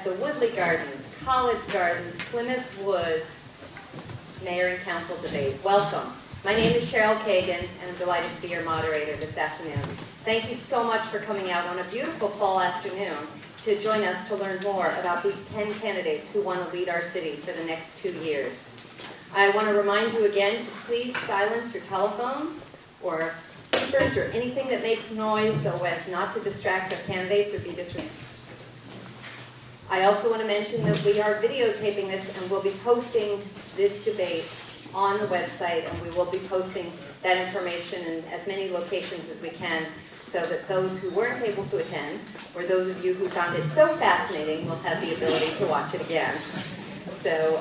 the Woodley Gardens, College Gardens, Plymouth Woods Mayor and Council debate. Welcome. My name is Cheryl Kagan, and I'm delighted to be your moderator this afternoon. Thank you so much for coming out on a beautiful fall afternoon to join us to learn more about these 10 candidates who want to lead our city for the next 2 years. I want to remind you again to please silence your telephones or beepers or anything that makes noise so as not to distract our candidates or be disruptive. I also want to mention that we are videotaping this and we'll be posting this debate on the website, and we will be posting that information in as many locations as we can so that those who weren't able to attend, or those of you who found it so fascinating, will have the ability to watch it again. So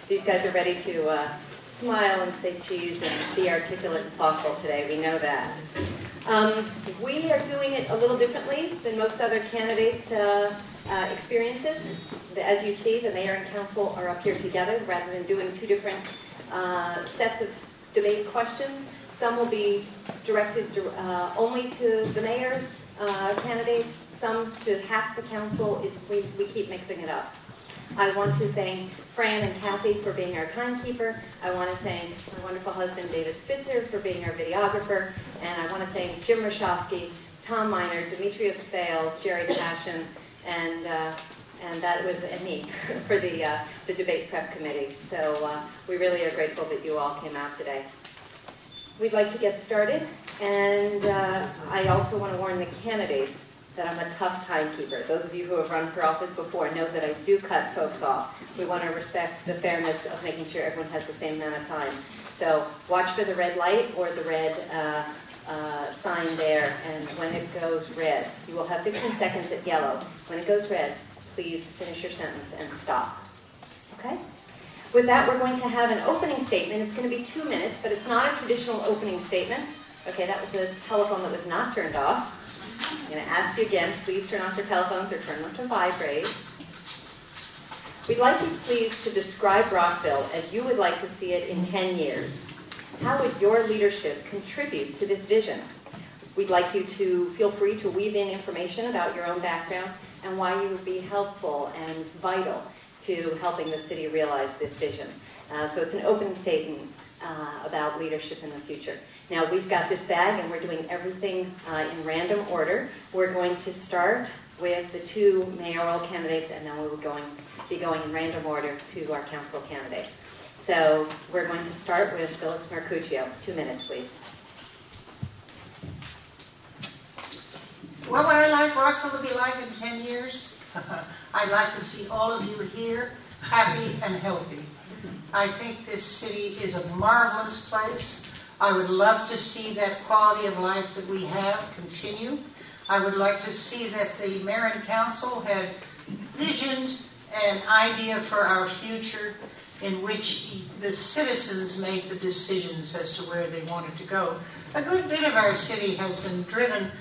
these guys are ready to smile and say cheese and be articulate and thoughtful today. We know that. We are doing it a little differently than most other candidates' experiences. As you see, the mayor and council are up here together rather than doing two different sets of debate questions. Some will be directed only to the mayor candidates, some to half the council. We keep mixing it up. I want to thank Fran and Kathy for being our timekeeper. I want to thank my wonderful husband, David Spitzer, for being our videographer. And I want to thank Jim Rashofsky, Tom Miner, Demetrius Fales, Jerry Passion, and that was me for the debate prep committee. So we really are grateful that you all came out today. We'd like to get started, and I also want to warn the candidates that I'm a tough timekeeper. Those of you who have run for office before know that I do cut folks off. We want to respect the fairness of making sure everyone has the same amount of time. So watch for the red light or the red sign there, and when it goes red, you will have 15 seconds at yellow. When it goes red, please finish your sentence and stop. Okay? With that, we're going to have an opening statement. It's going to be 2 minutes, but it's not a traditional opening statement. Okay, that was a telephone that was not turned off. I'm going to ask you again, please turn off your telephones or turn them to vibrate. We'd like you, please, to describe Rockville as you would like to see it in 10 years. How would your leadership contribute to this vision? We'd like you to feel free to weave in information about your own background and why you would be helpful and vital to helping the city realize this vision. So it's an opening statement about leadership in the future. Now, we've got this bag, and we're doing everything in random order. We're going to start with the two mayoral candidates, and then we will be going in random order to our council candidates. So we're going to start with Phyllis Mercutio. 2 minutes, please. What would I like Rockville to be like in 10 years? I'd like to see all of you here happy and healthy. I think this city is a marvelous place. I would love to see that quality of life that we have continue. I would like to see that the mayor and council had visioned an idea for our future in which the citizens make the decisions as to where they wanted to go. A good bit of our city has been driven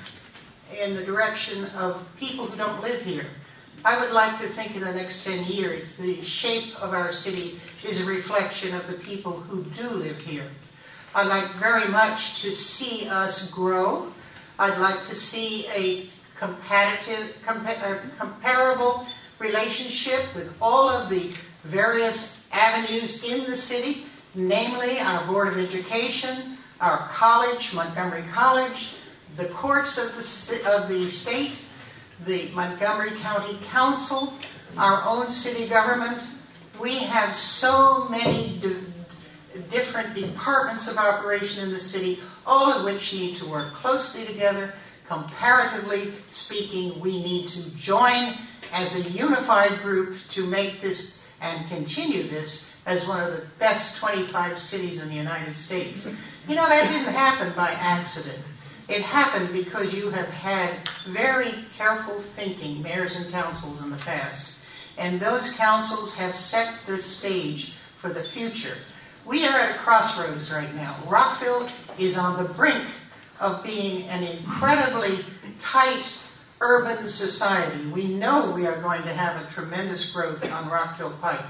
in the direction of people who don't live here. I would like to think in the next 10 years the shape of our city is a reflection of the people who do live here. I'd like very much to see us grow. I'd like to see a comparable relationship with all of the various avenues in the city, namely our Board of Education, our college, Montgomery College, the courts of the state, the Montgomery County Council, our own city government. We have so many different departments of operation in the city, all of which need to work closely together. Comparatively speaking, we need to join as a unified group to make this and continue this as one of the best 25 cities in the United States. You know, that didn't happen by accident. It happened because you have had very careful thinking mayors and councils in the past. And those councils have set the stage for the future. We are at a crossroads right now. Rockville is on the brink of being an incredibly tight urban society. We know we are going to have a tremendous growth on Rockville Pike.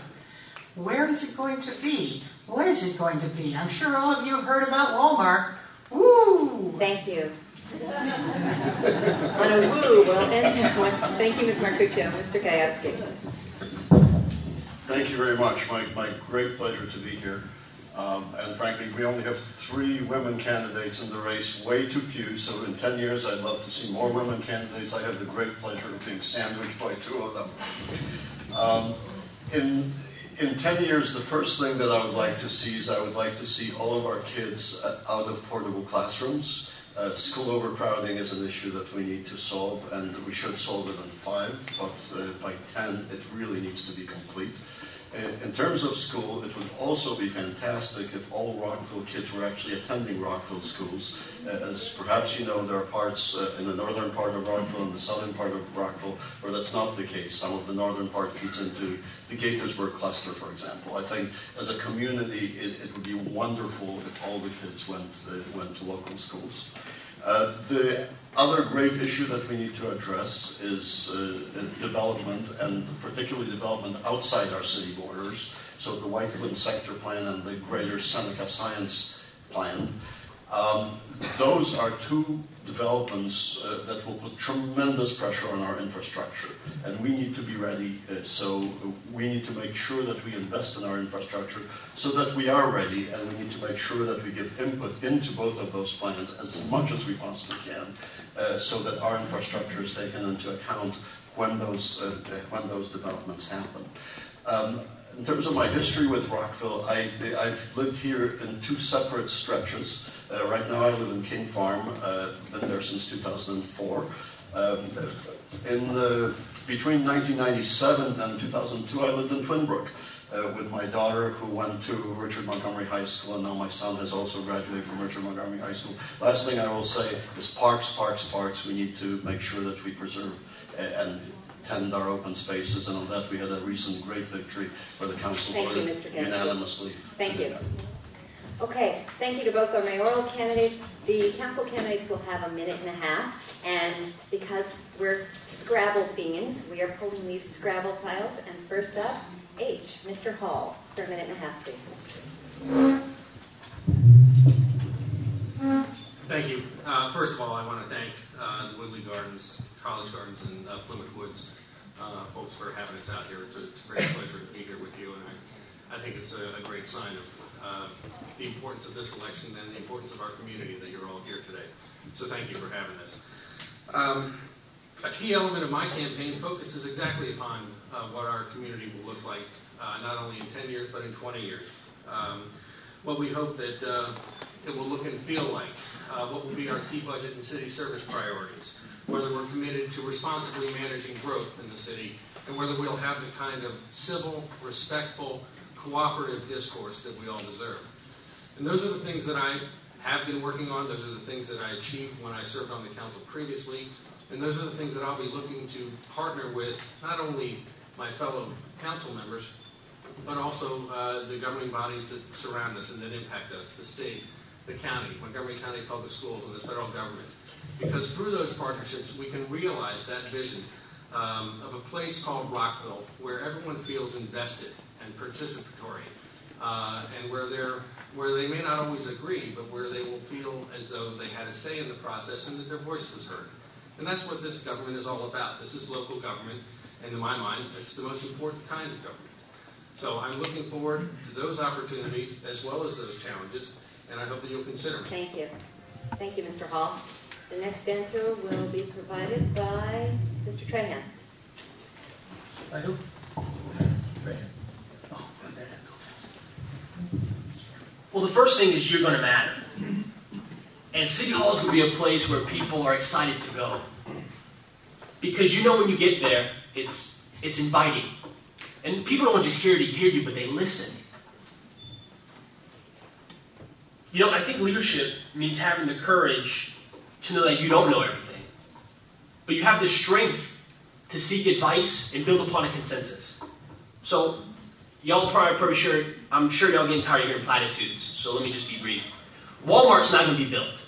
Where is it going to be? What is it going to be? I'm sure all of you have heard about Wal-Mart. Woo! Thank you. On a woo, we'll end with thank you, Ms. Marcuccio. Mr. Gajewski. Thank you very much. My great pleasure to be here. And frankly, we only have 3 women candidates in the race, way too few. So in 10 years, I'd love to see more women candidates. I have the great pleasure of being sandwiched by 2 of them. In 10 years, the first thing that I would like to see is I would like to see all of our kids out of portable classrooms. School overcrowding is an issue that we need to solve, and we should solve it in 5, but by 10, it really needs to be complete. In terms of school, it would also be fantastic if all Rockville kids were actually attending Rockville schools. As perhaps you know, there are parts in the northern part of Rockville and the southern part of Rockville where that's not the case. Some of the northern part feeds into the Gaithersburg cluster, for example. I think as a community, it would be wonderful if all the kids went to local schools. The other great issue that we need to address is development, and particularly development outside our city borders. So the White Flint Sector Plan and the Greater Seneca Science Plan. Those are 2 developments that will put tremendous pressure on our infrastructure. And we need to be ready, so we need to make sure that we invest in our infrastructure so that we are ready, and we need to make sure that we give input into both of those plans as much as we possibly can, so that our infrastructure is taken into account when those developments happen. In terms of my history with Rockville, I've lived here in 2 separate stretches. Right now I live in King Farm, been there since 2004. Between 1997 and 2002 I lived in Twinbrook with my daughter, who went to Richard Montgomery High School, and now my son has also graduated from Richard Montgomery High School. Last thing I will say is parks, parks, parks. We need to make sure that we preserve and tend our open spaces, and on that we had a recent great victory where the council voted unanimously. Thank you. Okay, thank you to both our mayoral candidates. The council candidates will have 1.5 minutes, and because we're Scrabble fiends, we are pulling these Scrabble tiles. And first up, H, Mr. Hall, for 1.5 minutes, please. Thank you. First of all, I want to thank the Woodley Gardens, College Gardens, and Plymouth Woods folks for having us out here. It's a great pleasure to be here with you, and I think it's a great sign of the importance of this election and the importance of our community that you're all here today. So thank you for having us. A key element of my campaign focuses exactly upon what our community will look like, not only in 10 years, but in 20 years. What we hope that it will look and feel like, what will be our key budget and city service priorities, whether we're committed to responsibly managing growth in the city, and whether we'll have the kind of civil, respectful, cooperative discourse that we all deserve. And those are the things that I have been working on. Those are the things that I achieved when I served on the council previously. And those are the things that I'll be looking to partner with not only my fellow council members, but also the governing bodies that surround us and that impact us, the state, the county, Montgomery County Public Schools, and the federal government. Because through those partnerships, we can realize that vision of a place called Rockville, where everyone feels invested and participatory, and where they may not always agree, but where they will feel as though they had a say in the process and that their voice was heard. And that's what this government is all about. This is local government, and in my mind, it's the most important kind of government. So I'm looking forward to those opportunities as well as those challenges, and I hope that you'll consider me. Thank you. Thank you, Mr. Hall. The next answer will be provided by Mr. Trahan. I hope. Trahan. Oh, well, the first thing is you're going to matter. And City Hall is going to be a place where people are excited to go. Because you know when you get there, it's inviting. And people don't just hear you, but they listen. You know, I think leadership means having the courage to know that you don't know everything. But you have the strength to seek advice and build upon a consensus. So, y'all probably sure, I'm sure y'all getting tired of hearing platitudes, so let me just be brief. Wal-Mart's not going to be built.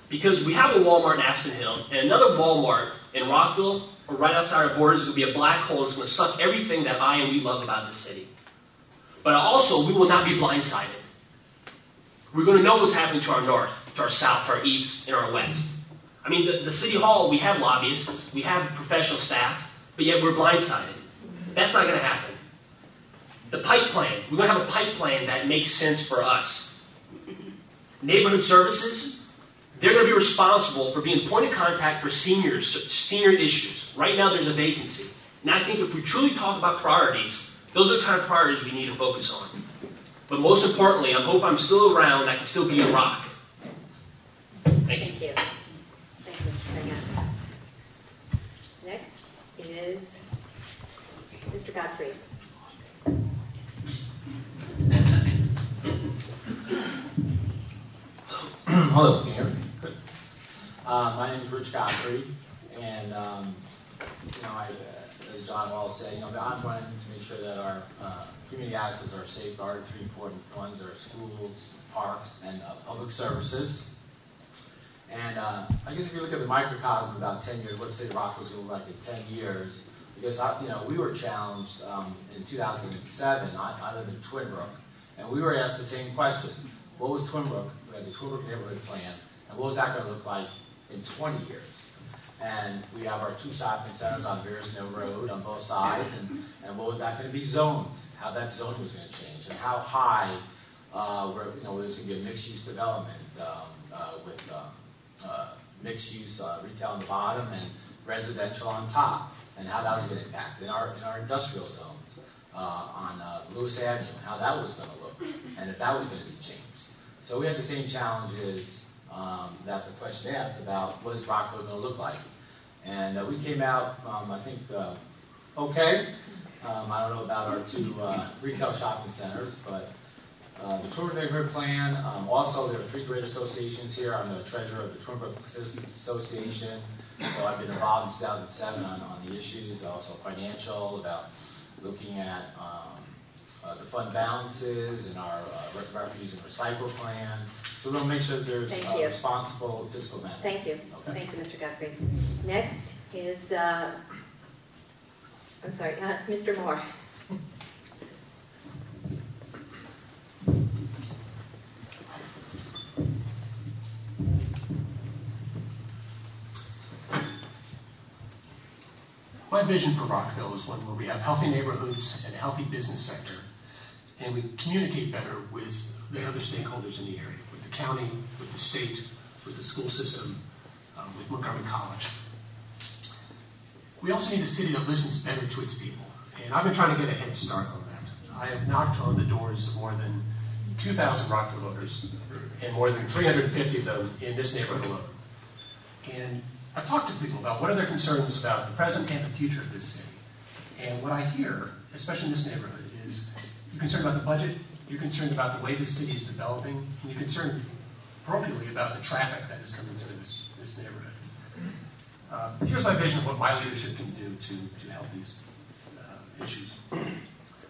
Because we have a Wal-Mart in Aspen Hill, and another Wal-Mart in Rockville, or right outside our borders, is going to be a black hole that's going to suck everything that I and we love about this city. But also, we will not be blindsided. We're going to know what's happening to our north, to our south, to our east, and our west. I mean, the City Hall, we have lobbyists, we have professional staff, but yet we're blindsided. That's not going to happen. The pipe plan. We're going to have a pipe plan that makes sense for us. Neighborhood services, they're going to be responsible for being point of contact for senior issues. Right now there's a vacancy. And I think if we truly talk about priorities, those are the kind of priorities we need to focus on. But most importantly, I hope I'm still around, I can still be a rock. Thank you. Thank you, Mr. Pena. Next is Mr. Godfrey. Hello, can you hear me? Good. My name is Rich Godfrey, and as John Wall said, I'm running to make sure that our community assets are safeguarded. Three important ones are schools, parks, and public services. And I guess if you look at the microcosm about 10 years, let's say Rockville's going to look like in 10 years, because we were challenged in 2007. I live in Twinbrook, and we were asked the same question: what was Twinbrook? We had the Twinbrook neighborhood plan, and what was that going to look like in 20 years? And we have our two shopping centers on Bears Mill Road on both sides, and what was that going to be zoned? How that zoning was going to change, and how high where there's going to be a mixed-use development with mixed-use retail on the bottom and residential on top, and how that was going to impact in our industrial zones on Lewis Avenue, and how that was going to look, and if that was going to be changed. So we had the same challenges that the question asked about what is Rockville going to look like. And we came out, I think, okay. I don't know about our two retail shopping centers, but the Twinbrook Neighborhood Plan. Also, there are three great associations here. I'm the treasurer of the Twinbrook Citizens Association. So I've been involved in 2007 on the issues, also financial, about looking at the fund balances and our refuse and recycle plan. So we're going to make sure that there's responsible fiscal management. Thank you. Okay. Thank you, Mr. Godfrey. Next is, Mr. Moore. My vision for Rockville is one where we have healthy neighborhoods and a healthy business sector, and we communicate better with the other stakeholders in the area, with the county, with the state, with the school system, with Montgomery College. We also need a city that listens better to its people, and I've been trying to get a head start on that. I have knocked on the doors of more than 2,000 Rockville voters, and more than 350 of them in this neighborhood alone. And I've talked to people about what are their concerns about the present and the future of this city. And what I hear, especially in this neighborhood, is you're concerned about the budget, you're concerned about the way this city is developing, and you're concerned appropriately about the traffic that is coming through this neighborhood. Here's my vision of what my leadership can do to help these issues.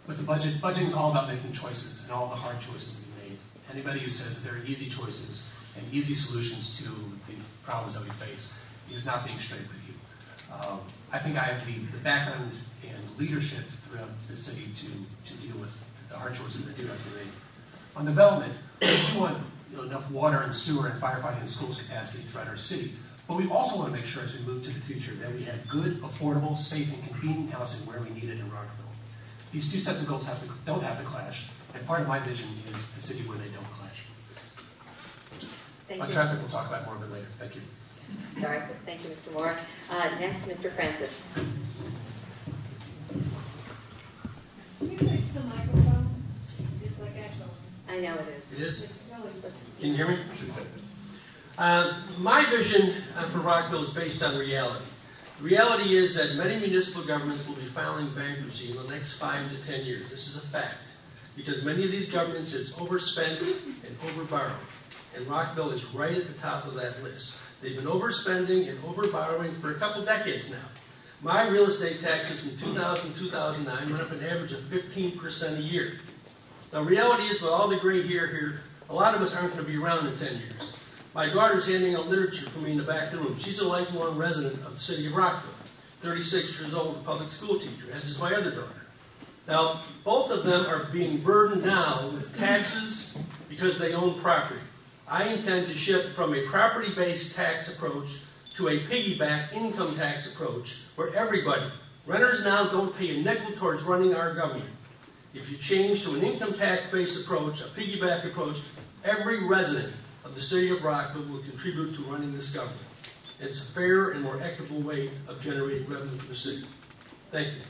With the budget, budgeting is all about making choices, and all the hard choices that we made. Anybody who says that there are easy choices and easy solutions to the problems that we face is not being straight with you. I think I have the background and leadership throughout the city to deal with the hard choices that do have to be made. On development, we want enough water and sewer and firefighting and schools capacity throughout our city. But we also want to make sure as we move to the future that we have good, affordable, safe, and convenient housing where we need it in Rockville. These two sets of goals don't have to clash, and part of my vision is a city where they don't clash. Thank On you. traffic, we'll talk about more of it later. Thank you. Sorry. Thank you, Mr. Moore. Next, Mr. Francis. Can you fix the microphone? It's like echoing. I know it is. It is? It's really, Can you hear me? My vision for Rockville is based on reality. The reality is that many municipal governments will be filing bankruptcy in the next 5 to 10 years. This is a fact. Because many of these governments, it's overspent and overborrowed. And Rockville is right at the top of that list. They've been overspending and overborrowing for a couple decades now. My real estate taxes from 2000 to 2009 went up an average of 15% a year. Now, reality is, with all the gray hair here, a lot of us aren't going to be around in 10 years. My daughter's handing out literature for me in the back of the room. She's a lifelong resident of the city of Rockville, 36 years old, a public school teacher, as is my other daughter. Now, both of them are being burdened now with taxes because they own property. I intend to shift from a property-based tax approach to a piggyback income tax approach where everybody, renters now don't pay a nickel towards running our government. If you change to an income tax-based approach, a piggyback approach, every resident of the city of Rockville will contribute to running this government. It's a fair and more equitable way of generating revenue for the city. Thank you.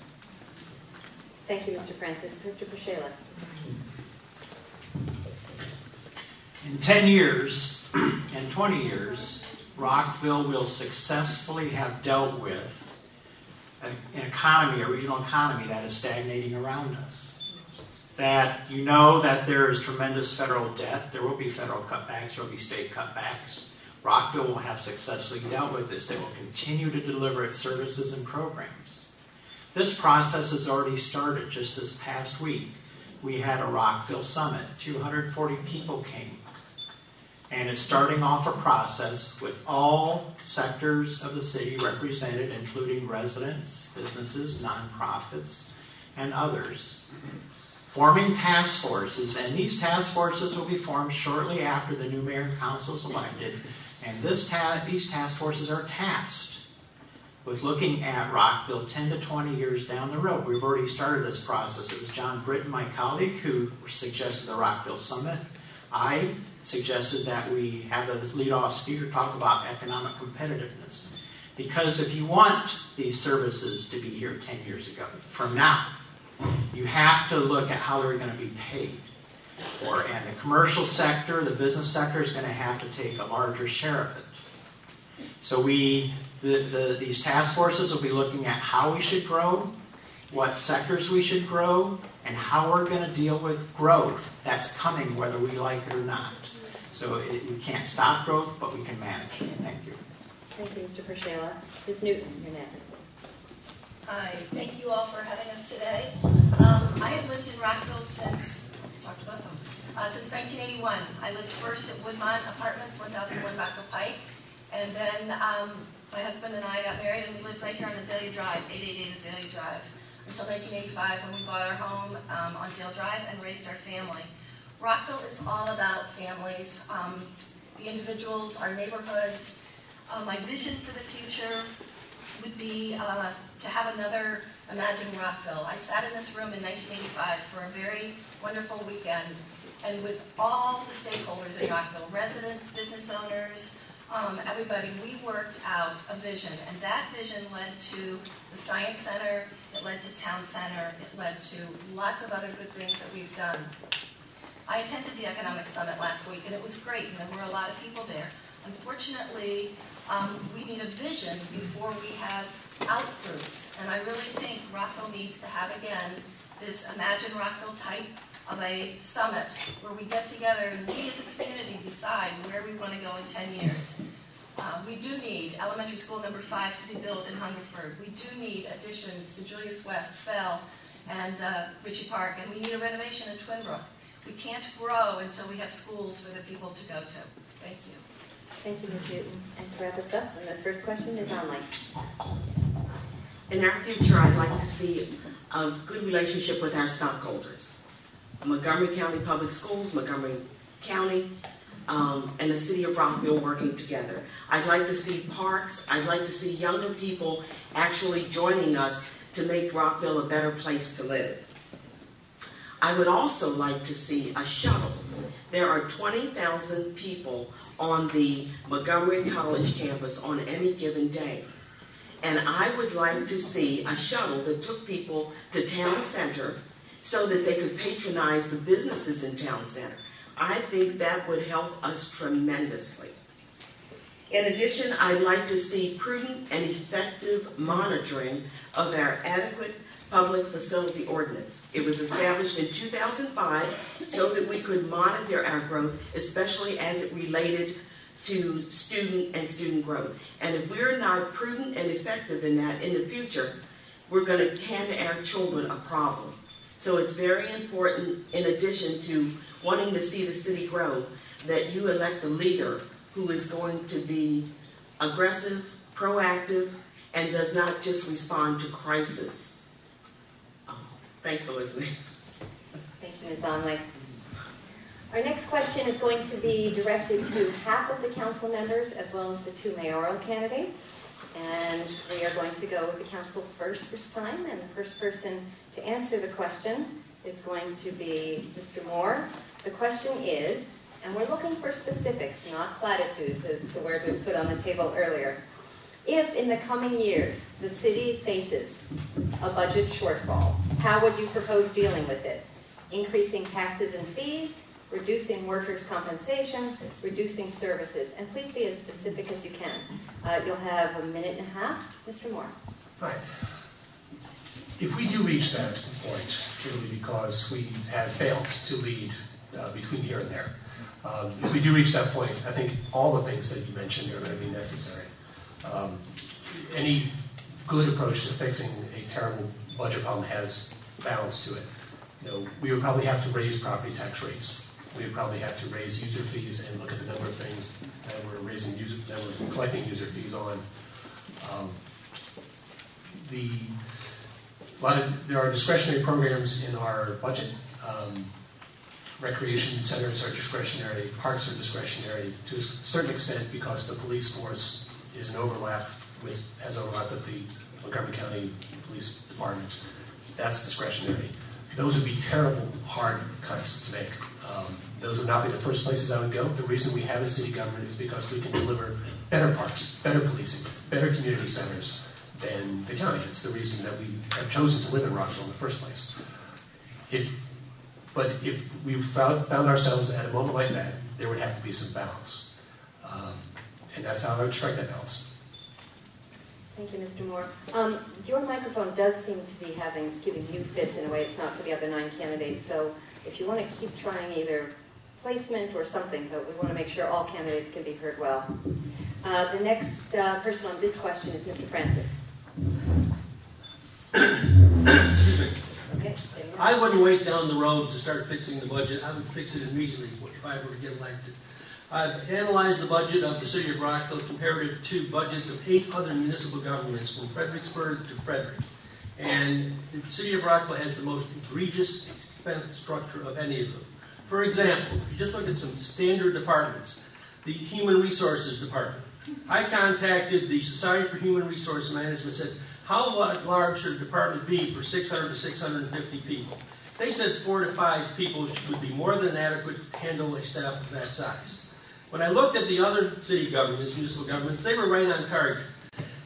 Thank you, Mr. Francis. Mr. Pashela. In 10 years and 20 years, Rockville will successfully have dealt with an economy, a regional economy that is stagnating around us. That you know that there is tremendous federal debt, there will be federal cutbacks, there will be state cutbacks. Rockville will have successfully dealt with this. It will continue to deliver its services and programs. This process has already started. Just this past week, we had a Rockville Summit. 240 people came. And it's starting off a process with all sectors of the city represented, including residents, businesses, nonprofits, and others. Forming task forces, and these task forces will be formed shortly after the new mayor and council is elected. And these task forces are tasked with looking at Rockville 10 to 20 years down the road. We've already started this process. It was John Britton, my colleague, who suggested the Rockville Summit. I suggested that we have the lead-off speaker talk about economic competitiveness. Because if you want these services to be here 10 years ago, from now, you have to look at how they're going to be paid for. And the commercial sector, the business sector is going to have to take a larger share of it. So these task forces will be looking at how we should grow, what sectors we should grow, and how we're going to deal with growth that's coming whether we like it or not. So we can't stop growth, but we can manage it. Thank you. Thank you, Mr. Pashela. Ms. Newton, you're next. Hi, thank you all for having us today. I have lived in Rockville since 1981. I lived first at Woodmont Apartments, 1001 Rockville Pike, and then my husband and I got married and we lived right here on Azalea Drive, 888 Azalea Drive, until 1985 when we bought our home on Dale Drive and raised our family. Rockville is all about families, the individuals, our neighborhoods. My vision for the future would be to have another Imagine Rockville. I sat in this room in 1985 for a very wonderful weekend, and with all the stakeholders in Rockville, residents, business owners, everybody, we worked out a vision, and that vision led to the Science Center, it led to Town Center, it led to lots of other good things that we've done. I attended the Economic Summit last week, and it was great, and there were a lot of people there. Unfortunately, we need a vision before we have out-groups, and I really think Rockville needs to have, again, this Imagine Rockville type of a summit where we get together and we as a community decide where we want to go in 10 years. We do need elementary school number 5 to be built in Hungerford. We do need additions to Julius West, Bell, and Ritchie Park, and we need a renovation in Twinbrook. We can't grow until we have schools for the people to go to. Thank you. Thank you, Ms. Newton. And to wrap this up, and this first question is online. In our future, I'd like to see a good relationship with our stockholders. Montgomery County Public Schools, Montgomery County, and the city of Rockville working together. I'd like to see parks. I'd like to see younger people actually joining us to make Rockville a better place to live. I would also like to see a shuttle. There are 20,000 people on the Montgomery College campus on any given day. And I would like to see a shuttle that took people to Town Center so that they could patronize the businesses in Town Center. I think that would help us tremendously. In addition, I'd like to see prudent and effective monitoring of our adequate Public Facility Ordinance. It was established in 2005 so that we could monitor our growth, especially as it related to student growth. And if we're not prudent and effective in that in the future, we're going to hand our children a problem. So it's very important, in addition to wanting to see the city grow, that you elect a leader who is going to be aggressive, proactive, and does not just respond to crisis. Thanks for listening. Thank you, Ms. Onley. Our next question is going to be directed to half of the council members as well as the 2 mayoral candidates. And we are going to go with the council first this time. And the first person to answer the question is going to be Mr. Moore. The question is, and we're looking for specifics, not platitudes, as the word was put on the table earlier. If in the coming years the city faces a budget shortfall, how would you propose dealing with it? Increasing taxes and fees, reducing workers' compensation, reducing services? And please be as specific as you can. You'll have a minute and a half. Mr. Moore. Right. If we do reach that point, it'll be because we have failed to lead between here and there. If we do reach that point, I think all the things that you mentioned are going to be necessary. Any good approach to fixing a terrible budget problem has balance to it. We would probably have to raise property tax rates. We would probably have to raise user fees and look at the number of things that we're collecting user fees on. There are discretionary programs in our budget. Recreation centers are discretionary, parks are discretionary to a certain extent because the police force has overlap with the Montgomery County Police Department. That's discretionary. Those would be terrible, hard cuts to make. Those would not be the first places I would go. The reason we have a city government is because we can deliver better parks, better policing, better community centers than the county. It's the reason that we have chosen to live in Rockville in the first place. But if we've found ourselves at a moment like that, there would have to be some balance. And that's how I would strike that balance. Thank you, Mr. Moore. Your microphone does seem to be giving you fits in a way it's not for the other 9 candidates. So if you want to keep trying either placement or something, but we want to make sure all candidates can be heard well. The next person on this question is Mr. Francis. Excuse me. Okay. I wouldn't wait down the road to start fixing the budget. I would fix it immediately if I were to get elected. I've analyzed the budget of the city of Rockville, compared it to budgets of 8 other municipal governments from Fredericksburg to Frederick. And the city of Rockville has the most egregious expense structure of any of them. For example, if you just look at some standard departments, the Human Resources Department. I contacted the Society for Human Resource Management, said, how large should a department be for 600 to 650 people? They said 4 to 5 people would be more than adequate to handle a staff of that size. When I looked at the other city governments, municipal governments, they were right on target.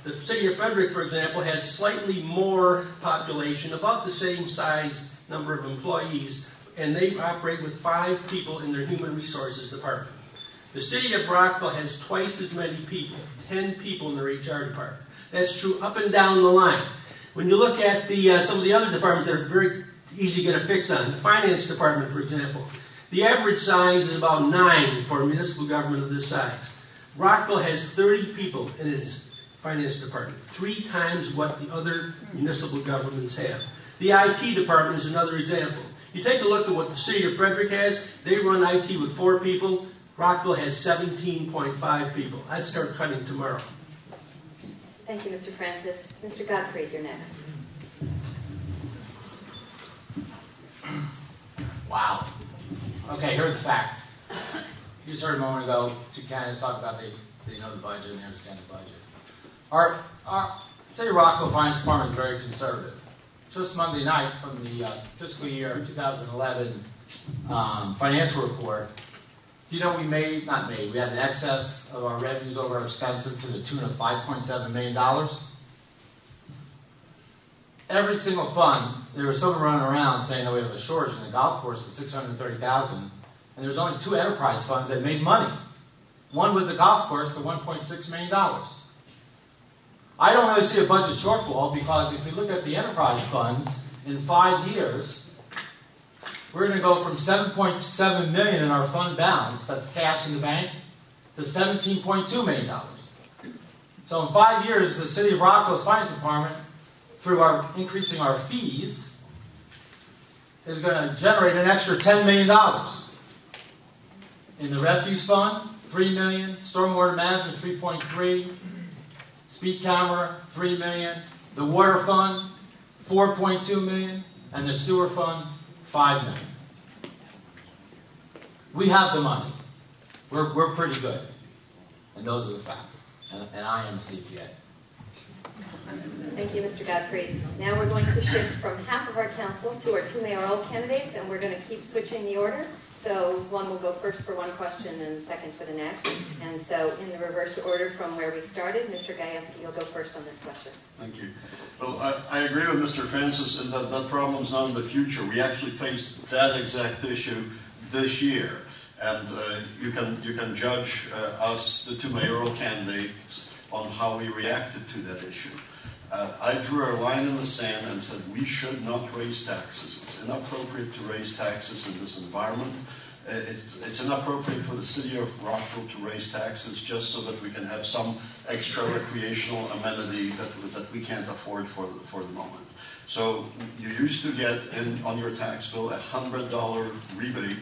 The city of Frederick, for example, has slightly more population, about the same size number of employees, and they operate with 5 people in their Human Resources Department. The city of Rockville has twice as many people, 10 people in their HR department. That's true up and down the line. When you look at some of the other departments that are very easy to get a fix on, the finance department, for example, the average size is about 9 for a municipal government of this size. Rockville has 30 people in its finance department, 3 times what the other municipal governments have. The IT department is another example. You take a look at what the city of Frederick has. They run IT with 4 people. Rockville has 17.5 people. I'd start cutting tomorrow. Thank you, Mr. Francis. Mr. Godfrey, you're next. Wow. Okay, here are the facts. You just heard a moment ago 2 candidates talk about they know the budget and they understand the budget. Our City of Rockville Finance Department is very conservative. Just Monday night from the fiscal year 2011 financial report, we had an excess of our revenues over our expenses to the tune of $5.7 million. Every single fund, there was someone running around saying that we have a shortage in the golf course of $630,000, and there was only 2 enterprise funds that made money. One was the golf course for $1.6 million. I don't really see a budget shortfall because if you look at the enterprise funds, in 5 years, we're going to go from $7.7 million in our fund balance, that's cash in the bank, to $17.2 million. So in 5 years, the City of Rockville's Finance Department, through increasing our fees, is going to generate an extra $10 million. In the refuse fund, $3 million, stormwater management, $3.3, speed camera, $3 million, the water fund, $4.2 million, and the sewer fund, $5 million. We have the money. We're pretty good. And those are the facts. And I am a CPA. Thank you, Mr. Godfrey. Now we're going to shift from half of our council to our two mayoral candidates, and we're going to keep switching the order. So one will go first for one question and second for the next. And so in the reverse order from where we started, Mr. Gajewski, you'll go first on this question. Thank you. Well, I agree with Mr. Francis in that problem's not in the future. We actually faced that exact issue this year. And you can judge us, the two mayoral candidates, on how we reacted to that issue. I drew a line in the sand and said we should not raise taxes. It's inappropriate to raise taxes in this environment. It's inappropriate for the city of Rockville to raise taxes just so that we can have some extra recreational amenity that we can't afford for the moment. So you used to get on your tax bill a $100 rebate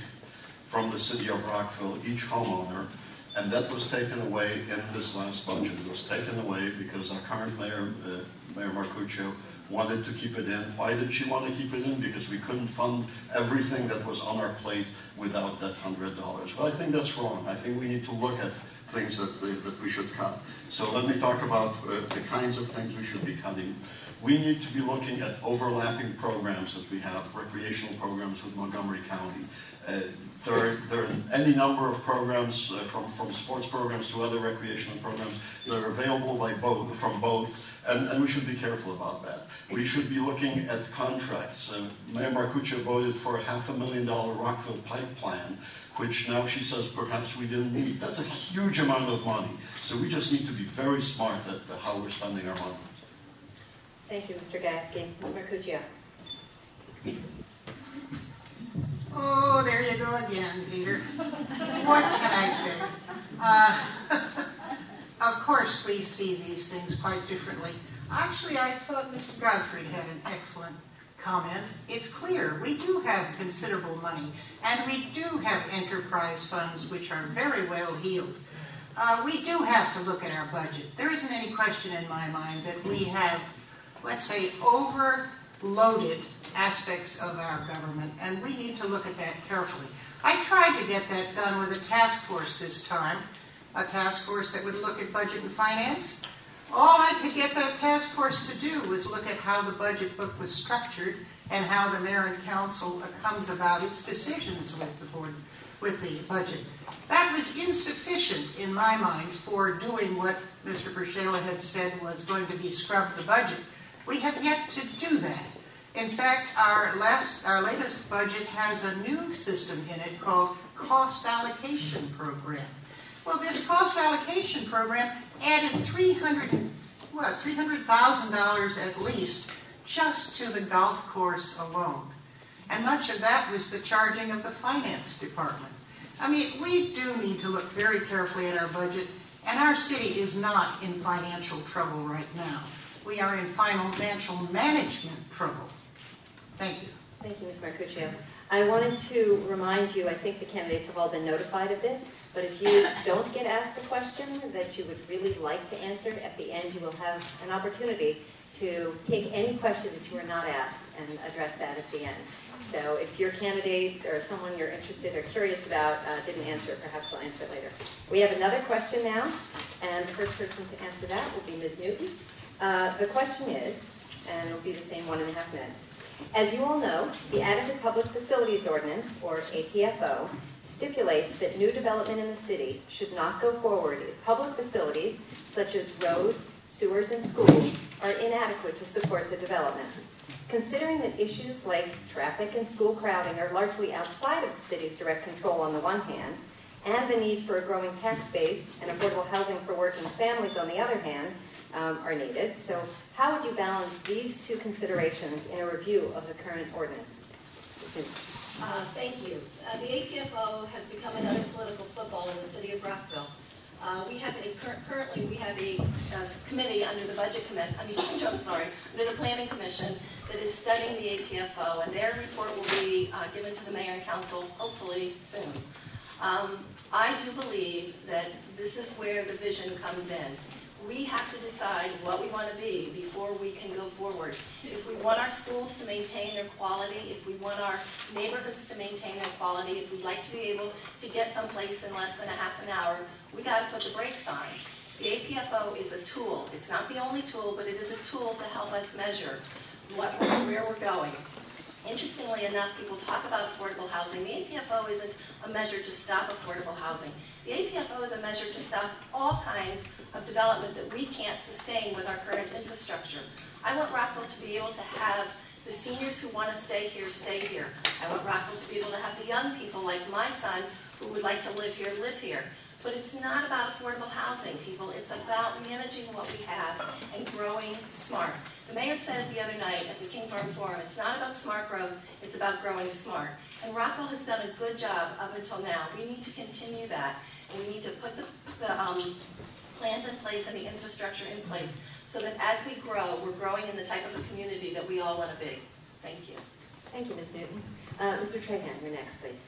from the city of Rockville, each homeowner, and that was taken away in this last budget. It was taken away because our current mayor, Mayor Marcuccio, wanted to keep it in. Why did she want to keep it in? Because we couldn't fund everything that was on our plate without that $100. Well, I think that's wrong. I think we need to look at things that we should cut. So let me talk about the kinds of things we should be cutting. We need to be looking at overlapping programs that we have, recreational programs with Montgomery County. There are any number of programs, from sports programs to other recreational programs, that are available from both, and we should be careful about that. We should be looking at contracts. Mayor Marcuccio voted for a $500,000 Rockville Pike plan, which now she says perhaps we didn't need. That's a huge amount of money. So we just need to be very smart at how we're spending our money. Thank you, Mr. Gajewski. Ms. Marcuccio. Oh, there you go again, Peter. What can I say? Of course, we see these things quite differently. Actually, I thought Mr. Godfrey had an excellent comment. It's clear we do have considerable money, and we do have enterprise funds which are very well heeled. We do have to look at our budget. There isn't any question in my mind that we have, let's say, overloaded aspects of our government, and we need to look at that carefully. I tried to get that done with a task force this time, a task force that would look at budget and finance. All I could get that task force to do was look at how the budget book was structured and how the mayor and council comes about its decisions with the board, with the budget. That was insufficient in my mind for doing what Mr. Pershela had said was going to be scrub the budget. We have yet to do that. In fact, our latest budget has a new system in it called cost allocation program. Well, this cost allocation program added $300,000 at least just to the golf course alone. And much of that was the charging of the finance department. I mean, we do need to look very carefully at our budget, and our city is not in financial trouble right now. We are in financial management trouble. Thank you. Thank you, Ms. Marcuccio. I wanted to remind you, I think the candidates have all been notified of this, but if you don't get asked a question that you would really like to answer, at the end you will have an opportunity to take any question that you were not asked and address that at the end. So if your candidate or someone you're interested or curious about didn't answer it, perhaps they'll answer it later. We have another question now, and the first person to answer that will be Ms. Newton. The question is, and it'll be the same 1.5 minutes. As you all know, the Adequate Public Facilities Ordinance, or APFO, stipulates that new development in the city should not go forward if public facilities, such as roads, sewers, and schools, are inadequate to support the development. Considering that issues like traffic and school crowding are largely outside of the city's direct control on the one hand, and the need for a growing tax base and affordable housing for working families on the other hand, are needed. So how would you balance these two considerations in a review of the current ordinance? Thank you. The APFO has become another political football in the city of Rockville. Currently we have a committee under the budget commission, under the planning commission that is studying the APFO, and their report will be given to the mayor and council hopefully soon. I do believe that this is where the vision comes in. We have to decide what we want to be before we can go forward. If we want our schools to maintain their quality, if we want our neighborhoods to maintain their quality, if we'd like to be able to get someplace in less than a half an hour, we got to put the brakes on. The APFO is a tool. It's not the only tool, but it is a tool to help us measure where we're going. Interestingly enough, people talk about affordable housing. The APFO isn't a measure to stop affordable housing. The APFO is a measure to stop all kinds of development that we can't sustain with our current infrastructure. I want Rockville to be able to have the seniors who want to stay here. I want Rockville to be able to have the young people like my son who would like to live here. But it's not about affordable housing, people. It's about managing what we have and growing smart. The mayor said it the other night at the King Farm Forum, it's not about smart growth, it's about growing smart. And Rockville has done a good job up until now. We need to continue that, and we need to put the plans in place and the infrastructure in place so that as we grow, we're growing in the type of a community that we all want to be. Thank you. Thank you, Ms. Newton. Mr. Trahan, you're next, please.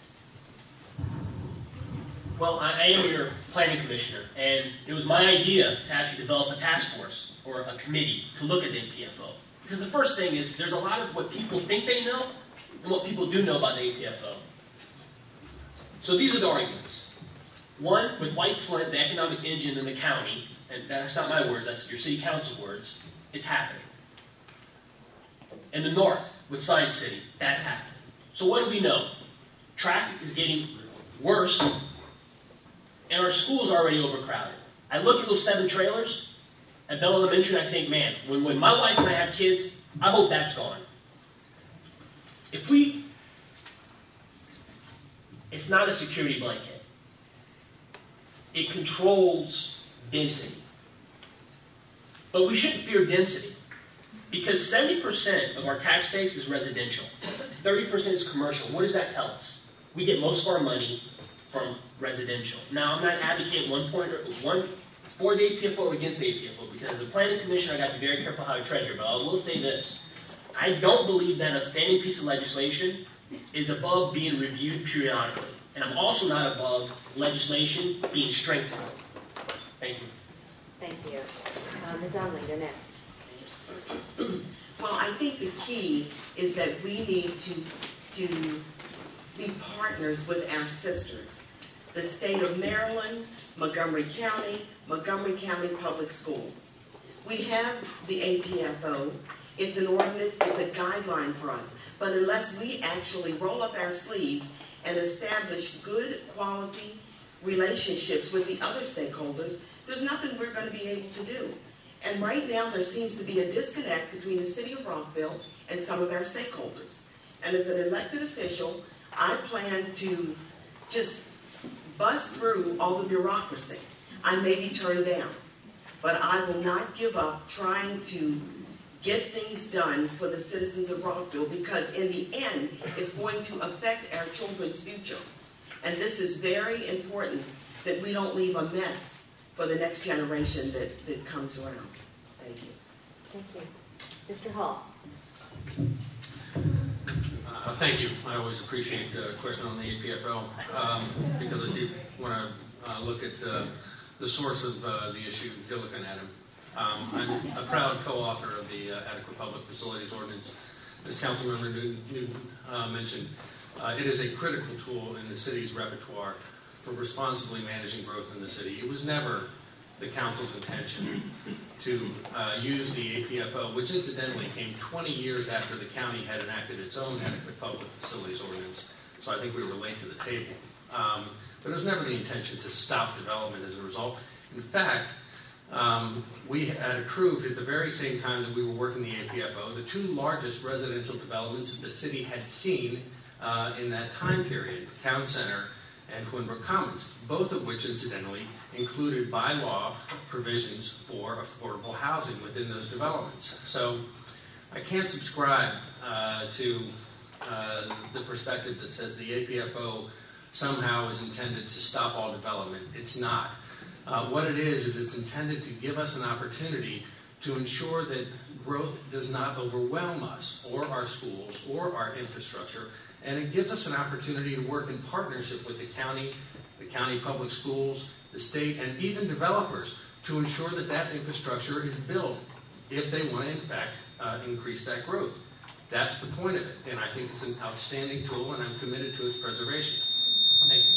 Well, I am your planning commissioner, and it was my idea to actually develop a task force or a committee to look at the APFO. Because the first thing is there's a lot of what people think they know and what people do know about the APFO. So these are the arguments. One, with White Flint, the economic engine in the county, and that's not my words, that's your city council words, it's happening. In the north, with Science City, that's happening. So what do we know? Traffic is getting worse, and our schools are already overcrowded. I look at those 7 trailers at Bell Elementary, and I think, man, when my wife and I have kids, I hope that's gone. It's not a security blanket. It controls density. But we shouldn't fear density, because 70% of our tax base is residential. 30% is commercial. What does that tell us? We get most of our money from residential. Now, I'm not advocating one for the APFO or against the APFO, because as a planning commissioner, I got to be very careful how I tread here, but I will say this. I don't believe that a standing piece of legislation is above being reviewed periodically. And I'm also not above legislation being strengthened. Thank you. Thank you. Ms. Onling, you're next. Well, I think the key is that we need to be partners with our sisters. The state of Maryland, Montgomery County Public Schools. We have the APFO. It's an ordinance, it's a guideline for us. But unless we actually roll up our sleeves and establish good quality relationships with the other stakeholders, there's nothing we're going to be able to do. And right now there seems to be a disconnect between the city of Rockville and some of our stakeholders. And as an elected official, I plan to just bust through all the bureaucracy. I may be turned down, but I will not give up trying to get things done for the citizens of Rockville, because in the end, it's going to affect our children's future. And this is very important that we don't leave a mess for the next generation that comes around. Thank you. Thank you. Mr. Hall. Thank you. I always appreciate the question on the APFO because I do want to look at the source of the issue, Gilligan Adam. I'm a proud co-author of the Adequate Public Facilities Ordinance. As Councilmember Newton mentioned, it is a critical tool in the city's repertoire for responsibly managing growth in the city. It was never the council's intention to use the APFO, which incidentally came 20 years after the county had enacted its own Adequate Public Facilities Ordinance, so I think we were late to the table. But it was never the intention to stop development as a result. In fact, we had approved at the very same time that we were working the APFO, the 2 largest residential developments that the city had seen in that time period, Town Center and Twinbrook Commons, both of which incidentally included by law provisions for affordable housing within those developments. So I can't subscribe to the perspective that says the APFO somehow is intended to stop all development. It's not. What it is it's intended to give us an opportunity to ensure that growth does not overwhelm us or our schools or our infrastructure, and it gives us an opportunity to work in partnership with the county public schools, the state, and even developers to ensure that that infrastructure is built if they want to, in fact, increase that growth. That's the point of it, and I think it's an outstanding tool, and I'm committed to its preservation. Thank you.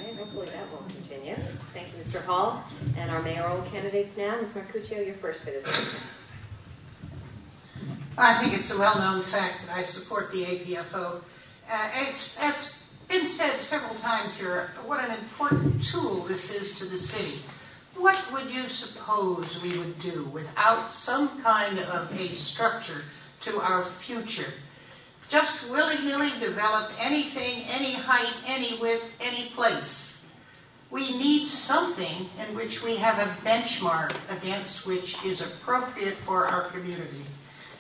Okay, hopefully that won't continue. you. Thank you, Mr. Hall. And our mayoral candidates now. Ms. Marcuccio, your first bit is over. I think it's a well-known fact that I support the APFO. It's been said several times here what an important tool this is to the city. What would you suppose we would do without some kind of a structure to our future? Just willy-nilly develop anything, any height, any width, any place. We need something in which we have a benchmark against which is appropriate for our community.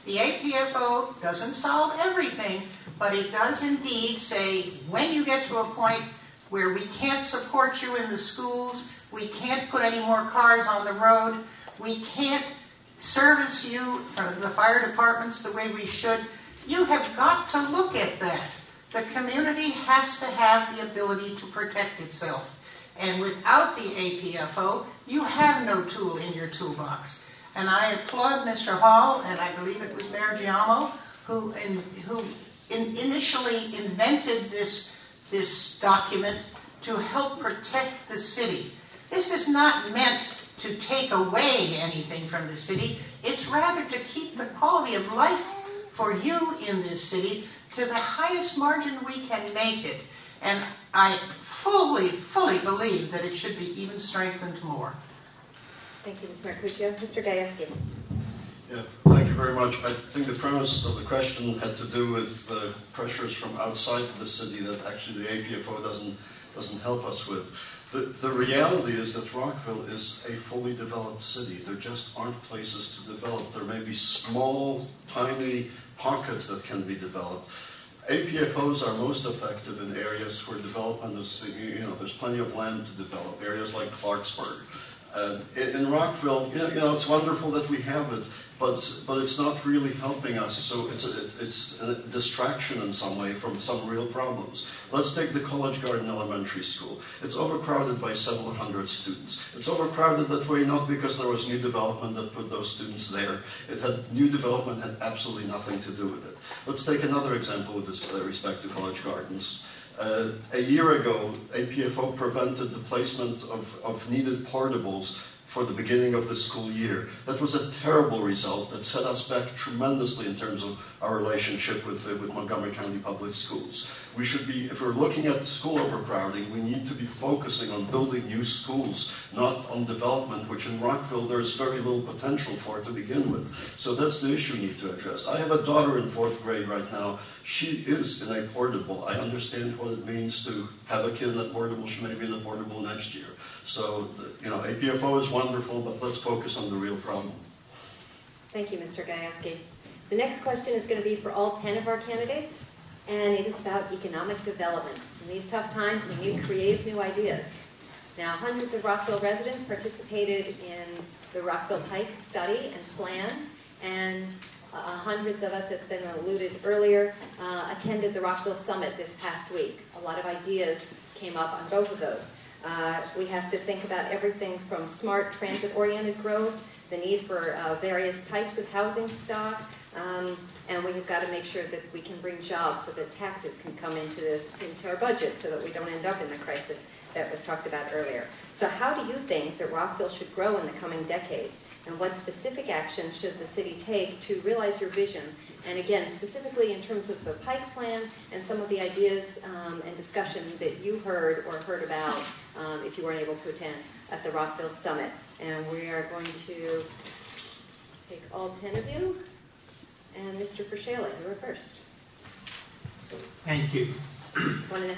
The APFO doesn't solve everything, but it does indeed say when you get to a point where we can't support you in the schools, we can't put any more cars on the road, we can't service you from the fire departments the way we should, you have got to look at that. The community has to have the ability to protect itself. And without the APFO, you have no tool in your toolbox. And I applaud Mr. Hall, and I believe it was Mayor Giamo, who initially invented this document to help protect the city. This is not meant to take away anything from the city. It's rather to keep the quality of life for you in this city to the highest margin we can make it. And I fully believe that it should be even strengthened more. Thank you, Ms. Marcuccio. Mr. Gajewski. Yeah, thank you very much. I think the premise of the question had to do with pressures from outside of the city that actually the APFO doesn't help us with. The reality is that Rockville is a fully developed city. There just aren't places to develop. There may be small, tiny pockets that can be developed. APFOs are most effective in areas where development is, there's plenty of land to develop, areas like Clarksburg. In Rockville, it's wonderful that we have it, but it's not really helping us, so it's a distraction in some way from some real problems. Let's take the College Garden Elementary School. It's overcrowded by several hundred students. It's overcrowded that way not because there was new development that put those students there. New development had absolutely nothing to do with it. Let's take another example with respect to College Gardens. A year ago, APFO prevented the placement of needed portables for the beginning of the school year. That was a terrible result that set us back tremendously in terms of our relationship with Montgomery County Public Schools. We should be, if we're looking at school overcrowding, we need to be focusing on building new schools, not on development, which in Rockville there's very little potential for to begin with. So that's the issue we need to address. I have a daughter in 4th grade right now. She is in a portable. I understand what it means to have a kid in a portable. She may be in a portable next year. So, APFO is wonderful, but let's focus on the real problem. Thank you, Mr. Gajewski. The next question is going to be for all 10 of our candidates, and it is about economic development. In these tough times, we need creative new ideas. Now, hundreds of Rockville residents participated in the Rockville Pike study and plan, and hundreds of us, as been alluded earlier, attended the Rockville Summit this past week. A lot of ideas came up on both of those. We have to think about everything from smart transit-oriented growth, the need for various types of housing stock, and we've got to make sure that we can bring jobs so that taxes can come into our budget so that we don't end up in the crisis that was talked about earlier. So how do you think that Rockville should grow in the coming decades? And what specific actions should the city take to realize your vision? And again, specifically in terms of the Pike plan and some of the ideas and discussion that you heard or heard about if you weren't able to attend at the Rockville Summit. And we are going to take all 10 of you. And Mr. Pershale, you were first. Thank you. 1.5 minutes.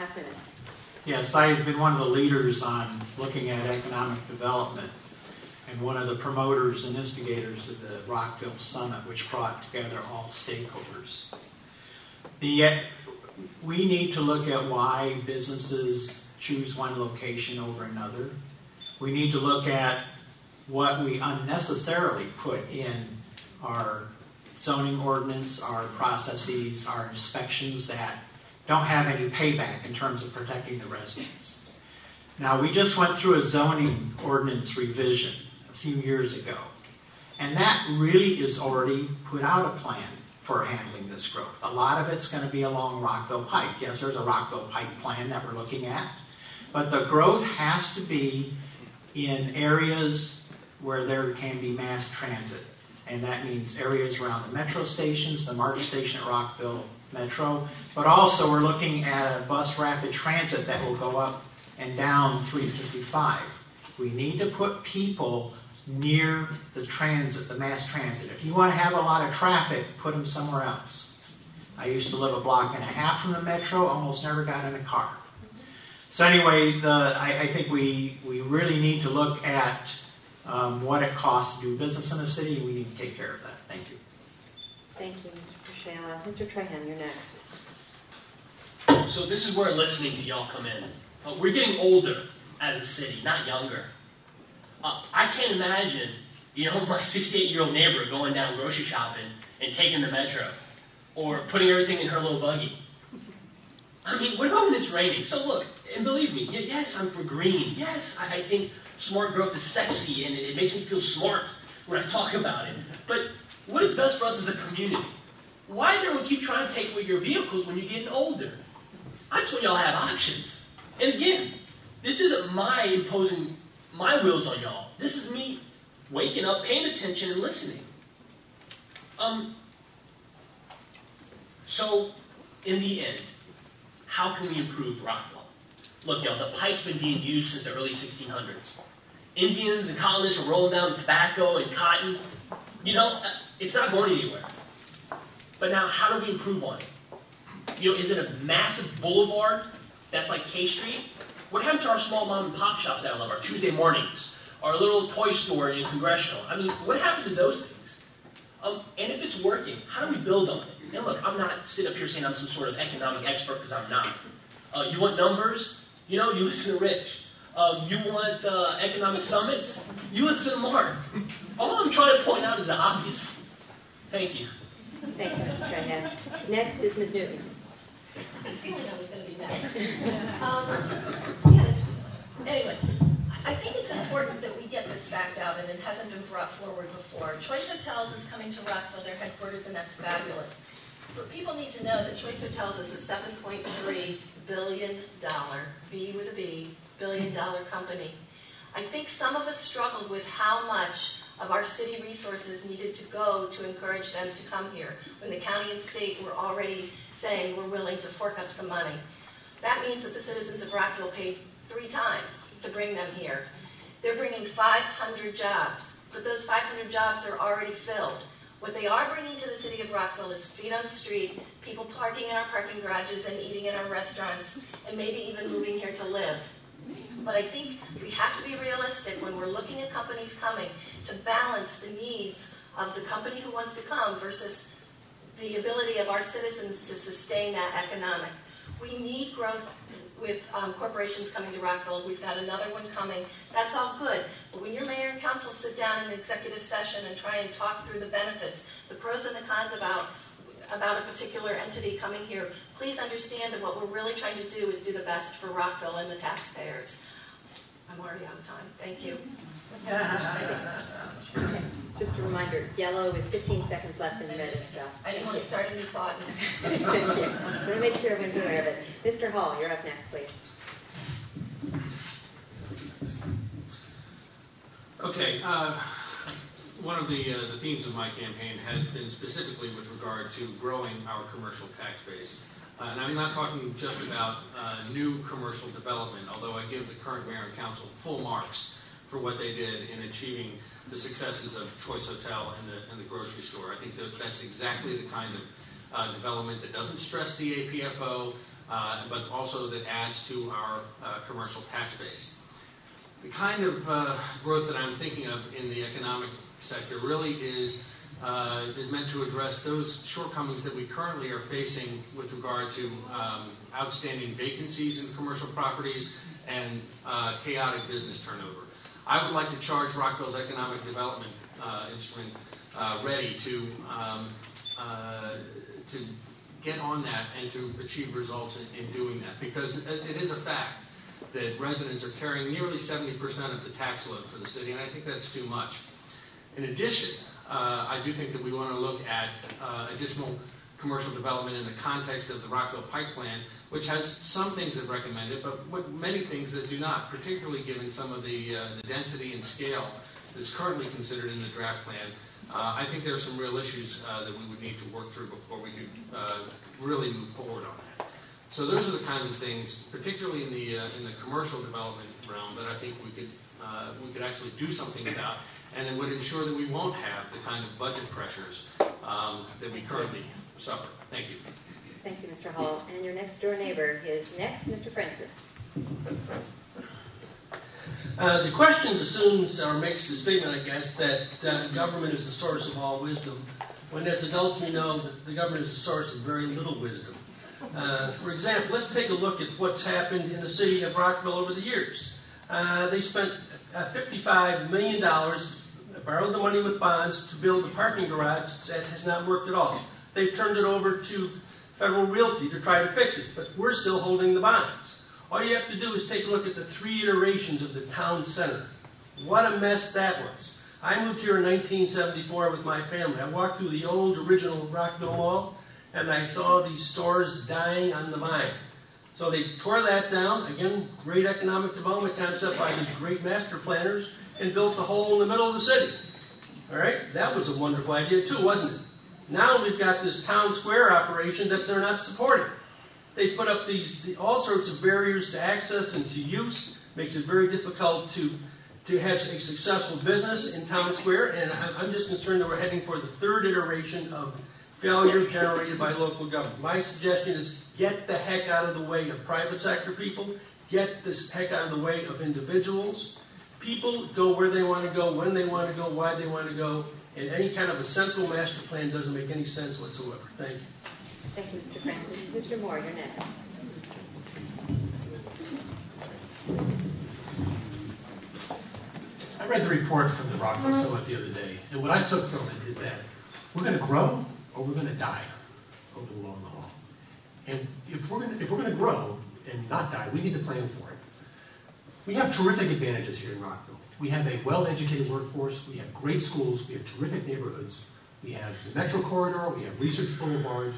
Yes, I've been one of the leaders on looking at economic development and one of the promoters and instigators of the Rockville Summit, which brought together all stakeholders. We need to look at why businesses choose one location over another. We need to look at what we unnecessarily put in our zoning ordinance, our processes, our inspections that don't have any payback in terms of protecting the residents. Now, we just went through a zoning ordinance revision a few years ago, and that really is already put out a plan for handling this growth. A lot of it's going to be along Rockville Pike. Yes, there's a Rockville Pike plan that we're looking at, But the growth has to be in areas where there can be mass transit. And that means areas around the metro stations, the MARTA station at Rockville Metro. But also we're looking at a bus rapid transit that will go up and down 355. We need to put people near the transit, the mass transit. If you want to have a lot of traffic, put them somewhere else. I used to live a block and a half from the metro, almost never got in a car. So anyway, I think we really need to look at what it costs to do business in the city, and we need to take care of that. Thank you. Thank you, Mr. Prashela. Mr. Trahan, you're next. So this is where listening to y'all come in. We're getting older as a city, not younger. I can't imagine, my 68-year-old neighbor going down grocery shopping and taking the metro, or putting everything in her little buggy. I mean, what about when it's raining? So look, and believe me, yes, I'm for green. Yes, I think smart growth is sexy, and it makes me feel smart when I talk about it. But what is best for us as a community? Why is everyone keep trying to take away your vehicles when you're getting older? I just want y'all to have options. And again, this isn't my imposing my wills on y'all. This is me waking up, paying attention, and listening. So, in the end, how can we improve Rockville? Look, y'all, the pike's been being used since the early 1600s. Indians and colonists were rolling down tobacco and cotton. It's not going anywhere. But now, how do we improve on it? Is it a massive boulevard that's like K Street? What happened to our small mom and pop shops that I love, our Tuesday mornings, our little toy store in Congressional? I mean, what happened to those things? And if it's working, how do we build on it? And look, I'm not sitting up here saying I'm some sort of economic expert, because I'm not. You want numbers? You listen to Rich. You want economic summits? You listen to Mark. All I'm trying to point out is the obvious. Thank you. Thank you, Mr. Trahan. Next is Ms. Newton. I had a feeling I was going to be next. Anyway, I think it's important that we get this fact out, and it hasn't been brought forward before. Choice Hotels is coming to Rockville, their headquarters, and that's fabulous. So people need to know that Choice Hotels is a $7.3 billion, B with a B, billion-dollar company. I think some of us struggled with how much of our city resources needed to go to encourage them to come here, when the county and state were already saying we're willing to fork up some money. That means that the citizens of Rockville paid 3 times to bring them here. They're bringing 500 jobs, but those 500 jobs are already filled. What they are bringing to the city of Rockville is feet on the street, people parking in our parking garages and eating in our restaurants, and maybe even moving here to live. But I think we have to be realistic when we're looking at companies coming, to balance the needs of the company who wants to come versus the ability of our citizens to sustain that economic. We need growth with corporations coming to Rockville. We've got another one coming. That's all good. But when your mayor and council sit down in an executive session and try and talk through the benefits, the pros and the cons about a particular entity coming here, please understand that what we're really trying to do is do the best for Rockville and the taxpayers. I'm already out of time. Thank you. Just a reminder, yellow is 15 seconds left in the red stuff. I didn't want to start a new thought. Thank you. So I want to make sure everyone's aware of it. Mr. Hall, you're up next, please. Okay. One of the themes of my campaign has been specifically with regard to growing our commercial tax base. And I'm not talking just about new commercial development, although I give the current mayor and council full marks for what they did in achieving the successes of Choice Hotel and the grocery store. I think that's exactly the kind of development that doesn't stress the APFO, but also that adds to our commercial tax base. The kind of growth that I'm thinking of in the economic sector really is meant to address those shortcomings that we currently are facing with regard to outstanding vacancies in commercial properties and chaotic business turnover. I would like to charge Rockville's economic development instrument ready to get on that and to achieve results in doing that, because it is a fact that residents are carrying nearly 70% of the tax load for the city, and I think that's too much. In addition, I do think that we want to look at additional commercial development in the context of the Rockville Pike plan, which has some things that recommend it, but many things that do not, particularly given some of the density and scale that's currently considered in the draft plan. I think there are some real issues that we would need to work through before we could really move forward on that. So those are the kinds of things, particularly in the commercial development realm, that I think we could actually do something about, and it would ensure that we won't have the kind of budget pressures that we currently suffer. Thank you. Thank you, Mr. Hall. And your next door neighbor is next, Mr. Francis. The question assumes, or makes the statement, I guess, that government is the source of all wisdom, when as adults we know that the government is the source of very little wisdom. For example, let's take a look at what's happened in the city of Rockville over the years. They spent $55 million, borrowed the money with bonds to build a parking garage that has not worked at all. They've turned it over to Federal Realty to try to fix it, but we're still holding the bonds. All you have to do is take a look at the 3 iterations of the town center. What a mess that was. I moved here in 1974 with my family. I walked through the old original Rockville Mall, and I saw these stores dying on the vine. So they tore that down, again, great economic development concept by these great master planners, and built a hole in the middle of the city. All right, that was a wonderful idea too, wasn't it? Now we've got this town square operation that they're not supporting. They put up all sorts of barriers to access and to use, makes it very difficult to have a successful business in town square, and I'm just concerned that we're heading for the 3rd iteration of failure generated by local government. My suggestion is get the heck out of the way of private sector people, get the heck out of the way of individuals. People go where they want to go, when they want to go, why they want to go, and any kind of a central master plan doesn't make any sense whatsoever. Thank you. Thank you, Mr. Francis. Mr. Moore, you're next. I read the report from the Rockville Summit the other day, and what I took from it is that we're going to grow or we're going to die over the long haul. And if we're going to grow and not die, we need to plan for it. We have terrific advantages here in Rockville. We have a well-educated workforce. We have great schools. We have terrific neighborhoods. We have the Metro Corridor. We have Research Boulevard.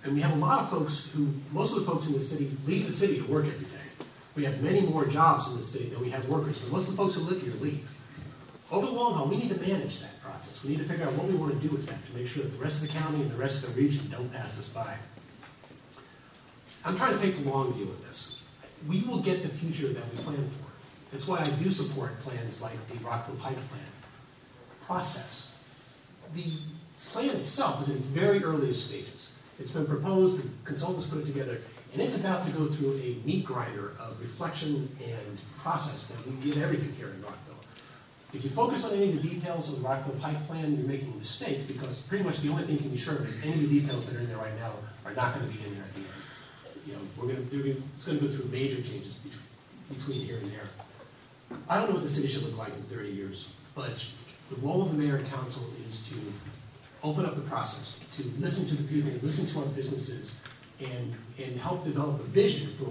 And we have a lot of folks most of the folks in the city leave the city to work every day. We have many more jobs in the city than we have workers. But most of the folks who live here leave. Over the long haul, we need to manage that process. We need to figure out what we want to do with that to make sure that the rest of the county and the rest of the region don't pass us by. I'm trying to take the long view of this. We will get the future that we plan for. That's why I do support plans like the Rockville Pike plan. Process. The plan itself is in its very earliest stages. It's been proposed, the consultants put it together, and it's about to go through a meat grinder of reflection and process that we give everything here in Rockville. If you focus on any of the details of the Rockville Pike plan, you're making a mistake, because pretty much the only thing you can be sure of is any of the details that are in there right now are not going to be in there at the end. You know, it's going to go through major changes between here and there. I don't know what the city should look like in 30 years, but the role of the mayor and council is to open up the process, to listen to the people, listen to our businesses, and help develop a vision for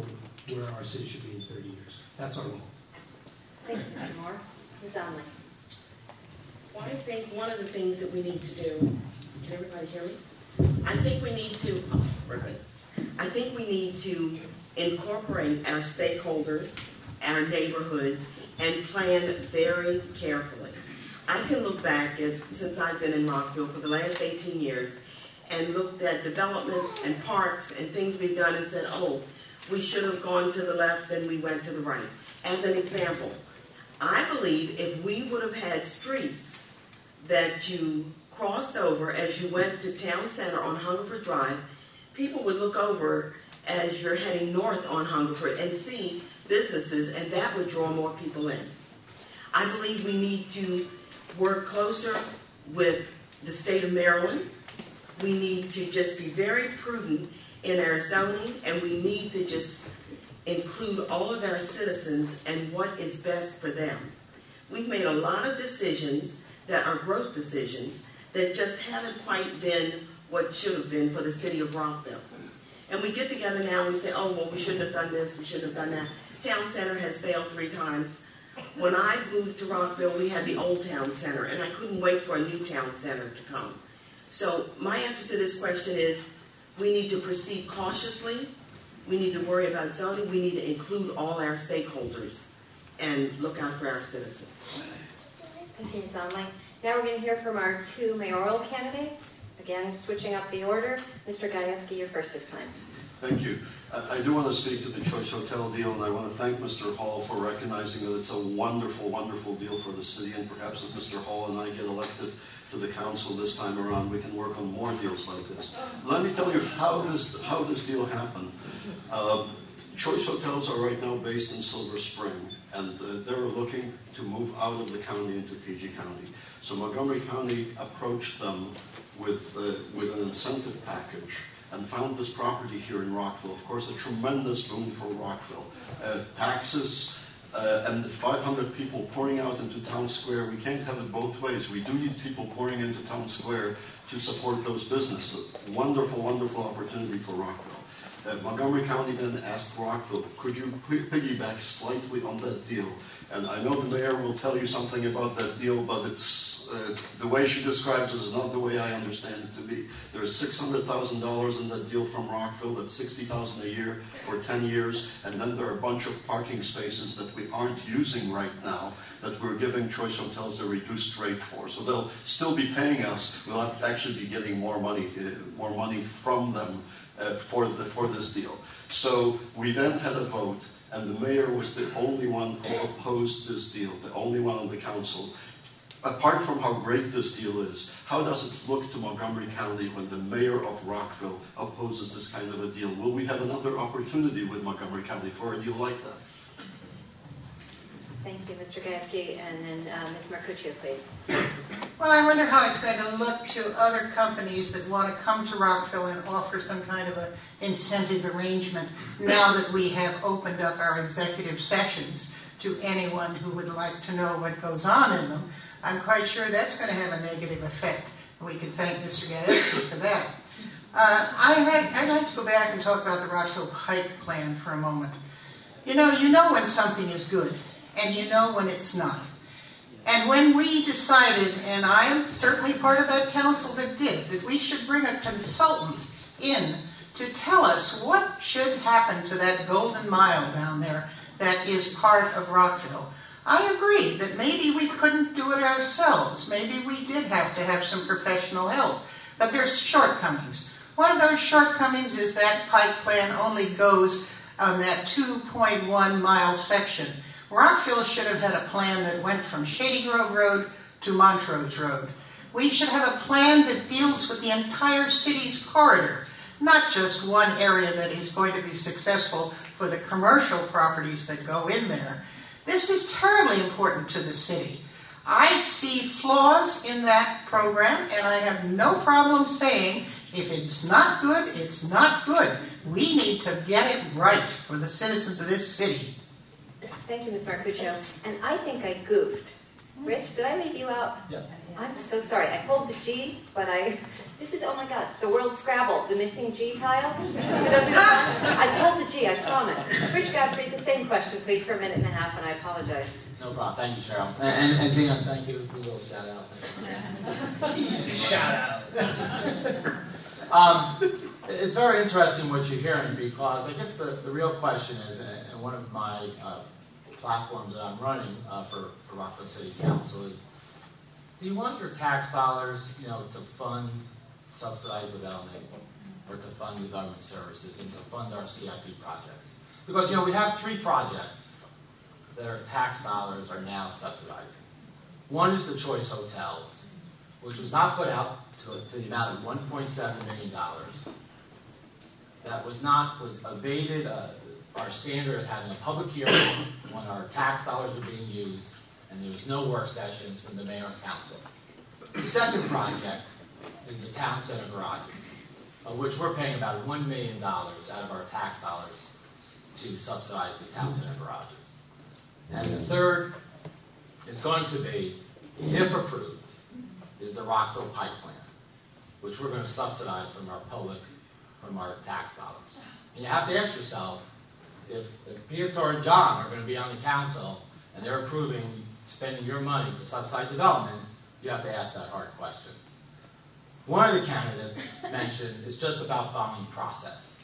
where our city should be in 30 years. That's our role. Thank you, Mr. Moore. Ms. Onley. Well, I think one of the things that we need to do, can everybody hear me? I think we need to, we're good. I think we need to incorporate our stakeholders, our neighborhoods, and plan very carefully. I can look back at, since I've been in Rockville for the last 18 years, and looked at development and parks and things we've done and said, oh, we should have gone to the left and we went to the right. As an example, I believe if we would have had streets that you crossed over as you went to Town Center on Hungerford Drive, people would look over as you're heading north on Hungerford and see businesses, and that would draw more people in. I believe we need to work closer with the state of Maryland. We need to just be very prudent in our zoning, and we need to just include all of our citizens and what is best for them. We've made a lot of decisions that are growth decisions that just haven't quite been what should have been for the city of Rockville. And we get together now and we say, oh, well, we shouldn't have done this, we shouldn't have done that. Town Center has failed 3 times. When I moved to Rockville, we had the old Town Center, and I couldn't wait for a new Town Center to come. So my answer to this question is, we need to proceed cautiously, we need to worry about zoning, we need to include all our stakeholders and look out for our citizens. Thank you, Ms. Online. Now we're going to hear from our two mayoral candidates. Again, switching up the order. Mr. Gajewski, you're first this time. Thank you. I do want to speak to the Choice Hotel deal, and I want to thank Mr. Hall for recognizing that it's a wonderful, wonderful deal for the city, and perhaps if Mr. Hall and I get elected to the council this time around, we can work on more deals like this. Let me tell you how this deal happened. Choice Hotels are right now based in Silver Spring, and they're looking to move out of the county into PG County. So Montgomery County approached them with an incentive package and found this property here in Rockville. Of course, a tremendous boon for Rockville. Taxes and 500 people pouring out into Town Square. We can't have it both ways. We do need people pouring into Town Square to support those businesses. Wonderful, wonderful opportunity for Rockville. Montgomery County then asked Rockville, could you piggyback slightly on that deal? And I know the mayor will tell you something about that deal, but it's the way she describes it is not the way I understand it to be. There's $600,000 in that deal from Rockville. That's $60,000 a year for 10 years. And then there are a bunch of parking spaces that we aren't using right now that we're giving Choice Hotels a reduced rate for. So they'll still be paying us. We'll actually be getting more money from them for this deal. So we then had a vote, and the mayor was the only one who opposed this deal, the only one on the council. Apart from how great this deal is, how does it look to Montgomery County when the mayor of Rockville opposes this kind of a deal? Will we have another opportunity with Montgomery County for a deal like that? Thank you, Mr. Gajewski. And then Ms. Marcuccio, please. Well, I wonder how it's going to look to other companies that want to come to Rockville and offer some kind of an incentive arrangement now that we have opened up our executive sessions to anyone who would like to know what goes on in them. I'm quite sure that's going to have a negative effect. We can thank Mr. Gajewski for that. I'd like to go back and talk about the Rockville Pike plan for a moment. You know when something is good, and you know when it's not. And when we decided, and I am certainly part of that council that did, that we should bring a consultant in to tell us what should happen to that golden mile down there that is part of Rockville, I agree that maybe we couldn't do it ourselves. Maybe we did have to have some professional help. But there's shortcomings. One of those shortcomings is that Pike plan only goes on that 2.1 mile section. Rockville should have had a plan that went from Shady Grove Road to Montrose Road. We should have a plan that deals with the entire city's corridor, not just one area that is going to be successful for the commercial properties that go in there. This is terribly important to the city. I see flaws in that program, and I have no problem saying if it's not good, it's not good. We need to get it right for the citizens of this city. Thank you, Ms. Marcuccio. And I think I goofed. Rich, did I leave you out? Yeah. I'm so sorry. I pulled the G, but this is, oh my God, the word Scrabble, the missing G tile. For those who don't know, I pulled the G, I promise. Rich Godfrey, the same question, please, for a minute and a half, and I apologize. No problem. Thank you, Cheryl. And Dion, thank you. We will shout out. Shout out. It's very interesting what you're hearing, because I guess the real question is, and one of my platforms that I'm running for Rockville City Council is, do you want your tax dollars, to fund subsidized development, or to fund the government services, and to fund our CIP projects? Because, we have 3 projects that our tax dollars are now subsidizing. One is the Choice Hotels, which was not put out to the amount of $1.7 million. That was evaded our standard of having a public hearing when our tax dollars are being used, and there was no work sessions from the mayor and council. The second project is the town center garages, of which we're paying about $1 million out of our tax dollars to subsidize the town center garages. And the third is going to be, if approved, is the Rockville Pike plan, which we're going to subsidize from our tax dollars. And you have to ask yourself, if Peter and John are going to be on the council and they're approving spending your money to subsidize development, you have to ask that hard question. One of the candidates mentioned is just about following process.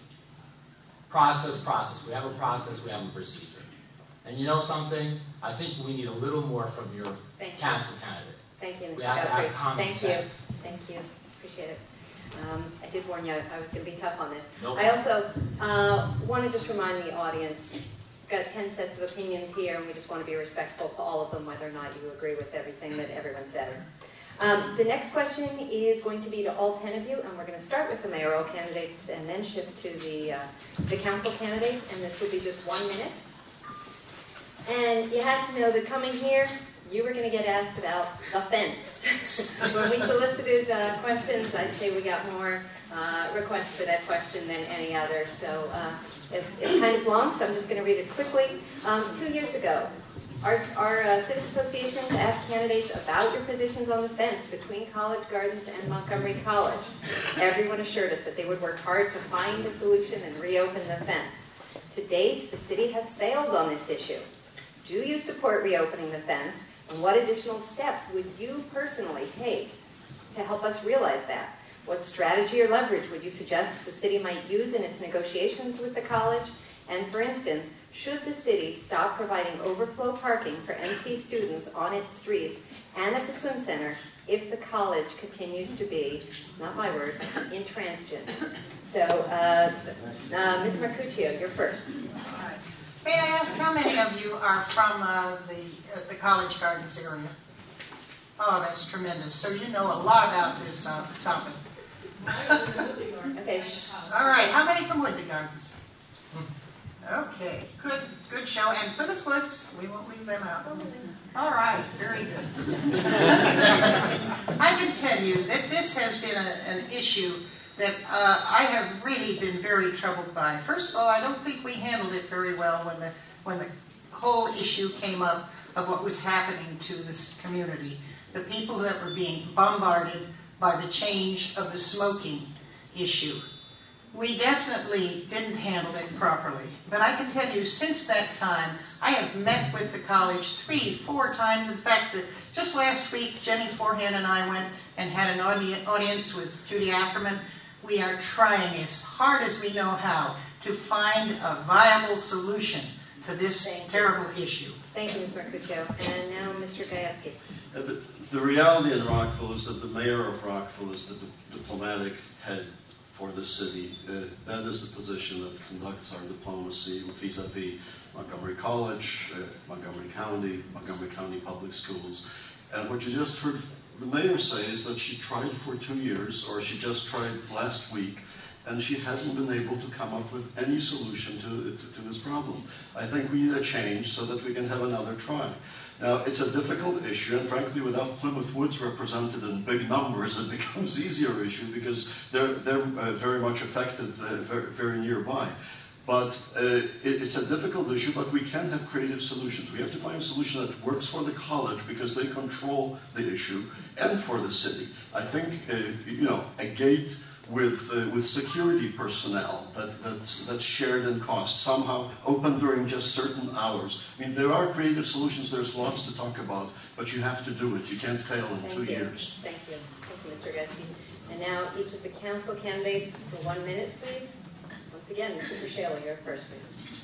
Process. We have a process, we have a procedure. And you know something? I think we need a little more from your council candidate. Thank you, Mr. We have to have common Thank sense. Thank you. Appreciate it. I did warn you I was going to be tough on this. Nope. I also want to just remind the audience, we've got 10 sets of opinions here, and we just want to be respectful to all of them, whether or not you agree with everything that everyone says. The next question is going to be to all 10 of you, and we're going to start with the mayoral candidates and then shift to the council candidates, and this will be just 1 minute. And you have to know that coming here, you were going to get asked about the fence. When we solicited questions, I'd say we got more requests for that question than any other. So it's kind of long, so I'm just going to read it quickly. 2 years ago, our Civic Associations asked candidates about your positions on the fence between College Gardens and Montgomery College. Everyone assured us that they would work hard to find a solution and reopen the fence. To date, the city has failed on this issue. Do you support reopening the fence? And what additional steps would you personally take to help us realize that? What strategy or leverage would you suggest the city might use in its negotiations with the college? And for instance, should the city stop providing overflow parking for MC students on its streets and at the swim center if the college continues to be, not my word, intransigent? So, Ms. Mercuccio, you're first. All right. May I ask how many of you are from the College Gardens area? Oh, that's tremendous. So you know a lot about this topic. Okay. All right. How many from Woodley Gardens? Okay. Good show. And Plymouth Woods, we won't leave them out. All right. Very good. I can tell you that this has been an issue that I have really been very troubled by. First of all, I don't think we handled it very well when the whole issue came up of what was happening to this community. The people that were being bombarded by the change of the smoking issue. We definitely didn't handle it properly. But I can tell you, since that time, I have met with the college 3-4 times. In fact, just last week, Jenny Forehand and I went and had an audience with Judy Ackerman. We are trying as hard as we know how to find a viable solution to this terrible issue. Thank you, Ms. Mercuccio. And now Mr. Gajewski. The reality in Rockville is that the mayor of Rockville is the diplomatic head for the city. That is the position that conducts our diplomacy vis-a-vis Montgomery College, Montgomery County Public Schools. And what you just heard the mayor say is that she tried for 2 years, or she just tried last week, and she hasn't been able to come up with any solution to this problem. I think we need a change so that we can have another try. Now, it's a difficult issue, and frankly, without Plymouth Woods represented in big numbers, it becomes an easier issue because they're very much affected, very nearby. But it's a difficult issue, but we can have creative solutions. We have to find a solution that works for the college because they control the issue, and for the city. I think, a gate with security personnel that's shared in cost, somehow open during just certain hours. I mean, there are creative solutions, there's lots to talk about, but you have to do it. You can't fail in 2 years. Thank you. Thank you, Mr. Gajewski. And now each of the council candidates for 1 minute, please. Once again, Mr. Pershale, you're first, please.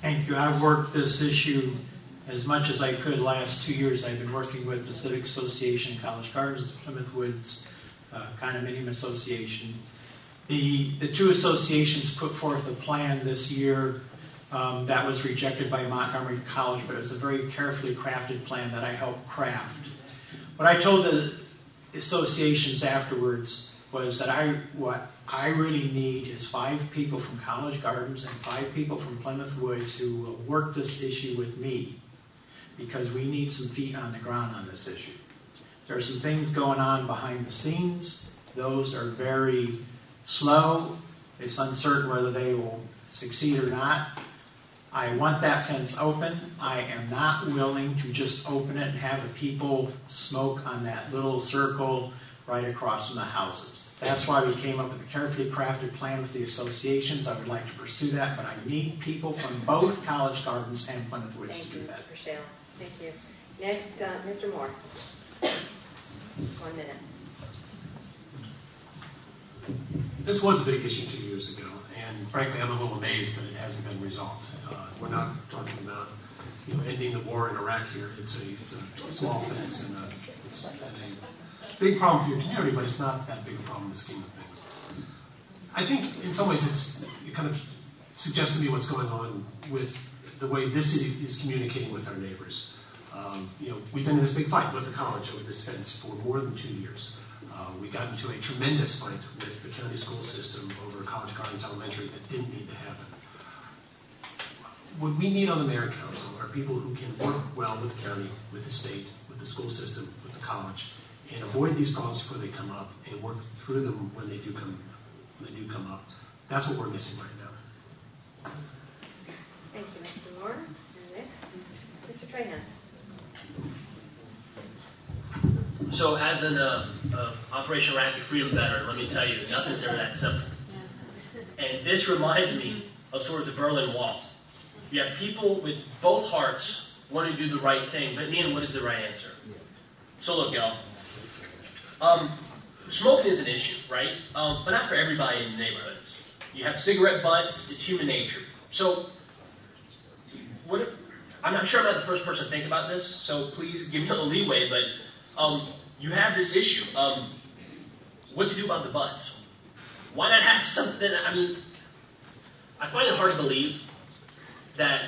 Thank you. I've worked this issue as much as I could last 2 years. I've been working with the Civic Association, College Gardens, the Plymouth Woods Condominium Association. The two associations put forth a plan this year that was rejected by Montgomery College, but it was a very carefully crafted plan that I helped craft. What I told the associations afterwards was that what I really need is 5 people from College Gardens and 5 people from Plymouth Woods who will work this issue with me, because we need some feet on the ground on this issue. There are some things going on behind the scenes. Those are very slow. It's uncertain whether they will succeed or not. I want that fence open. I am not willing to just open it and have the people smoke on that little circle right across from the houses. That's why we came up with a carefully crafted plan with the associations. I would like to pursue that, but I need people from both College Gardens and Plymouth Woods to do that. Thank you, Mr. Pershale. Thank you. Next, Mr. Moore. 1 minute. This was a big issue 2 years ago, and And frankly, I'm a little amazed that it hasn't been resolved. We're not talking about ending the war in Iraq here. It's a small fence, and it's been a big problem for your community, but it's not that big a problem in the scheme of things. I think in some ways it kind of suggests to me what's going on with the way this city is communicating with our neighbors. We've been in this big fight with the college over this fence for more than 2 years. We got into a tremendous fight with the county school system over College Gardens Elementary that didn't need to happen. What we need on the mayor and council are people who can work well with the county, with the state, with the school system, with the college, and avoid these problems before they come up and work through them when they do come up. That's what we're missing right now. Thank you, Mr. Moore. And next, Mr. Trahan. So as an Operation Iraqi Freedom veteran, let me tell you, nothing's ever that simple. And this reminds me of sort of the Berlin Wall. You have people with both hearts wanting to do the right thing, but in the end, what is the right answer? So look, y'all. Smoking is an issue, right? But not for everybody in the neighborhoods. You have cigarette butts. It's human nature. So I'm not sure I'm not the first person to think about this, so please give me a little leeway, but you have this issue. What to do about the butts? Why not have something? I mean, I find it hard to believe that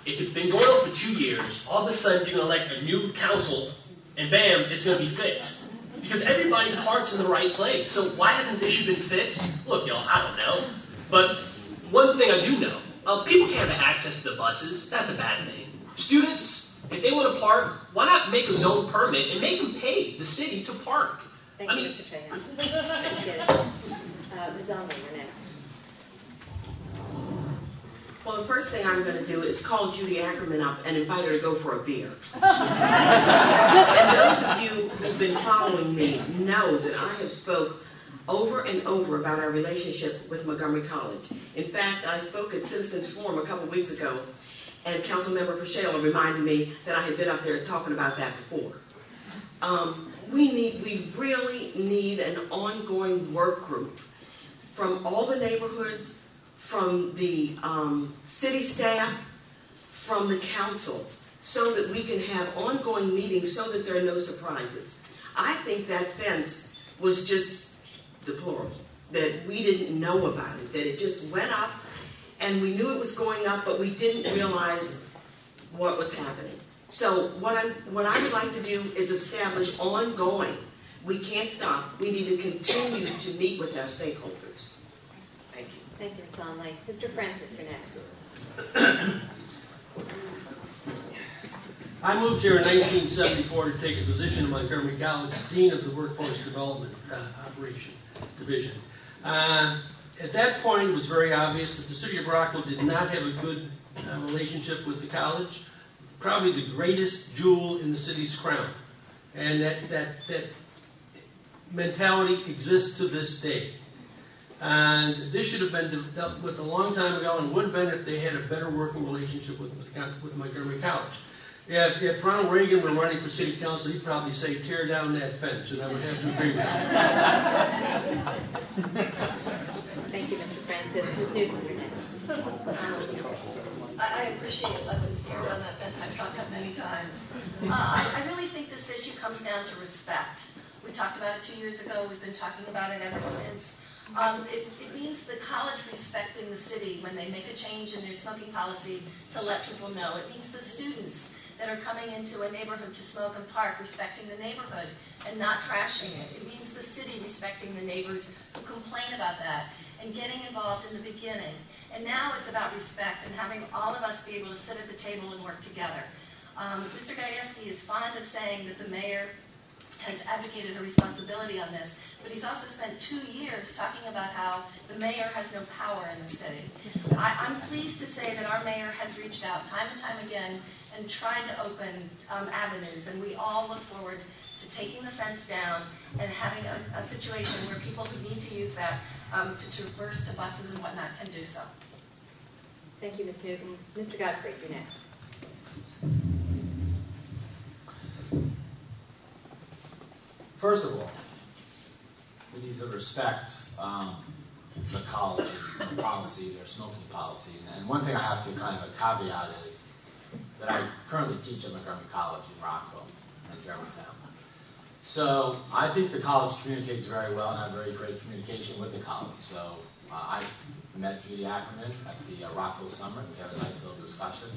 if it's been going on for 2 years, all of a sudden you're going to elect a new council, and bam, it's going to be fixed. Because everybody's heart's in the right place. So why hasn't this issue been fixed? Look, y'all, I don't know. But one thing I do know, people can't have access to the buses. That's a bad thing. Students, if they want to park, why not make a zone permit and make them pay the city to park? Thank you, Mr. Trahan. Ms. Allen, you're next. Well, the first thing I'm going to do is call Judy Ackerman up and invite her to go for a beer. And those of you who've been following me know that I have spoke over and over about our relationship with Montgomery College. In fact, I spoke at Citizens Forum a couple weeks ago, and Councilmember Paschella reminded me that I had been up there talking about that before. We really need an ongoing work group from all the neighborhoods, from the city staff, from the council, so that we can have ongoing meetings so that there are no surprises. I think that fence was just deplorable, that we didn't know about it, that it just went up and we knew it was going up, but we didn't realize what was happening. So what I would like to do is establish ongoing. We can't stop. We need to continue to meet with our stakeholders. Thank you. Thank you, Ms. Onley. Mr. Francis, you're next. I moved here in 1974 to take a position in Montgomery College, Dean of the Workforce Development Operation Division. At that point, it was very obvious that the city of Rockville did not have a good relationship with the college, probably the greatest jewel in the city's crown. And that mentality exists to this day. And this should have been dealt with a long time ago, and would have been if they had a better working relationship with Montgomery College. If Ronald Reagan were running for city council, he'd probably say, tear down that fence, and I would have to agree with him. Thank you, Mr. Francis. Ms. Newton, you're next. I appreciate lessons tear down that fence. I've thought that many times. I really think this issue comes down to respect. We talked about it 2 years ago. We've been talking about it ever since. It means the college respecting the city when they make a change in their smoking policy to let people know. It means the students that are coming into a neighborhood to smoke and park respecting the neighborhood and not trashing it. It means the city respecting the neighbors who complain about that and getting involved in the beginning. And now it's about respect and having all of us be able to sit at the table and work together. Mr. Gajewski is fond of saying that the mayor has advocated a responsibility on this, but he's also spent 2 years talking about how the mayor has no power in the city. I'm pleased to say that our mayor has reached out time and time again and tried to open avenues, and we all look forward to taking the fence down and having a situation where people who need to use that to traverse to buses and whatnot can do so. Thank you, Ms. Newton. Mr. Godfrey, you're next. First of all, we need to respect the college's policy, their smoking policy. And one thing I have to kind of a caveat is that I currently teach at Montgomery College in Rockville and Germantown. So I think the college communicates very well and have very great communication with the college. So I met Judy Ackerman at the Rockville Summer. We had a nice little discussion.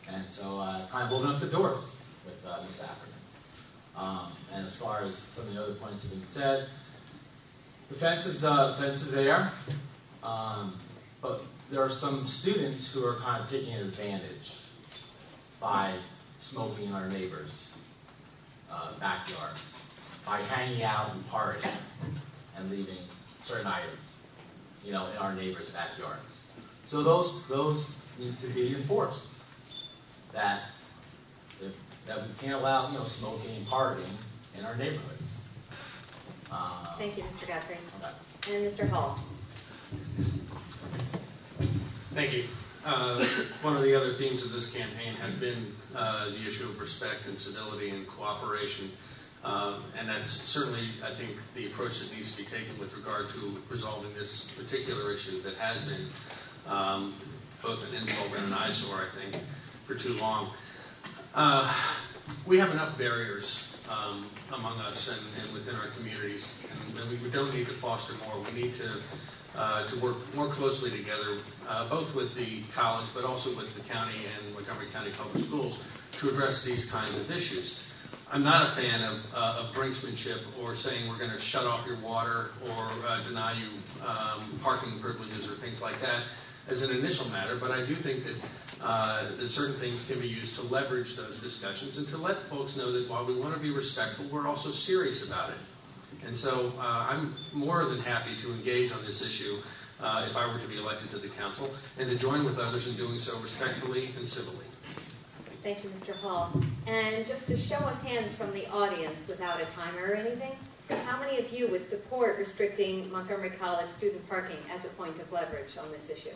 And so I kind of opened up the doors with Ms. Ackerman. And as far as some of the other points have been said, the fence is there. But there are some students who are kind of taking advantage by smoking in our neighbors' backyards, by hanging out and partying and leaving certain items, in our neighbors' backyards. So those need to be enforced. That we can't allow, smoking and partying in our neighborhoods. Thank you, Mr. Godfrey. Okay. And Mr. Hall. Thank you. One of the other themes of this campaign has been the issue of respect and civility and cooperation. And that's certainly, I think, the approach that needs to be taken with regard to resolving this particular issue that has been both an insult and an eyesore, I think, for too long. We have enough barriers among us and within our communities, and we don't need to foster more. We need to work more closely together, both with the college, but also with the county and Montgomery County Public Schools, to address these kinds of issues. I'm not a fan of brinksmanship or saying we're going to shut off your water or deny you parking privileges or things like that as an initial matter, but I do think that certain things can be used to leverage those discussions and to let folks know that while we want to be respectful, we're also serious about it. And so I'm more than happy to engage on this issue if I were to be elected to the council, and to join with others in doing so respectfully and civilly. Thank you, Mr. Hall. And just a show of hands from the audience without a timer or anything, how many of you would support restricting Montgomery College student parking as a point of leverage on this issue?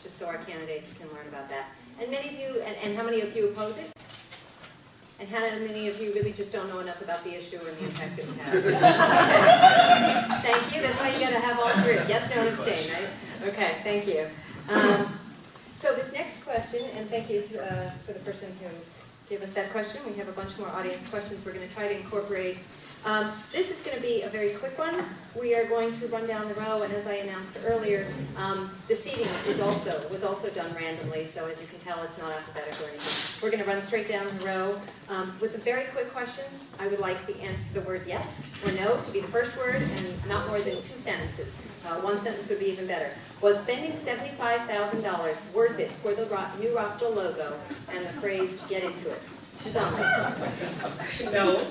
Just so our candidates can learn about that. And many of you, and how many of you oppose it? And how many of you really just don't know enough about the issue and the impact it would have? Thank you. That's why you got to have all three. Yes, no, and abstain, right? Okay, thank you. So this next question, and thank you for the person who gave us that question. We have a bunch more audience questions we're going to try to incorporate. This is going to be a very quick one. We are going to run down the row, and as I announced earlier, the seating was also done randomly, so as you can tell, it's not alphabetical or anything. We're going to run straight down the row with a very quick question. I would like the answer, the word yes or no, to be the first word, and not more than 2 sentences. One sentence would be even better. Was spending $75,000 worth it for the new Rockville logo and the phrase "get into it"? No,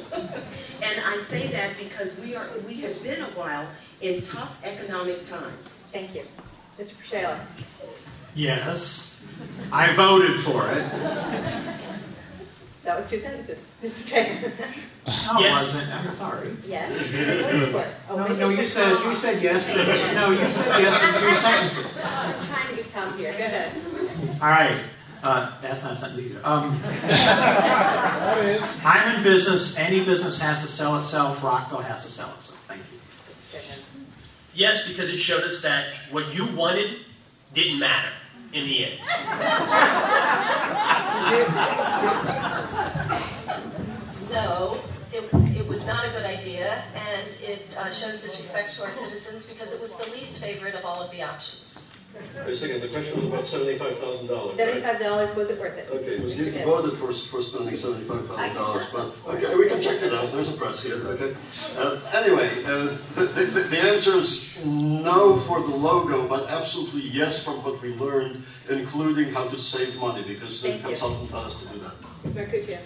and I say that because we have been a while in tough economic times. Thank you. Mr. Priscilla. Yes, I voted for it. That was 2 sentences. Mr. Trainer. No, it wasn't. I'm sorry. Yes. Voted for it. Oh, No, you said yes. No, you said yes in 2 sentences. I'm trying to be tough here. Go ahead. All right. That's not a sentence either. I'm in business. Any business has to sell itself. Rockville has to sell itself. Thank you. Yes, because it showed us that what you wanted didn't matter in the end. No, it was not a good idea, and it shows disrespect to our citizens because it was the least favorite of all of the options. Wait a second, the question was about $75,000. $75, was it worth it? Okay, you voted for spending $75,000, but okay, we can check it out. There's a press here. Okay. Anyway, the answer is no for the logo, but absolutely yes from what we learned, including how to save money, because the consultant taught us to do that. Ms. Mercutio.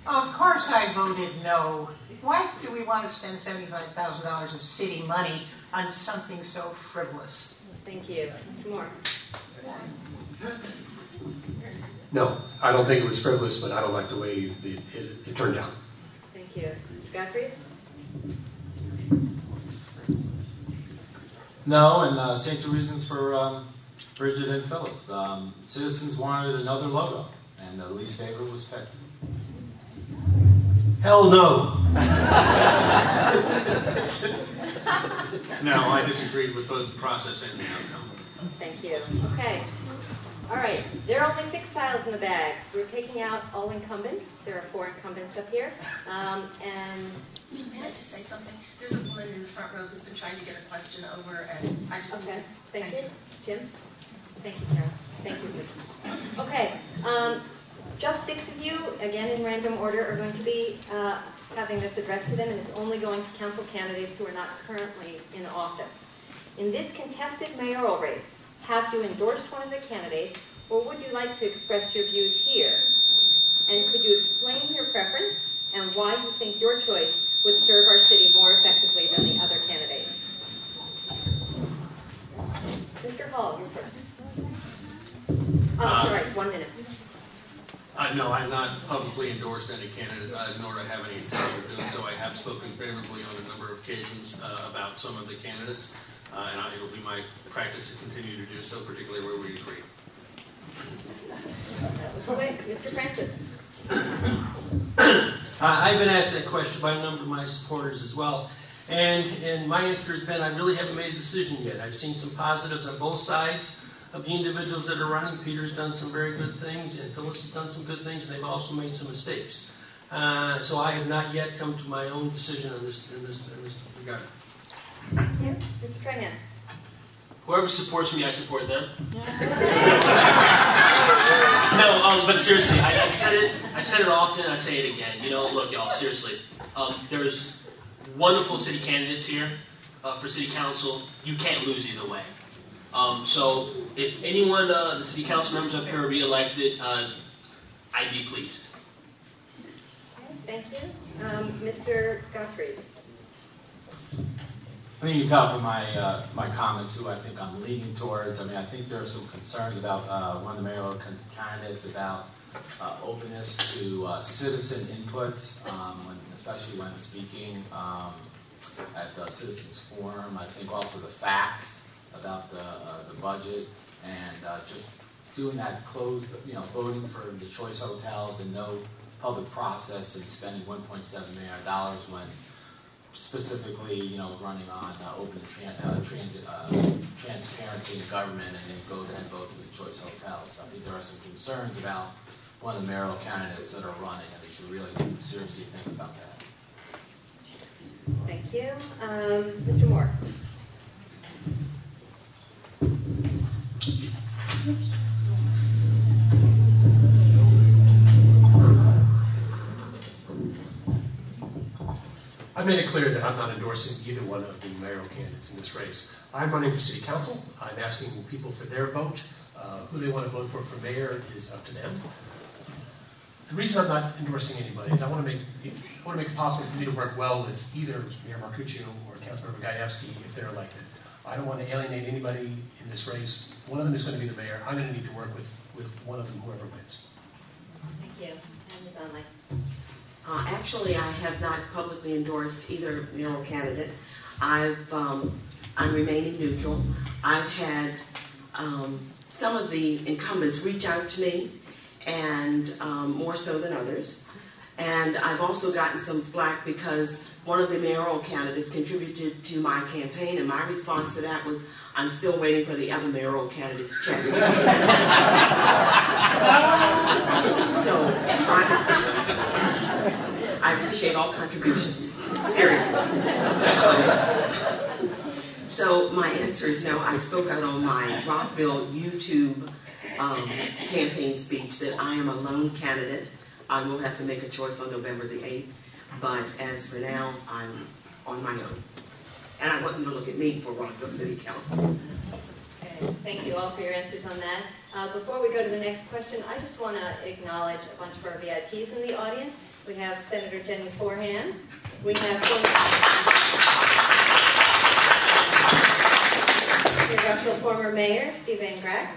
Of course I voted no. Why do we want to spend $75,000 of city money on something so frivolous? Thank you. Mr. Moore. No, I don't think it was frivolous, but I don't like the way it turned out. Thank you. Mr. Godfrey? No, and same 2 reasons for Bridget and Phyllis. Citizens wanted another logo, and the least favorite was picked. Hell no. No, I disagreed with both the process and the outcome. Thank you. Okay. All right. There are only 6 tiles in the bag. We're taking out all incumbents. There are 4 incumbents up here. And May I just say something? There's a woman in the front row who's been trying to get a question over, and I just need to... Thank you. Jim? Thank you, Carol. Thank you. Okay. Just 6 of you, again in random order, are going to be having this addressed to them, and it's only going to council candidates who are not currently in office. In this contested mayoral race, have you endorsed one of the candidates, or would you like to express your views here? And could you explain your preference and why you think your choice would serve our city more effectively than the other candidate? Mr. Hall, you're first. Oh, sorry, 1 minute. No, I've not publicly endorsed any candidate, nor do I have any intention of doing so. I have spoken favorably on a number of occasions about some of the candidates, and it'll be my practice to continue to do so, particularly where we agree. That was quick. Mr. Francis. I've been asked that question by a number of my supporters as well, and my answer has been I really haven't made a decision yet. I've seen some positives on both sides of the individuals that are running. Peter's done some very good things, and Phyllis has done some good things, and they've also made some mistakes. So I have not yet come to my own decision in this regard. Yeah, Mr. Trahan. Whoever supports me, I support them. No, but seriously, I've said it often, I say it again. You know, look, y'all, seriously. There's wonderful city candidates here for city council. You can't lose either way. So if anyone, the city council members up here are re-elected, I'd be pleased. Okay, thank you. Mr. Gottfried. I mean, you can tell from my comments who I think I'm leaning towards. I mean, I think there are some concerns about one of the mayoral candidates about openness to citizen input, especially when speaking at the Citizens Forum. I think also the facts about the budget and just doing that closed, voting for the choice hotels and no public process and spending $1.7 million when specifically, running on open transparency in government, and then go and vote for the choice hotels. So I think there are some concerns about one of the mayoral candidates that are running, and they should really seriously think about that. Thank you. Mr. Moore. I made it clear that I'm not endorsing either one of the mayoral candidates in this race. I'm running for city council. I'm asking people for their vote. Who they want to vote for mayor is up to them. The reason I'm not endorsing anybody is I want to make it possible for me to work well with either Mayor Marcuccio or Councilmember Gajewski if they're elected. I don't want to alienate anybody in this race. One of them is going to be the mayor. I'm going to need to work with one of them, whoever wins. Thank you. And Ms. Onley. Actually, I have not publicly endorsed either mayoral candidate. I'm remaining neutral. I've had some of the incumbents reach out to me, and more so than others. And I've also gotten some flack because one of the mayoral candidates contributed to my campaign, and my response to that was, I'm still waiting for the other mayoral candidate's check. So I appreciate all contributions, seriously. So my answer is no. I spoke out on my Rockville YouTube campaign speech that I am a lone candidate. I will have to make a choice on November the 8th, but as for now, I'm on my own. And I want you to look at me for Rockville City Council. Okay, thank you all for your answers on that. Before we go to the next question, I just want to acknowledge a bunch of our VIPs in the audience. We have Senator Jenny Forehand. We have Rockville former Mayor Steve Van Grack.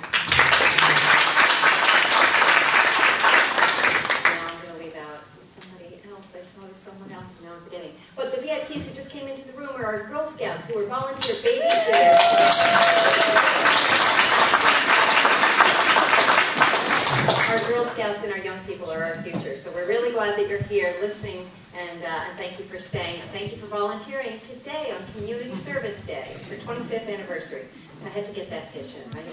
Now I'm going to leave out somebody else. I saw there's someone else. Now I'm forgetting. But the VIPs who just came into the room are our Girl Scouts who are volunteer babysitters. Our Girl Scouts Scouts and our young people are our future. So we're really glad that you're here listening, and thank you for staying. And thank you for volunteering today on Community Service Day, your 25th anniversary. So I had to get that pitch in, right?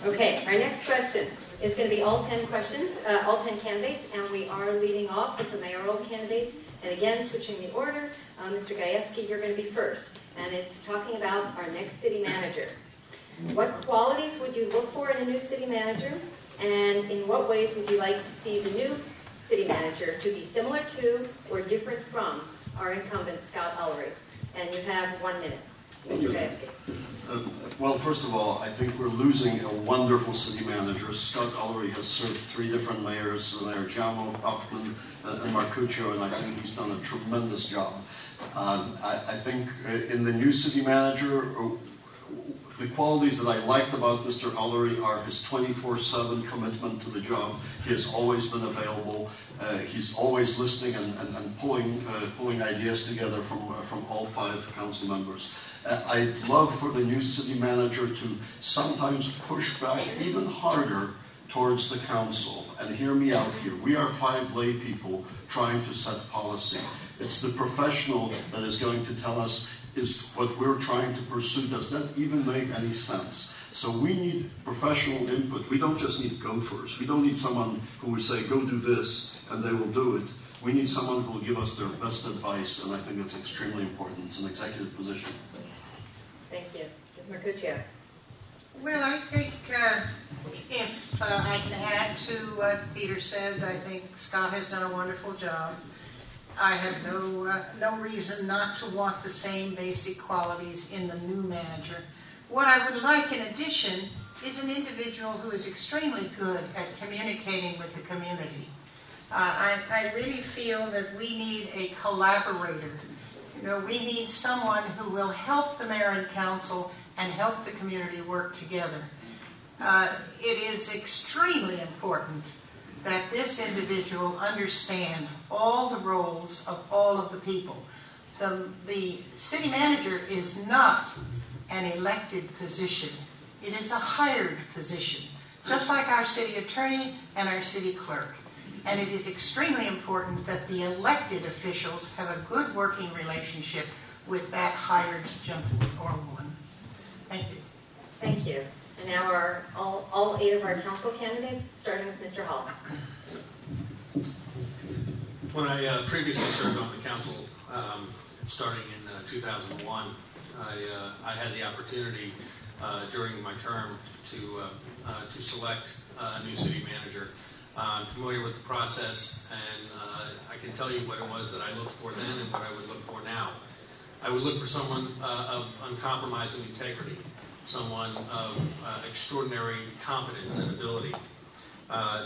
Okay, our next question is going to be all 10 questions, all 10 candidates, and we are leading off with the mayoral candidates. And again, switching the order, Mr. Gajewski, you're going to be first. And it's talking about our next city manager. What qualities would you look for in a new city manager? And in what ways would you like to see the new city manager to be similar to or different from our incumbent, Scott Ullery? And you have 1 minute. Mr. Gajewski. Well, first of all, I think we're losing a wonderful city manager. Scott Ullery has served 3 different mayors, Mayor Giamo, Hoffman, and Marcuccio, and I think he's done a tremendous job. I think in the new city manager, the qualities that I liked about Mr. Ullery are his 24/7 commitment to the job. He has always been available. He's always listening and pulling ideas together from all 5 council members. I'd love for the new city manager to sometimes push back even harder towards the council. And hear me out here. We are 5 lay people trying to set policy. It's the professional that is going to tell us, is what we're trying to pursue, does that even make any sense? So we need professional input. We don't just need gophers. We don't need someone who we say, go do this, and they will do it. We need someone who will give us their best advice, and I think that's extremely important. It's an executive position. Thank you. Ms. Marcuccio. Well, I think if I can add to what Peter said, I think Scott has done a wonderful job. I have no reason not to want the same basic qualities in the new manager. What I would like in addition is an individual who is extremely good at communicating with the community. I really feel that we need a collaborator. We need someone who will help the mayor and council and help the community work together. It is extremely important that this individual understand all the roles of all of the people. The city manager is not an elected position. It is a hired position, just like our city attorney and our city clerk. And it is extremely important that the elected officials have a good working relationship with that hired gentleman or woman. Thank you. Thank you. And now are all 8 of our council candidates, starting with Mr. Hall. When I previously served on the council, starting in 2001, I had the opportunity during my term to select a new city manager. I'm familiar with the process, and I can tell you what it was that I looked for then and what I would look for now. I would look for someone of uncompromising integrity, someone of extraordinary competence and ability,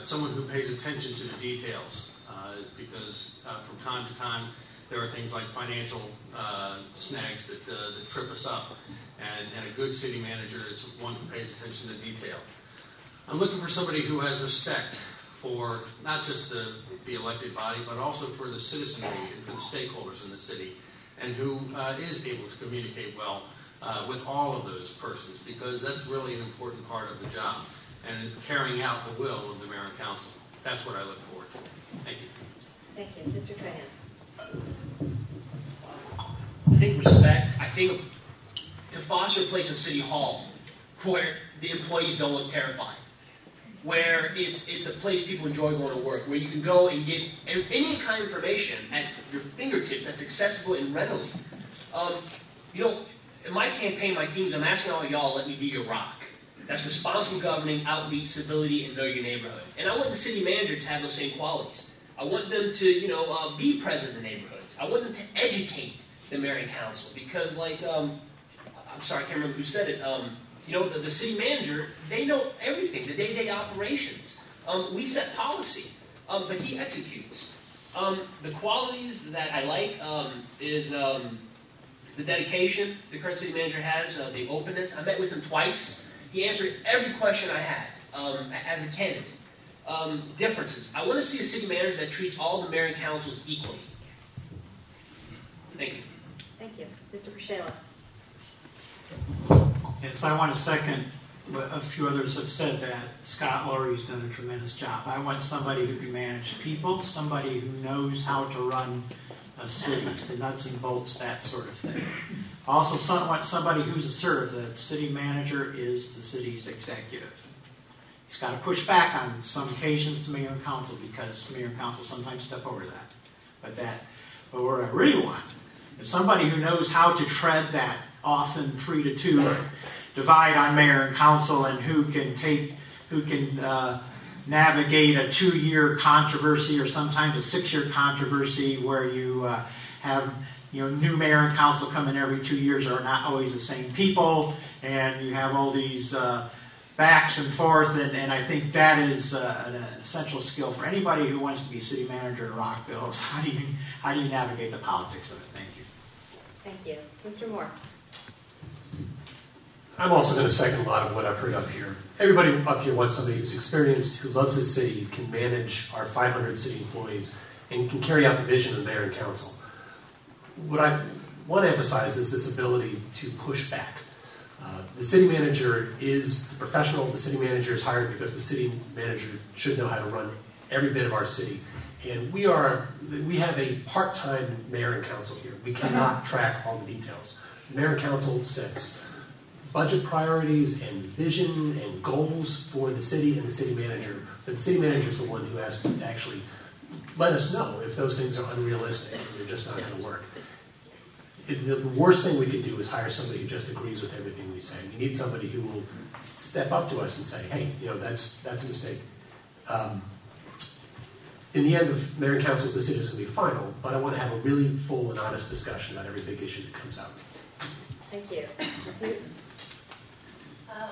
someone who pays attention to the details, because from time to time there are things like financial snags that trip us up, and a good city manager is one who pays attention to detail. I'm looking for somebody who has respect for not just the elected body, but also for the citizenry and for the stakeholders in the city, and who is able to communicate well with all of those persons, because that's really an important part of the job, and carrying out the will of the mayor and council. That's what I look forward to. Thank you. Thank you. Mr. Trahan. I think respect. I think to foster a place in City Hall where the employees don't look terrified, where it's a place people enjoy going to work, where you can go and get any kind of information at your fingertips that's accessible and readily. In my campaign, my themes, I'm asking all y'all, let me be your rock. That's responsible governing, outreach, civility, and know your neighborhood. And I want the city manager to have those same qualities. I want them to, be present in the neighborhoods. I want them to educate the mayor and council, because, I'm sorry, I can't remember who said it. The city manager, they know everything, the day-to-day operations. We set policy, but he executes. The qualities that I like is the dedication the current city manager has, the openness. I met with him twice. He answered every question I had as a candidate. Differences. I want to see a city manager that treats all the mayor and councils equally. Thank you. Thank you. Mr. Prashela. Yes, I want to second a few others have said that Scott Laurie's done a tremendous job. I want somebody who can manage people, somebody who knows how to run a city, the nuts and bolts, that sort of thing. I also want somebody who's assertive. The city manager is the city's executive. He's got to push back on some occasions to mayor and council because mayor and council sometimes step over that. But what I really want is somebody who knows how to tread that often 3-2 divide on mayor and council, and who can navigate a 2-year controversy or sometimes a 6-year controversy where you have new mayor and council come in every 2 years, are not always the same people, and you have all these backs and forth, and I think that is an essential skill for anybody who wants to be city manager in Rockville. Is how do you navigate the politics of it? Thank you. Thank you. Mr. Moore. I'm also going to second a lot of what I've heard up here. Everybody up here wants somebody who's experienced, who loves the city, can manage our 500 city employees, and can carry out the vision of the mayor and council. What I want to emphasize is this ability to push back. The city manager is the professional. The city manager is hired because the city manager should know how to run every bit of our city. And we have a part-time mayor and council here. We cannot track all the details. The mayor and council sets budget priorities and vision and goals for the city and the city manager. But the city manager is the one who has to actually let us know if those things are unrealistic and they're just not going to work. The worst thing we could do is hire somebody who just agrees with everything we say. We need somebody who will step up to us and say, hey, that's a mistake. In the end of mayor and council's decision is going to be final, but I want to have a really full and honest discussion about every big issue that comes out. Thank you.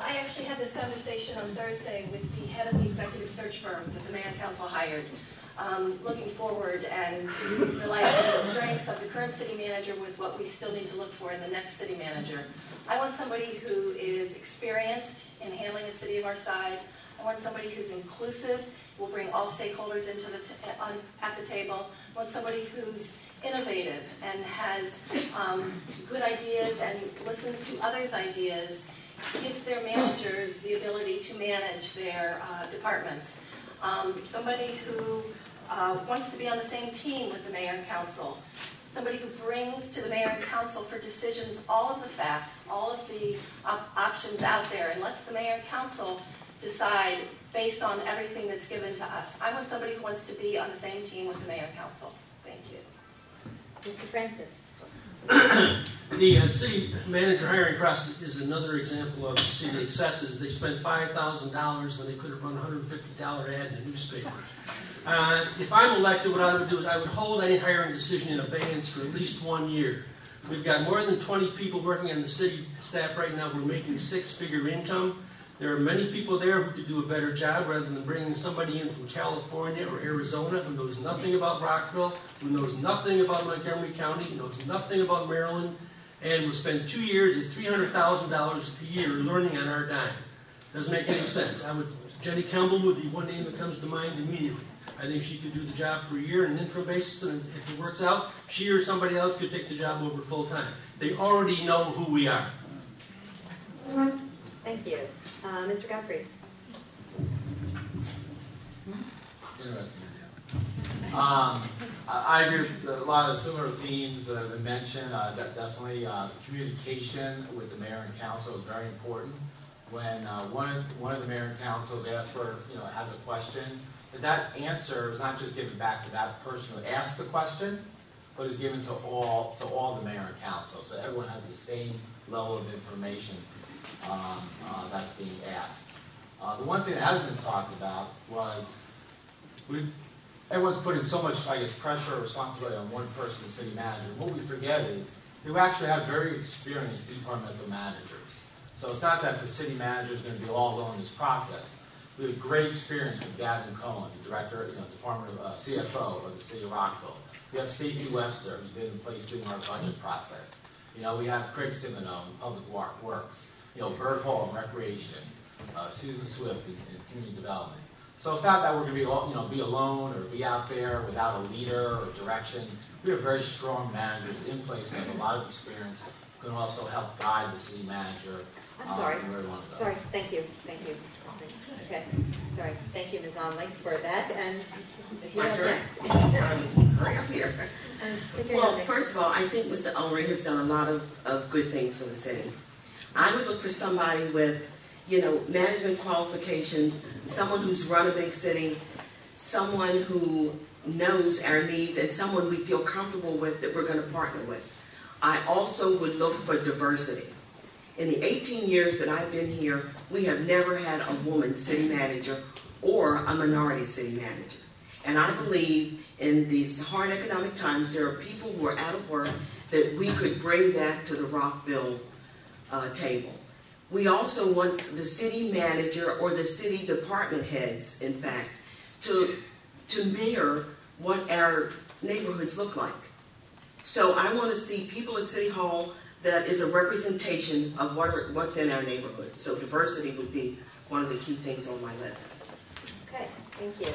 I actually had this conversation on Thursday with the head of the executive search firm that the mayor and council hired, looking forward and realizing the strengths of the current city manager with what we still need to look for in the next city manager. I want somebody who is experienced in handling a city of our size. I want somebody who's inclusive, will bring all stakeholders at the table. I want somebody who's innovative and has good ideas and listens to others' ideas, gives their managers the ability to manage their departments. Somebody who wants to be on the same team with the mayor and council. Somebody who brings to the mayor and council for decisions all of the facts, all of the options out there, and lets the mayor and council decide based on everything that's given to us. I want somebody who wants to be on the same team with the mayor and council. Thank you. Mr. Francis. The city manager hiring process is another example of city excesses. They spent $5,000 when they could have run a $150 ad in the newspaper. If I'm elected, what I would do is I would hold any hiring decision in abeyance for at least 1 year. We've got more than 20 people working on the city staff right now. We're making 6-figure income. There are many people there who could do a better job rather than bringing somebody in from California or Arizona who knows nothing about Rockville, who knows nothing about Montgomery County, who knows nothing about Maryland, and will spend 2 years at $300,000 a year learning on our dime. Doesn't make any sense. Jenny Campbell would be one name that comes to mind immediately. I think she could do the job for a year on an interim basis, and if it works out, she or somebody else could take the job over full time. They already know who we are. Thank you. Mr. Godfrey. Interesting idea. I agree with a lot of similar themes that have been mentioned. Definitely communication with the mayor and council is very important. When one of the mayor and councils asks for, has a question, that answer is not just given back to that person who asked the question, but is given to all the mayor and council, so everyone has the same level of information that's being asked. The one thing that hasn't been talked about was everyone's putting so much, pressure or responsibility on one person, the city manager. What we forget is we actually have very experienced departmental managers. So it's not that the city manager is going to be all alone in this process. We have great experience with Gavin Cohen, the director, Department of CFO of the city of Rockville. We have Stacy Webster, who's been in place doing our budget process. We have Craig Simino in Public Works. Bert Hall in Recreation. Susan Swift in Community Development. So it's not that we're going to be alone or be out there without a leader or direction. We have very strong managers in place who have a lot of experience, who can also help guide the city manager. I'm sorry. Where we want to go. Sorry, thank you. Okay, sorry. Thank you, Ms. Onley, for that. And you're up next. Hurry up here. Well, first of all, I think Mr. Ulrich has done a lot of good things for the city. I would look for somebody with, management qualifications, someone who's run a big city, someone who knows our needs, and someone we feel comfortable with that we're going to partner with. I also would look for diversity. In the 18 years that I've been here, we have never had a woman city manager or a minority city manager. And I believe in these hard economic times, there are people who are out of work that we could bring that to the Rockville table. We also want the city manager or the city department heads, in fact, to mirror what our neighborhoods look like. So I want to see people at City Hall that is a representation of what's in our neighborhoods. So diversity would be one of the key things on my list. Okay, thank you.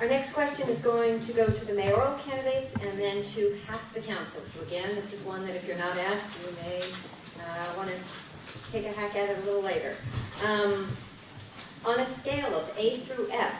Our next question is going to go to the mayoral candidates and then to half the council. So again, this is one that if you're not asked, you may want to take a hack at it a little later. On a scale of A through F,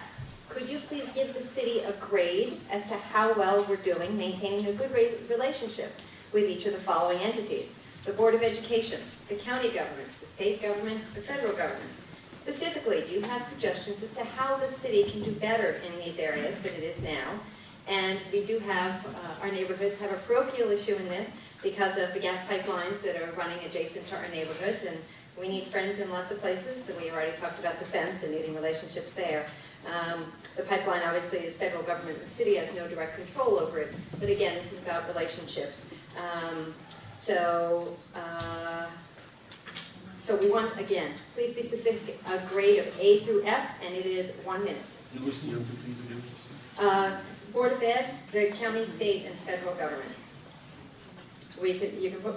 could you please give the city a grade as to how well we're doing maintaining a good relationship with each of the following entities: the Board of Education, the county government, the state government, the federal government? Specifically, do you have suggestions as to how the city can do better in these areas than it is now? And we do have, our neighborhoods have a parochial issue in this because of the gas pipelines that are running adjacent to our neighborhoods, and we need friends in lots of places, and we already talked about the fence and needing relationships there. The pipeline obviously is federal government. The city has no direct control over it, but again, this is about relationships. So we want, again, please be specific, a grade of A through F, and it is 1 minute. What was the entities again? Board of Ed, the county, state, and federal governments. You can put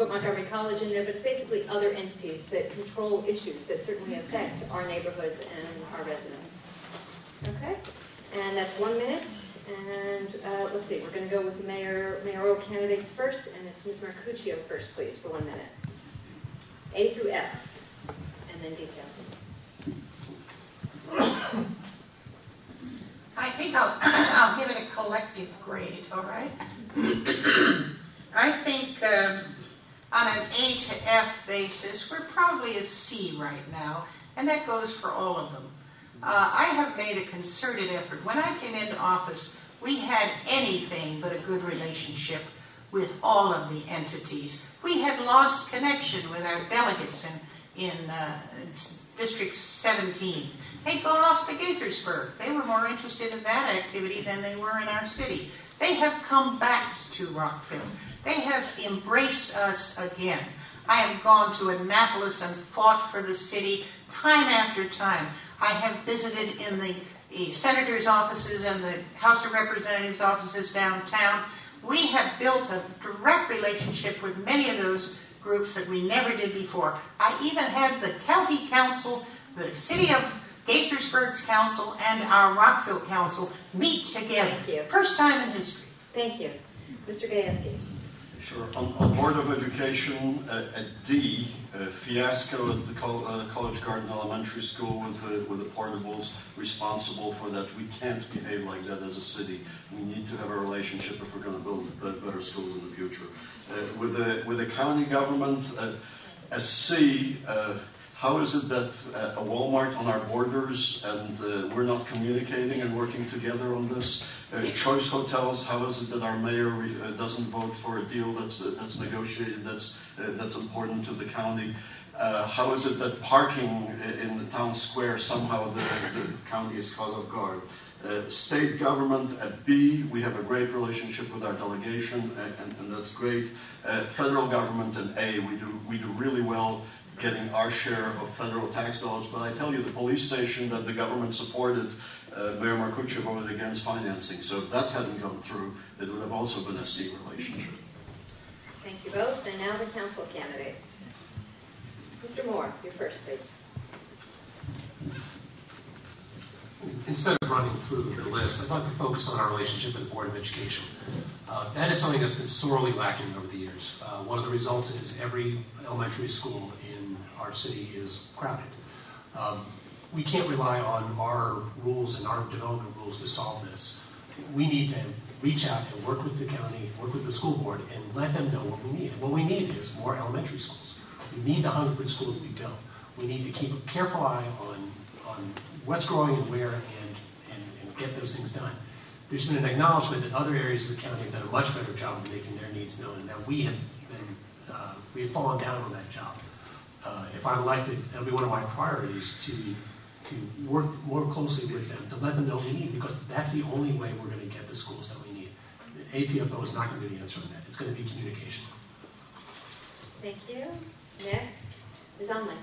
Montgomery College in there, but it's basically other entities that control issues that certainly affect our neighborhoods and our residents. Okay, and that's 1 minute. And let's see, we're going to go with the mayoral candidates first, and it's Ms. Marcuccio first, please, for 1 minute. A through F, and then details. I think I'll give it a collective grade, all right? I think on an A to F basis, we're probably a C right now, and that goes for all of them. I have made a concerted effort. When I came into office, we had anything but a good relationship with all of the entities. We had lost connection with our delegates in District 17. They'd gone off to Gaithersburg. They were more interested in that activity than they were in our city. They have come back to Rockville. They have embraced us again. I have gone to Annapolis and fought for the city time after time. I have visited in the senator's offices and the House of Representatives offices downtown. We have built a direct relationship with many of those groups that we never did before. I even had the county council, the city of Gaithersburg's council, and our Rockville council meet together. Thank you. First time in history. Thank you. Mr. Gajewski. Sure. On Board of Education, at D, fiasco at the College Garden Elementary School with the portables, responsible for that. We can't behave like that as a city. We need to have a relationship if we're going to build better schools in the future. With the county government, a C, how is it that a Wal-Mart on our borders and we're not communicating and working together on this? Choice hotels, how is it that our mayor doesn't vote for a deal that's negotiated, that's important to the county? How is it that parking in the town square, somehow the county is caught off guard? State government at B, we have a great relationship with our delegation, and that's great. Federal government at A, we do really well getting our share of federal tax dollars, but I tell you, the police station that the government supported, Mayor Marcuccio voted against financing, so if that hadn't gone through, it would have also been a C relationship. Thank you both, and now the council candidates. Mr. Moore, you first, please. instead of running through the list, I'd like to focus on our relationship with the Board of Education. That is something that's been sorely lacking over the years. One of the results is every elementary school in our city is crowded. We can't rely on our rules and our development rules to solve this. We need to reach out and work with the county, work with the school board, and let them know what we need. And what we need is more elementary schools. We need the 100 schools we built. We need to keep a careful eye on what's growing and where and get those things done. There's been an acknowledgement that other areas of the county have done a much better job of making their needs known, and that we have fallen down on that job. If I'm elected, that'll be one of my priorities to work more closely with them, to let them know what we need, because that's the only way we're going to get the schools that we need. The APFO is not going to be the answer on that. It's going to be communication. Thank you. Next, Ms. Unley.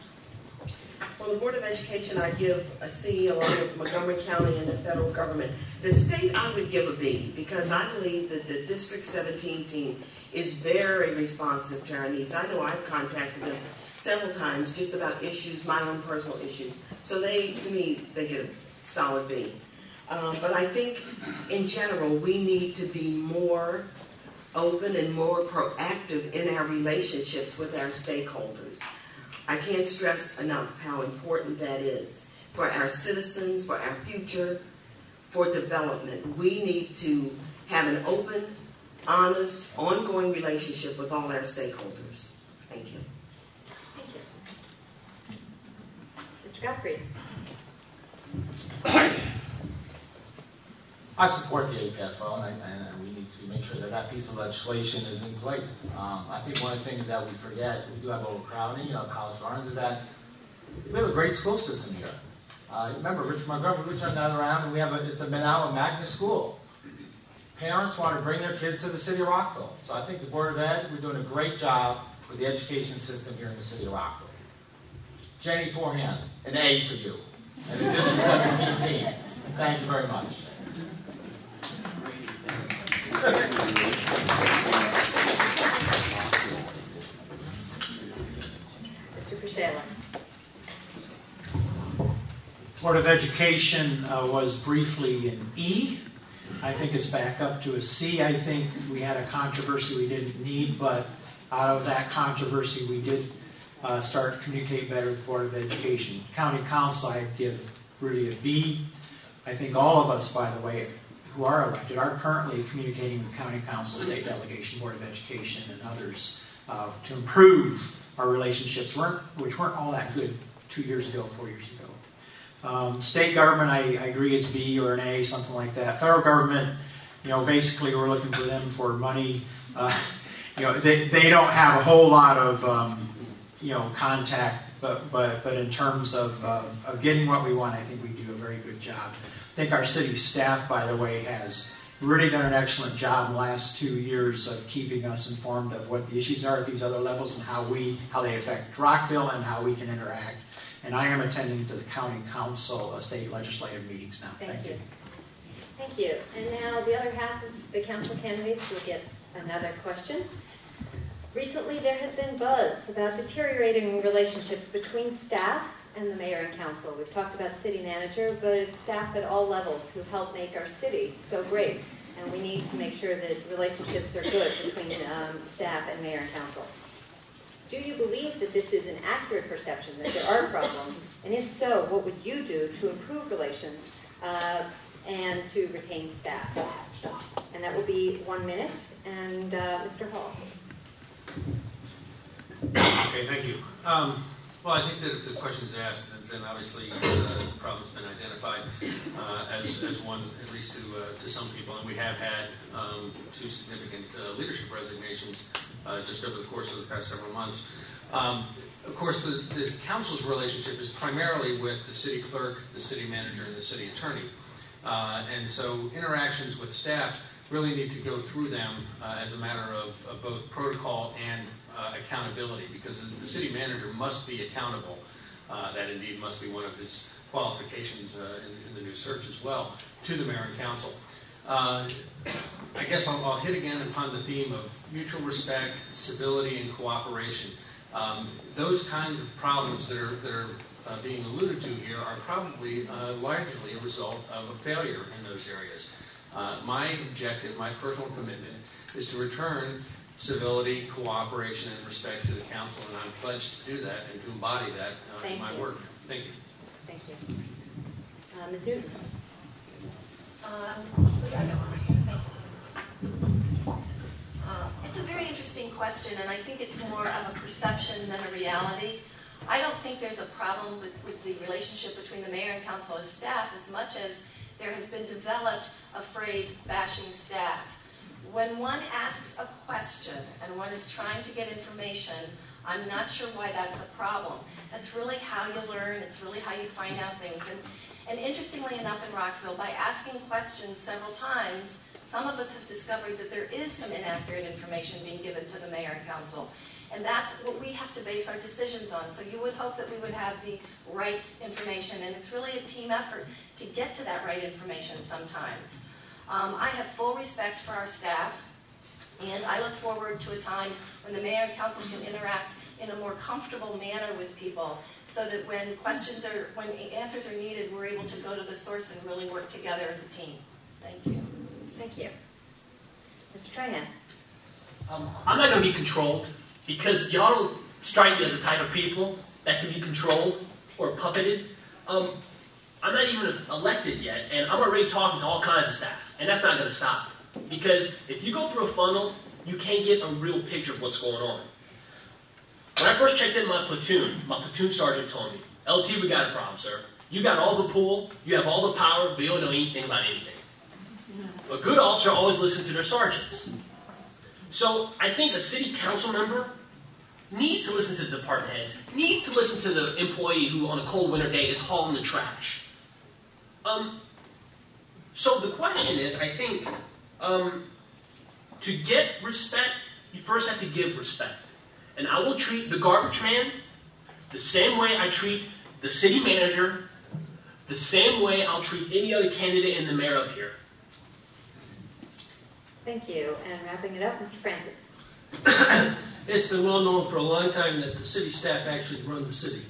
On the Board of Education, I give a C along with Montgomery County and the federal government. The state, I would give a B, because I believe that the District 17 team is very responsive to our needs. I know I've contacted them several times just about issues, my own personal issues. So to me, they get a solid B. But I think, in general, we need to be more open and more proactive in our relationships with our stakeholders. I can't stress enough how important that is for our citizens, for our future, for development. We need to have an open, honest, ongoing relationship with all our stakeholders. Thank you. Thank you. Mr. Gottfried. I support the APFO, and we need to make sure that that piece of legislation is in place. I think one of the things that we forget, we do have overcrowding, College Gardens, is that we have a great school system here. Remember, Richard Montgomery, we turned that around, and it's now a magnet school. Parents want to bring their kids to the city of Rockville. So I think the Board of Ed, we're doing a great job with the education system here in the city of Rockville. Jenny Forehand, an A for you, and the District 17 team. Thank you very much. Mr. Priscilla. Board of Education was briefly an E. I think it's back up to a C. I think we had a controversy we didn't need, but out of that controversy we did start to communicate better with the Board of Education. County Council, I'd give really a B. I think all of us, by the way, who are elected are currently communicating with County Council, State Delegation, Board of Education, and others to improve our relationships, which weren't all that good 2 years ago, 4 years ago. State government, I agree, is B or an A, something like that. Federal government, basically we're looking for them for money. They don't have a whole lot of contact, but in terms of getting what we want, I think we do a very good job. I think our city staff, by the way, has really done an excellent job in the last 2 years of keeping us informed of what the issues are at these other levels and how they affect Rockville and how we can interact. And I am attending to the County Council state legislative meetings now. Thank you. Thank you. And now the other half of the council candidates will get another question. Recently there has been buzz about deteriorating relationships between staff and the mayor and council. We've talked about city manager, but it's staff at all levels who help make our city so great. And we need to make sure that relationships are good between staff and mayor and council. Do you believe that this is an accurate perception, that there are problems? And if so, what would you do to improve relations and to retain staff? And that will be 1 minute. And Mr. Hall. Okay, thank you. Well, I think that if the question is asked, then obviously the problem's been identified as one, at least to some people. And we have had 2 significant leadership resignations just over the course of the past several months. Of course, the council's relationship is primarily with the city clerk, the city manager, and the city attorney. And so interactions with staff really need to go through them as a matter of both protocol and accountability, because the city manager must be accountable. That indeed must be one of his qualifications in the new search as well, to the mayor and council. I guess I'll hit again upon the theme of mutual respect, civility, and cooperation. Those kinds of problems that are being alluded to here are probably largely a result of a failure in those areas. My objective, my personal commitment, is to return civility, cooperation, and respect to the council, and I'm pledged to do that and to embody that in my work. Thank you. Thank you. Ms. Newton. It's a very interesting question, and I think it's more of a perception than a reality. I don't think there's a problem with the relationship between the mayor and council as staff as much as there has been developed a phrase, bashing staff. When one asks a question and one is trying to get information, I'm not sure why that's a problem. That's really how you learn. It's really how you find out things. And interestingly enough in Rockville, by asking questions several times, some of us have discovered that there is some inaccurate information being given to the mayor and council. And that's what we have to base our decisions on. So you would hope that we would have the right information, and it's really a team effort to get to that right information sometimes. I have full respect for our staff, and I look forward to a time when the mayor and council can interact in a more comfortable manner with people, so that when answers are needed, we're able to go to the source and really work together as a team. Thank you. Thank you. Mr. Trahan. I'm not going to be controlled, because y'all don't strike me as the type of people that can be controlled or puppeted. I'm not even elected yet, and I'm already talking to all kinds of staff, and that's not going to stop. Because if you go through a funnel, you can't get a real picture of what's going on. When I first checked in my platoon sergeant told me, LT, we got a problem, sir. You got all the pull, you have all the power, but you don't know anything about anything. A good officer always listens to their sergeants. So I think a city council member needs to listen to the department heads, needs to listen to the employee who on a cold winter day is hauling the trash. So the question is, I think, to get respect, you first have to give respect. And I will treat the garbage man the same way I treat the city manager, the same way I'll treat any other candidate in the mayor up here. Thank you. And wrapping it up, Mr. Francis. It's been well known for a long time that the city staff actually run the city.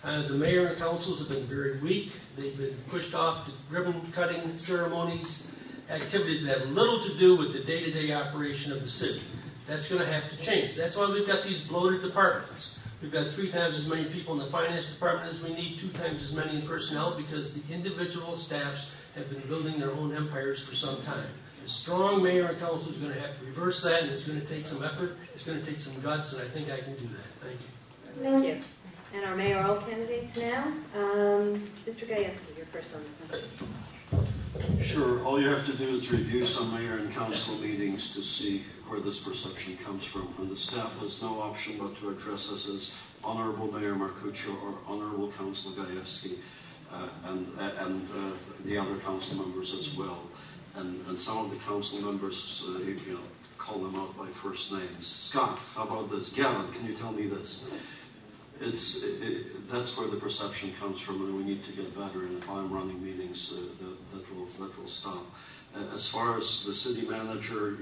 The mayor and councils have been very weak. They've been pushed off to ribbon-cutting ceremonies, activities that have little to do with the day-to-day operation of the city. That's going to have to change. That's why we've got these bloated departments. We've got 3 times as many people in the finance department as we need, 2 times as many in personnel, because the individual staffs have been building their own empires for some time. A strong mayor and council is going to have to reverse that, and it's going to take some effort, it's going to take some guts, and I think I can do that. Thank you. Thank you. And our mayoral candidates now. Mr. Gajewski, you're first on this one. Sure. All you have to do is review some mayor and council meetings to see where this perception comes from. And the staff has no option but to address us as Honorable Mayor Marcuccio or Honorable Councilor Gajewski and the other council members as well. And some of the council members, call them out by first names. Scott, how about this? Gavin, can you tell me this? That's where the perception comes from, and we need to get better. And if I'm running meetings, that will stop. As far as the city manager,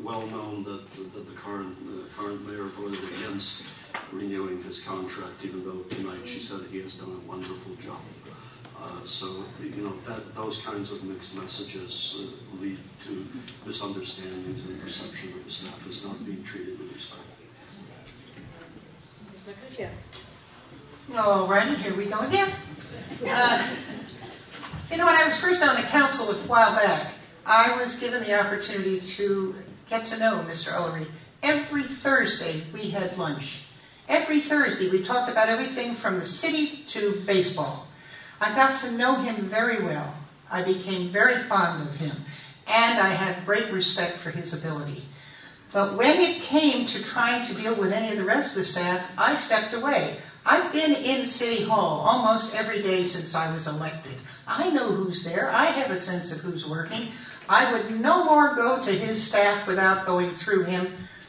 well known that the current mayor voted against renewing his contract, even though tonight she said he has done a wonderful job. So those kinds of mixed messages lead to misunderstandings and perception that the staff is not being treated with respect. All righty, here we go again. When I was first on the council a while back, I was given the opportunity to get to know Mr. Ullery. Every Thursday we had lunch. Every Thursday we talked about everything from the city to baseball. I got to know him very well. I became very fond of him, and I had great respect for his ability. But when it came to trying to deal with any of the rest of the staff, I stepped away. I've been in City Hall almost every day since I was elected. I know who's there. I have a sense of who's working. I would no more go to his staff without going through him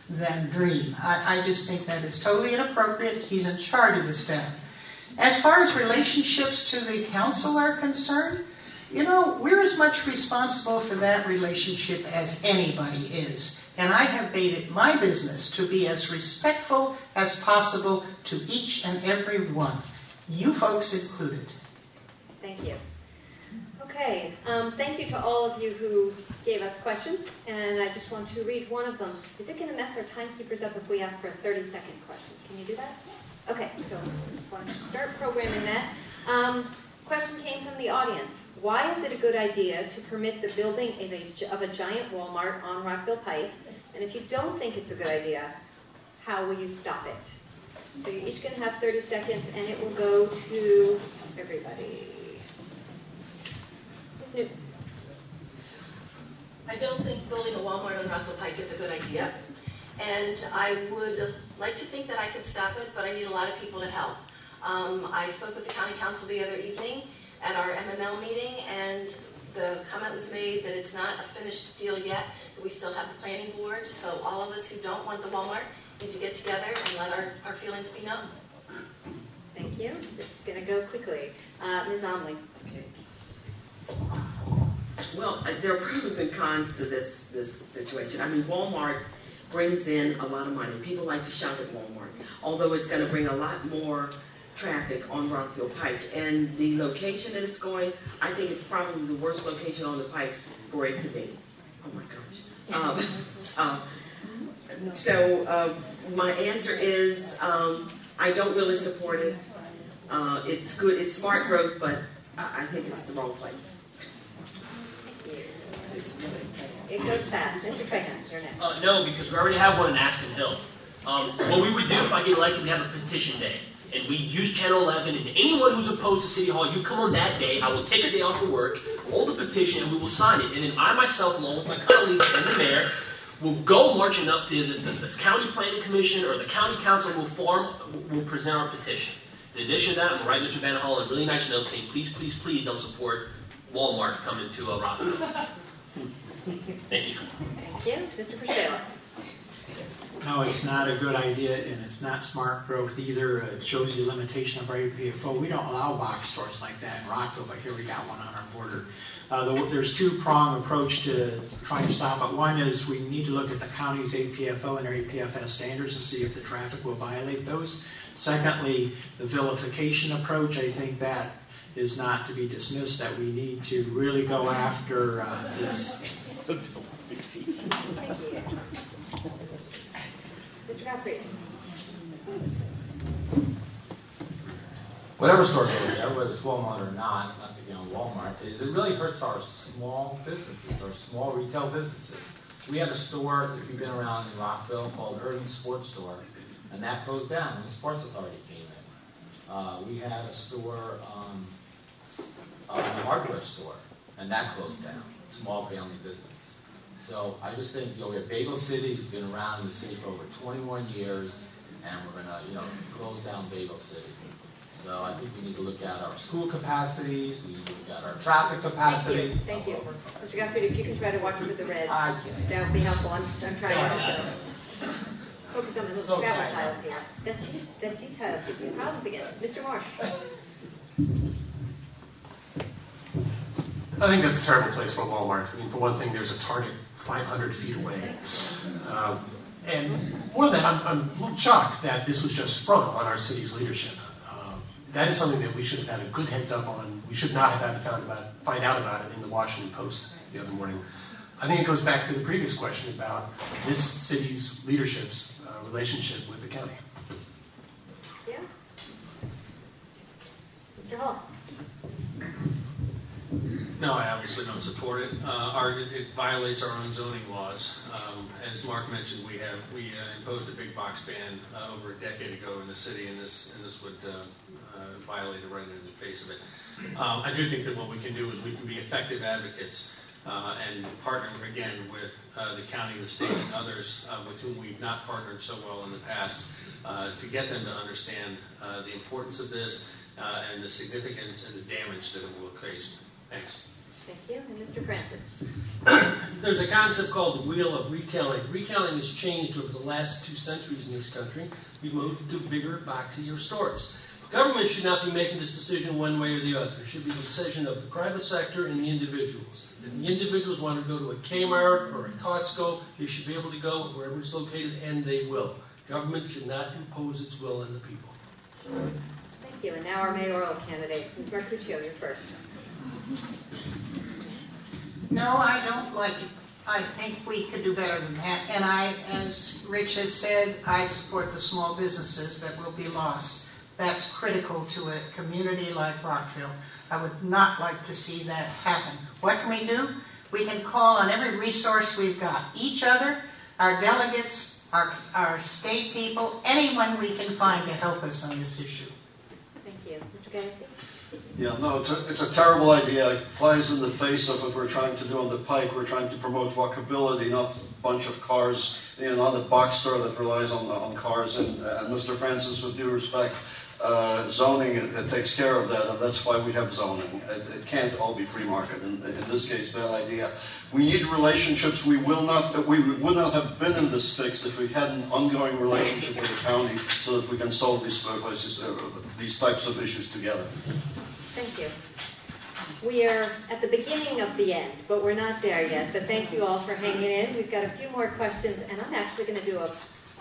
than dream. I just think that is totally inappropriate. He's in charge of the staff. As far as relationships to the council are concerned, we're as much responsible for that relationship as anybody is. And I have made it my business to be as respectful as possible to each and every one. you folks included. Thank you. Okay, thank you to all of you who gave us questions, and I just want to read one of them. Is it going to mess our timekeepers up if we ask for a 30-second question? Can you do that? Okay, so let's start programming that. Question came from the audience. Why is it a good idea to permit the building of a giant Walmart on Rockville Pike? And if you don't think it's a good idea, how will you stop it? So you're each going to have 30 seconds, and it will go to everybody. Ms. Newton. I don't think building a Walmart on Rockville Pike is a good idea. And I would like to think that I could stop it, but I need a lot of people to help. I spoke with the county council the other evening at our MML meeting, and the comment was made that it's not a finished deal yet, that we still have the planning board. So all of us who don't want the Walmart need to get together and let our feelings be known. Thank you. This is going to go quickly. Ms. Omley. Well, there are pros and cons to this situation. I mean, Walmart brings in a lot of money. People like to shop at Walmart, although it's going to bring a lot more traffic on Rockville Pike. And the location that it's going, I think it's probably the worst location on the pike for it to be. Oh my gosh. So my answer is I don't really support it. It's good, it's smart growth, but I think it's the wrong place. It goes fast. Mr. Trahan, you're next. No, because we already have one in Aspen Hill. What we would do if I get elected, we have a petition day. And we use Channel 11, and anyone who's opposed to City Hall, you come on that day, I will take a day off of work, hold the petition, and we will sign it. And then I myself, along with my colleagues and the mayor, will go marching up to the county planning commission or the county council and will present our petition. In addition to that, I'm going to write Mr. Van Hall a really nice note saying, please, please, please don't support Wal-Mart coming to Rockville. Thank you. Thank you. Mr. Priscilla. No, it's not a good idea, and it's not smart growth either. It shows the limitation of our APFO. We don't allow box stores like that in Rockville, but here we got one on our border. There's two-pronged approach to trying to stop it. One is we need to look at the county's APFO and their APFS standards to see if the traffic will violate those. Secondly, the vilification approach, I think that is not to be dismissed, that we need to really go after this. Thank you. Mr. Godfrey. Whatever store goes there, whether it's Walmart or not picking on Walmart, is it really hurts our small businesses, our small retail businesses. We had a store, if you've been around in Rockville, called Urban Sports Store, and that closed down when the Sports Authority came in. We had a store, a hardware store, and that closed down. Small family business. So I just think, we have Bagel City, who's been around in the city for over 21 years, and we're going to, close down Bagel City. So I think we need to look at our school capacities, we need to look at our traffic capacity. Thank you. Mr. Godfrey, if you can try to watch with the red, I can't. that would be helpful. I'm trying to focus on my little scrabble tiles here. That G tiles give me problems again. Mr. Moore. I think that's a terrible place for Walmart. I mean, for one thing, there's a Target 500 feet away. And more than that, I'm a little shocked that this was just sprung on our city's leadership. That is something that we should have had a good heads up on. We should not have had to find out about it in the Washington Post the other morning. I think it goes back to the previous question about this city's leadership's relationship with the county. Yeah. Mr. Hall. No, I obviously don't support it. It violates our own zoning laws. As Mark mentioned, we imposed a big box ban over a decade ago in the city, and this would violate it right in the face of it. I do think that what we can do is we can be effective advocates and partner again with the county, the state, and others with whom we've not partnered so well in the past to get them to understand the importance of this and the significance and the damage that it will occasion. Thanks. Thank you. And Mr. Francis. There's a concept called the wheel of retailing. Retailing has changed over the last 2 centuries in this country. We've moved to bigger, boxier stores. Government should not be making this decision one way or the other. It should be the decision of the private sector and the individuals. If the individuals want to go to a Kmart or a Costco, they should be able to go wherever it's located, and they will. Government should not impose its will on the people. Thank Thank you. And now our mayoral candidates. Ms. Marcuccio, you're first. No, I don't like it. I think we could do better than that. And as Rich has said, I support the small businesses that will be lost. That's critical to a community like Rockville. I would not like to see that happen. What can we do? We can call on every resource we've got. Each other, our delegates, our state people, anyone we can find to help us on this issue. Thank you. Mr. Gansky? Yeah, no, it's a terrible idea. It flies in the face of what we're trying to do on the Pike. We're trying to promote walkability, not a bunch of cars, not a box store that relies on cars. And Mr. Francis, with due respect, zoning, it takes care of that, and that's why we have zoning. It can't all be free market. In this case, bad idea. We need relationships. We would not have been in this fix if we had an ongoing relationship with the county so that we can solve these types of issues together. Thank you. We are at the beginning of the end, but we're not there yet. But thank you all for hanging in. We've got a few more questions, and I'm actually going to do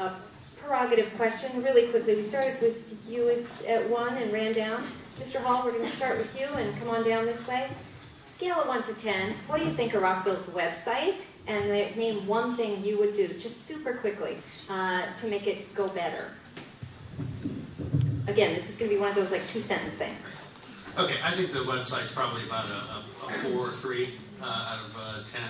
a prerogative question really quickly. We started with you at 1 and ran down. Mr. Hall, we're going to start with you and come on down this way. Scale of 1 to 10, what do you think of Rockville's website? And name one thing you would do, just super quickly, to make it go better. Again, this is going to be one of those like 2-sentence things. Okay, I think the website's probably about a 4 or 3 out of 10.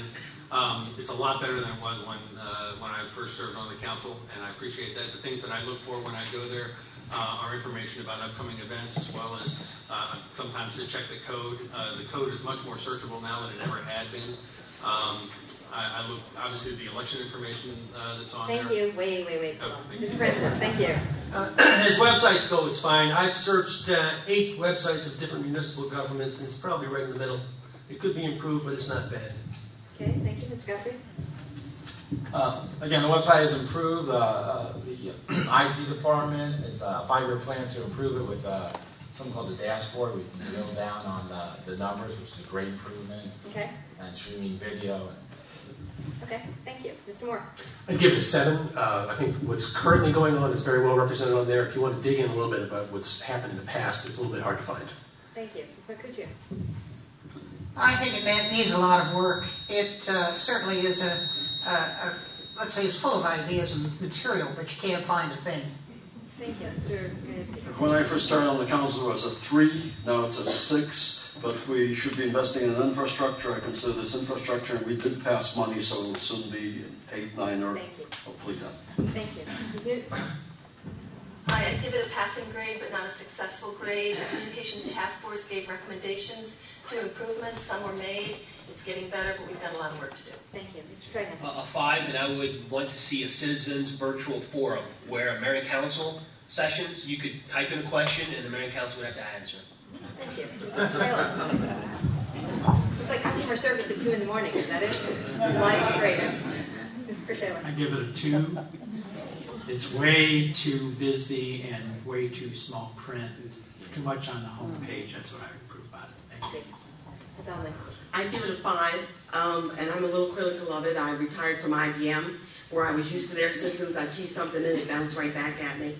It's a lot better than it was when I first served on the council, and I appreciate that. The things that I look for when I go there are information about upcoming events, as well as sometimes to check the code. The code is much more searchable now than it ever had been. I look, obviously, the election information that's on there. Thank you. Wait. Oh, Mr. Francis, thank you. As websites go, it's fine. I've searched 8 websites of different municipal governments, and it's probably right in the middle. It could be improved, but it's not bad. Okay, thank you, Mr. Guthrie. Again, the website is improved. The IT department is a 5-year plan to improve it with something called the dashboard. We can drill down on the numbers, which is a great improvement. Okay. And streaming video. Okay, thank you. Mr. Moore. I'd give it a 7. I think what's currently going on is very well represented on there. If you want to dig in a little bit about what's happened in the past, it's a little bit hard to find. Thank you. Ms. Marcuccio. I think it needs a lot of work. It certainly is let's say it's full of ideas and material, but you can't find a thing. Thank you, Mr. Gansky. When I first started on the council, it was a 3. Now it's a 6. But we should be investing in infrastructure. I consider this infrastructure. We did pass money, so it will soon be 8, 9, or hopefully done. Thank you. Ms. Newton. I give it a passing grade, but not a successful grade. The Communications Task Force gave recommendations to improvements. Some were made. It's getting better, but we've got a lot of work to do. Thank you. Mr. Trahan. A 5, and I would want to see a citizens virtual forum where Mayor and Council sessions, you could type in a question and the Mayor and Council would have to answer. Thank you. It's like customer service at 2 in the morning. Is that it? Live trader. I give it a 2. It's way too busy and way too small print. Too much on the home page. That's what I would improve about it. Thank you. I give it a 5, and I'm a little critical of it. I retired from IBM, where I was used to their systems. I key something in, it bounced right back at me.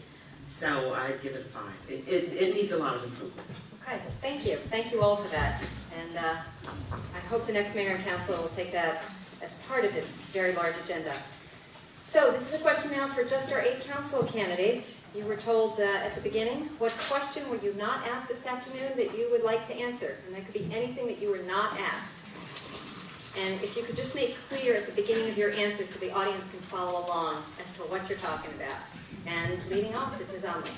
So I'd give it a 5. It needs a lot of improvement. Okay, thank you. Thank you all for that. And I hope the next mayor and council will take that as part of its very large agenda. So this is a question now for just our 8 council candidates. You were told at the beginning, what question were you not asked this afternoon that you would like to answer? And that could be anything that you were not asked. And if you could just make clear at the beginning of your answer so the audience can follow along as to what you're talking about. And leading off is Ms. Almond.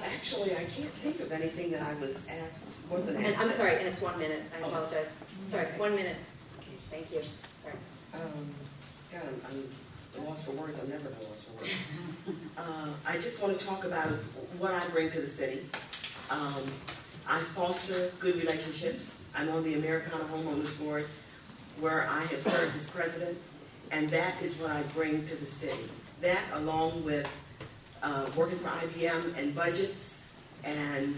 Actually, I can't think of anything that I was asked, wasn't asked. And I'm sorry, and it's 1 minute. I apologize. Sorry, 1 minute. Thank you. Sorry. God, I'm lost for words. I'm never lost for words. I just want to talk about what I bring to the city. I foster good relationships. I'm on the Americana Homeowners Board, where I have served as president, and that is what I bring to the city. That, along with working for IBM and budgets and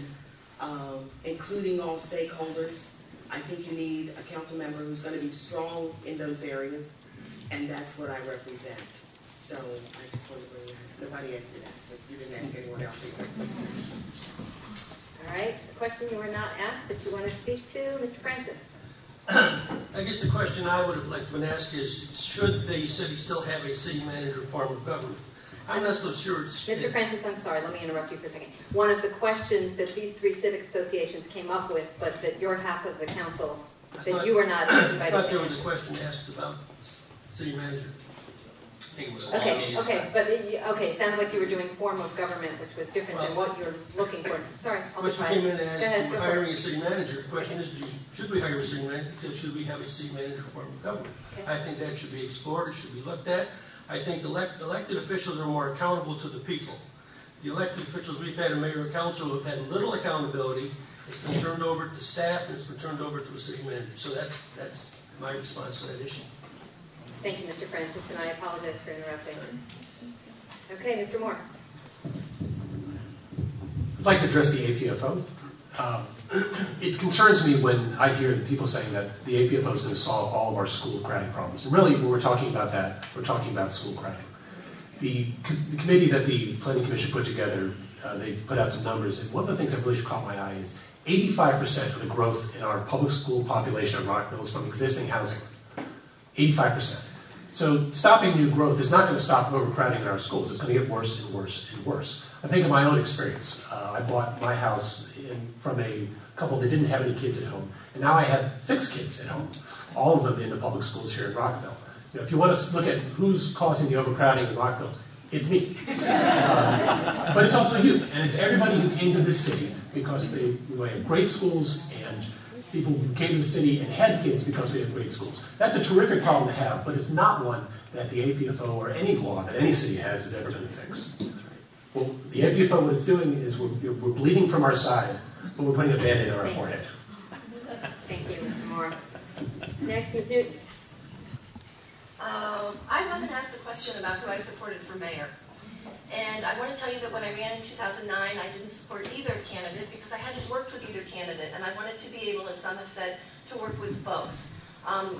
including all stakeholders. I think you need a council member who's going to be strong in those areas, and that's what I represent. So I just want to bring that. Nobody asked me that, but you didn't ask anyone else either. All right, a question you were not asked that you want to speak to, Mr. Francis. I guess the question I would have liked to ask is, should the city still have a city manager form of government? I'm not so sure it's... Mr. Francis, I'm sorry, let me interrupt you for a second. One of the questions that these three civic associations came up with, but that your half of the council, that you were not invited to. I thought there was a question asked about city manager. I think it was Okay, it sounded like you were doing form of government, which was different than what you're looking for. Sorry, I'll be Question quiet. came in as Go ahead, to go for it. hiring a city manager. The question is, should we hire a city manager? Because should we have a city manager form of government? Okay. I think that should be explored, it should be looked at. I think elected officials are more accountable to the people. The elected officials we've had in mayor and council have had little accountability. It's been turned over to staff, and it's been turned over to a city manager. So that's my response to that issue. Thank you, Mr. Francis, and I apologize for interrupting. Okay, Mr. Moore. I'd like to address the APFO. It concerns me when I hear people saying that the APFO is going to solve all of our school crowding problems. And really, when we're talking about that, we're talking about school crowding. The committee that the Planning Commission put together, they put out some numbers, and one of the things that really caught my eye is 85% of the growth in our public school population in Rockville is from existing housing. 85%. So stopping new growth is not going to stop overcrowding in our schools. It's going to get worse and worse and worse. I think of my own experience. I bought my house from a couple that didn't have any kids at home, and now I have 6 kids at home, all of them in the public schools here in Rockville. You know, if you want to look at who's causing the overcrowding in Rockville, it's me. But it's also you, and it's everybody who came to this city because we have great schools, and people who came to the city and had kids because we have great schools. That's a terrific problem to have, but it's not one that the APFO or any law that any city has is ever going to fix. Well, the APFO, what it's doing is we're bleeding from our side, but we're putting a Band-Aid on our forehead. Thank you, Mr. Moore. Next, Ms. Newton. I wasn't asked the question about who I supported for mayor. And I want to tell you that when I ran in 2009, I didn't support either candidate because I hadn't worked with either candidate, and I wanted to be able, as some have said, to work with both,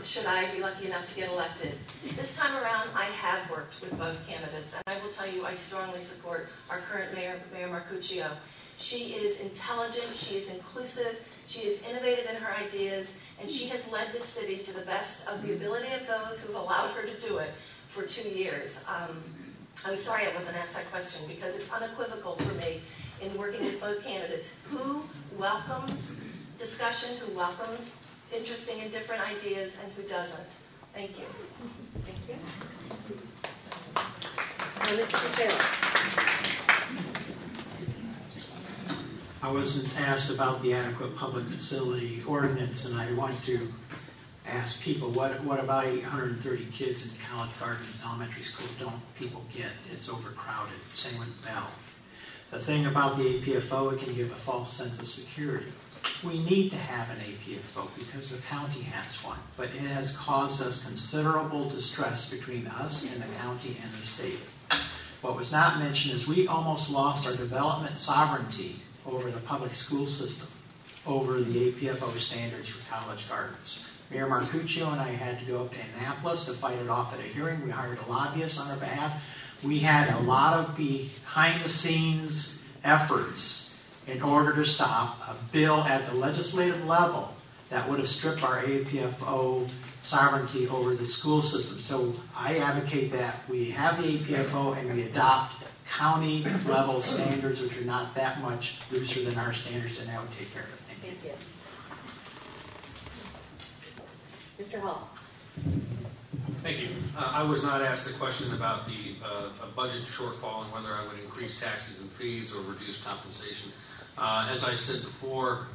should I be lucky enough to get elected. This time around, I have worked with both candidates, and I will tell you I strongly support our current mayor, Mayor Marcuccio. She is intelligent, she is inclusive, she is innovative in her ideas, and she has led this city to the best of the ability of those who have allowed her to do it for 2 years. I'm sorry I wasn't asked that question because it's unequivocal for me in working with both candidates. Who welcomes discussion, who welcomes interesting and different ideas, and who doesn't? Thank you. Thank you. Mr. Taylor. I wasn't asked about the adequate public facility ordinance, and I want to ask people, what about 830 kids in College Gardens Elementary School don't people get? It's overcrowded. Same with Bell. The thing about the APFO, it can give a false sense of security. We need to have an APFO because the county has one, but it has caused us considerable distress between us and the county and the state. What was not mentioned is we almost lost our development sovereignty over the public school system, over the APFO standards for College Gardens. Mayor Marcuccio and I had to go up to Annapolis to fight it off at a hearing. We hired a lobbyist on our behalf. We had a lot of behind-the-scenes efforts in order to stop a bill at the legislative level that would have stripped our APFO sovereignty over the school system. So I advocate that we have the APFO and we adopt county-level standards, which are not that much looser than our standards, and that would take care of it. Thank you. Mr. Hall. Thank you. I was not asked the question about the budget shortfall and whether I would increase taxes and fees or reduce compensation. As I said before,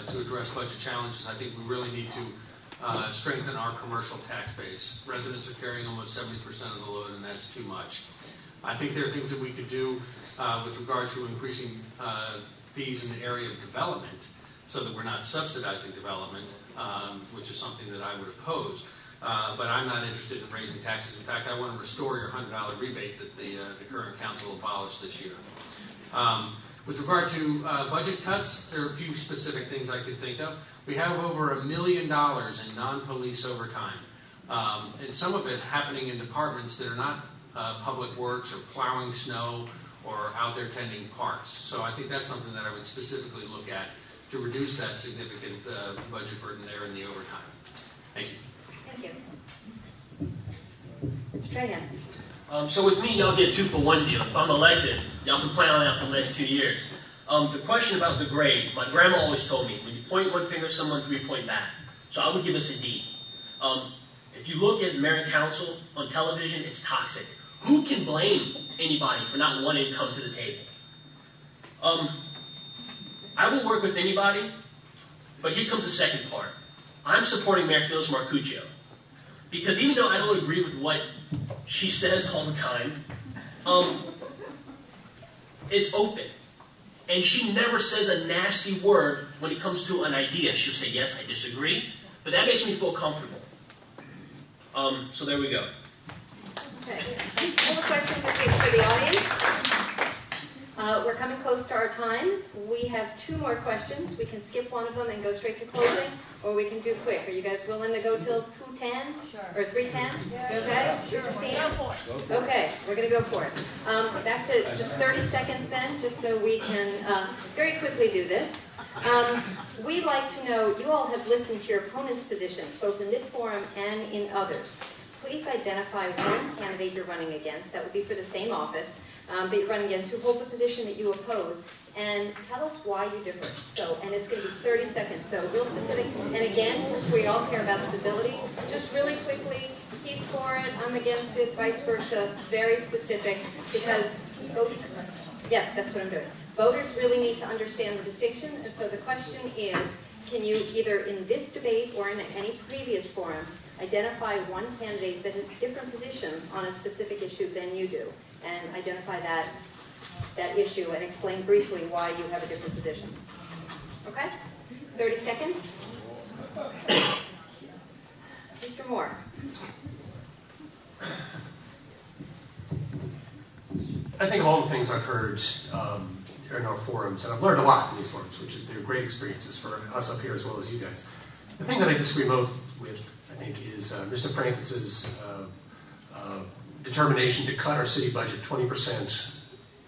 to address budget challenges, I think we really need to strengthen our commercial tax base. Residents are carrying almost 70% of the load, and that's too much. I think there are things that we could do with regard to increasing fees in the area of development so that we're not subsidizing development, which is something that I would oppose. But I'm not interested in raising taxes. In fact, I want to restore your $100 rebate that the current council abolished this year. With regard to budget cuts, there are a few specific things I could think of. We have over $1 million in non-police overtime, and some of it happening in departments that are not public works or plowing snow or out there tending parks. So I think that's something that I would specifically look at to reduce that significant budget burden there in the overtime. Thank you. Thank you. Mr. Trahan. So with me, y'all get 2-for-1 deal. If I'm elected, y'all can plan on that for the next 2 years. The question about the grade, my grandma always told me, when you point one finger at someone, 3 point back. So I would give us a D. If you look at mayor and council on television, it's toxic. Who can blame anybody for not wanting to come to the table? I will work with anybody, but here comes the second part. I'm supporting Mayor Phyllis Marcuccio. Because even though I don't agree with what she says all the time, it's open. And she never says a nasty word when it comes to an idea. She'll say, yes, I disagree, but that makes me feel comfortable. So there we go. Okay. All the questions for the audience. We're coming close to our time. We have 2 more questions. We can skip one of them and go straight to closing, or we can do quick. Are you guys willing to go till 2:10 or 3:10? Okay? Sure. Okay, we're going to go for it. That's it. Just 30 seconds then, just so we can very quickly do this. We'd like to know, you all have listened to your opponents' positions, both in this forum and in others. Please identify one candidate you're running against. That would be for the same office that you're running against, who holds a position that you oppose, and tell us why you differ. So, and it's going to be 30 seconds, so real specific. And again, since we all care about stability, just really quickly, he's for it, I'm against it, vice versa, very specific, because yes, that's what I'm doing. Voters really need to understand the distinction, and so the question is, can you either in this debate or in any previous forum identify one candidate that has a different position on a specific issue than you do, and identify that issue and explain briefly why you have a different position. Okay? 30 seconds. Mr. Moore. I think of all the things I've heard in our forums, and I've learned a lot in these forums, they're great experiences for us up here as well as you guys. The thing that I disagree most with, I think, is Mr. Francis's determination to cut our city budget 20%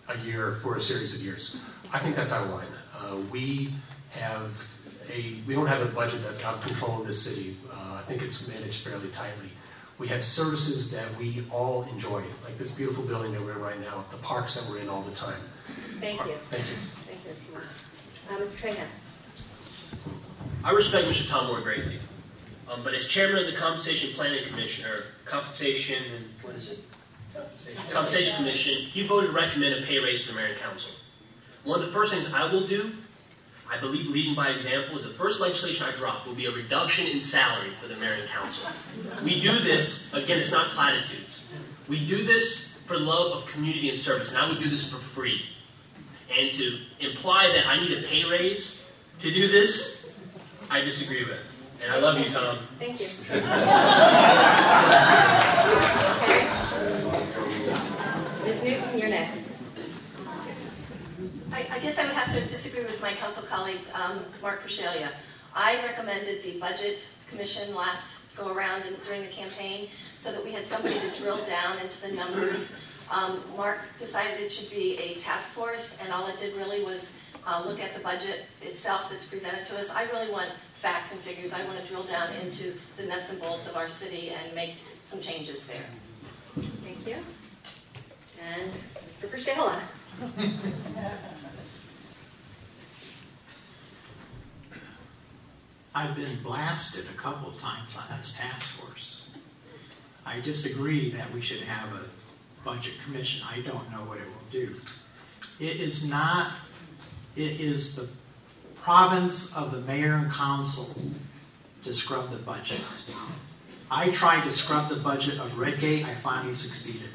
a year for a series of years. I think that's out of line. We don't have a budget that's out of control in this city. I think it's managed fairly tightly. We have services that we all enjoy, like this beautiful building that we're in right now, the parks that we're in all the time. Thank you. Thank you. Thank you, Mr. Moore. Mr. Trahan. I respect Mr. Tom Moore greatly. But as chairman of the Compensation Planning Commission, or Compensation Commission, he voted to recommend a pay raise for the mayor and council. One of the first things I will do, I believe leading by example, is the first legislation I drop will be a reduction in salary for the mayor and council. We do this, again, it's not platitudes. We do this for love of community and service, and I would do this for free. And to imply that I need a pay raise to do this, I disagree with. And I love you, Tom. Thank you. Okay. Ms. Newton, you're next. I guess I would have to disagree with my council colleague, Mark Crescelia. I recommended the Budget Commission last go around during the campaign so that we had somebody to drill down into the numbers. Mark decided it should be a task force, and all it did really was look at the budget itself that's presented to us. I really want facts and figures. I want to drill down into the nuts and bolts of our city and make some changes there. Thank you. And Mr. Crescelia. I've been blasted a couple of times on this task force. I disagree that we should have a budget commission. I don't know what it will do. It is the province of the mayor and council to scrub the budget. I tried to scrub the budget of Redgate. I finally succeeded.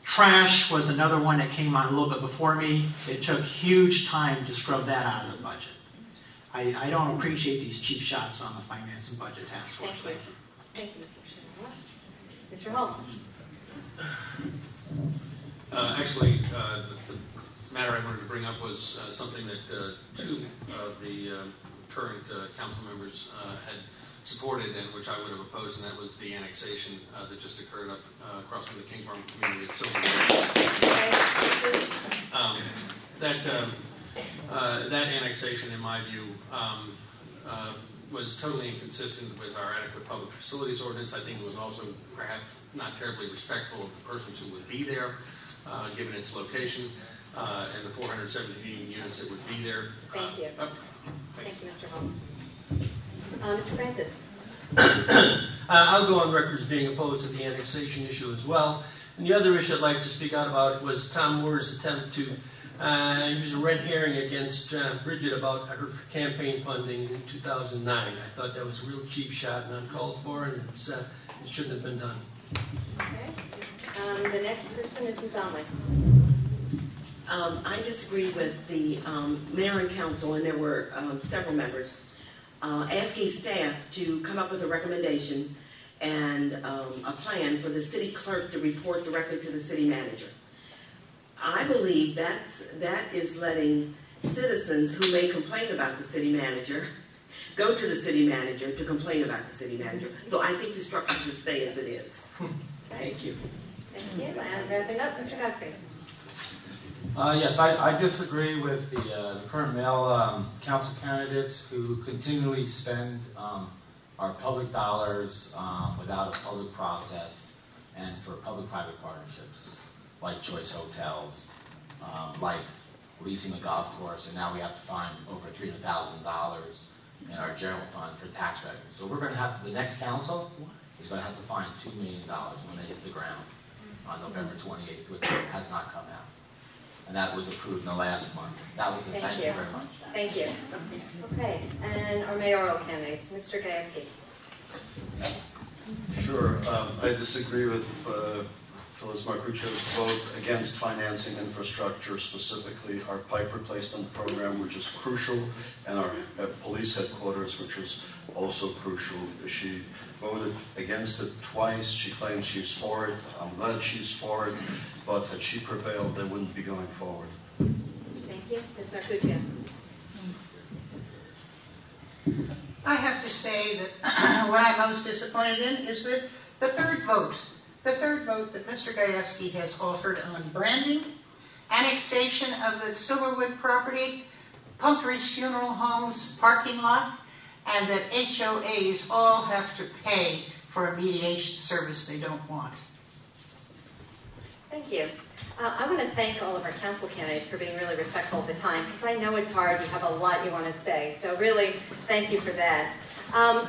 Trash was another one that came on a little bit before me. It took huge time to scrub that out of the budget. I don't appreciate these cheap shots on the Finance and Budget Task Force. Thank you. Thank you, Mr. Hall. Actually, the matter I wanted to bring up was something that 2 of the current council members had supported and which I would have opposed, and that was the annexation that just occurred up across from the King Farm community at Silver. That annexation, in my view, was totally inconsistent with our adequate public facilities ordinance. I think it was also perhaps not terribly respectful of the persons who would be there, given its location, and the 417 units that would be there. Thank you. Thank you, Mr. Hall. Mr. Francis. I'll go on record as being opposed to the annexation issue as well. And the other issue I'd like to speak out about was Tom Moore's attempt to use a red herring against Bridget about her campaign funding in 2009. I thought that was a real cheap shot and uncalled for, and it shouldn't have been done. Okay. The next person is Ms. Onley. I disagree with the mayor and council, and there were several members asking staff to come up with a recommendation and a plan for the city clerk to report directly to the city manager. I believe that is letting citizens who may complain about the city manager go to the city manager to complain about the city manager. So I think the structure should stay as it is. Thank you. Thank you. And wrapping up, Mr. Godfrey. Yes, I disagree with the current male council candidates who continually spend our public dollars without a public process and for public-private partnerships, like Choice Hotels, like leasing a golf course, and now we have to find over $300,000 in our general fund for tax revenue. So we're going to have, the next council is going to have to find $2 million when they hit the ground on November 28th, which has not come out. And that was approved in the last month. That was the thank you very much. Thank you. Okay, and our mayoral candidates, Mr. Gajewski. Sure. I disagree with Phyllis Marcuccio's vote against financing infrastructure, specifically our pipe replacement program, which is crucial, and our police headquarters, which is also crucial. She voted against it twice. She claims she's for it. I'm glad she's for it, but had she prevailed, they wouldn't be going forward. Thank you. Ms. Marcuccio. I have to say that what I'm most disappointed in is that the third vote that Mr. Gajewski has offered on branding, annexation of the Silverwood property, Pumphrey's Funeral Home's parking lot, and that HOAs all have to pay for a mediation service they don't want. Thank you. I want to thank all of our council candidates for being really respectful of the time, because I know it's hard. You have a lot you want to say. So really, thank you for that.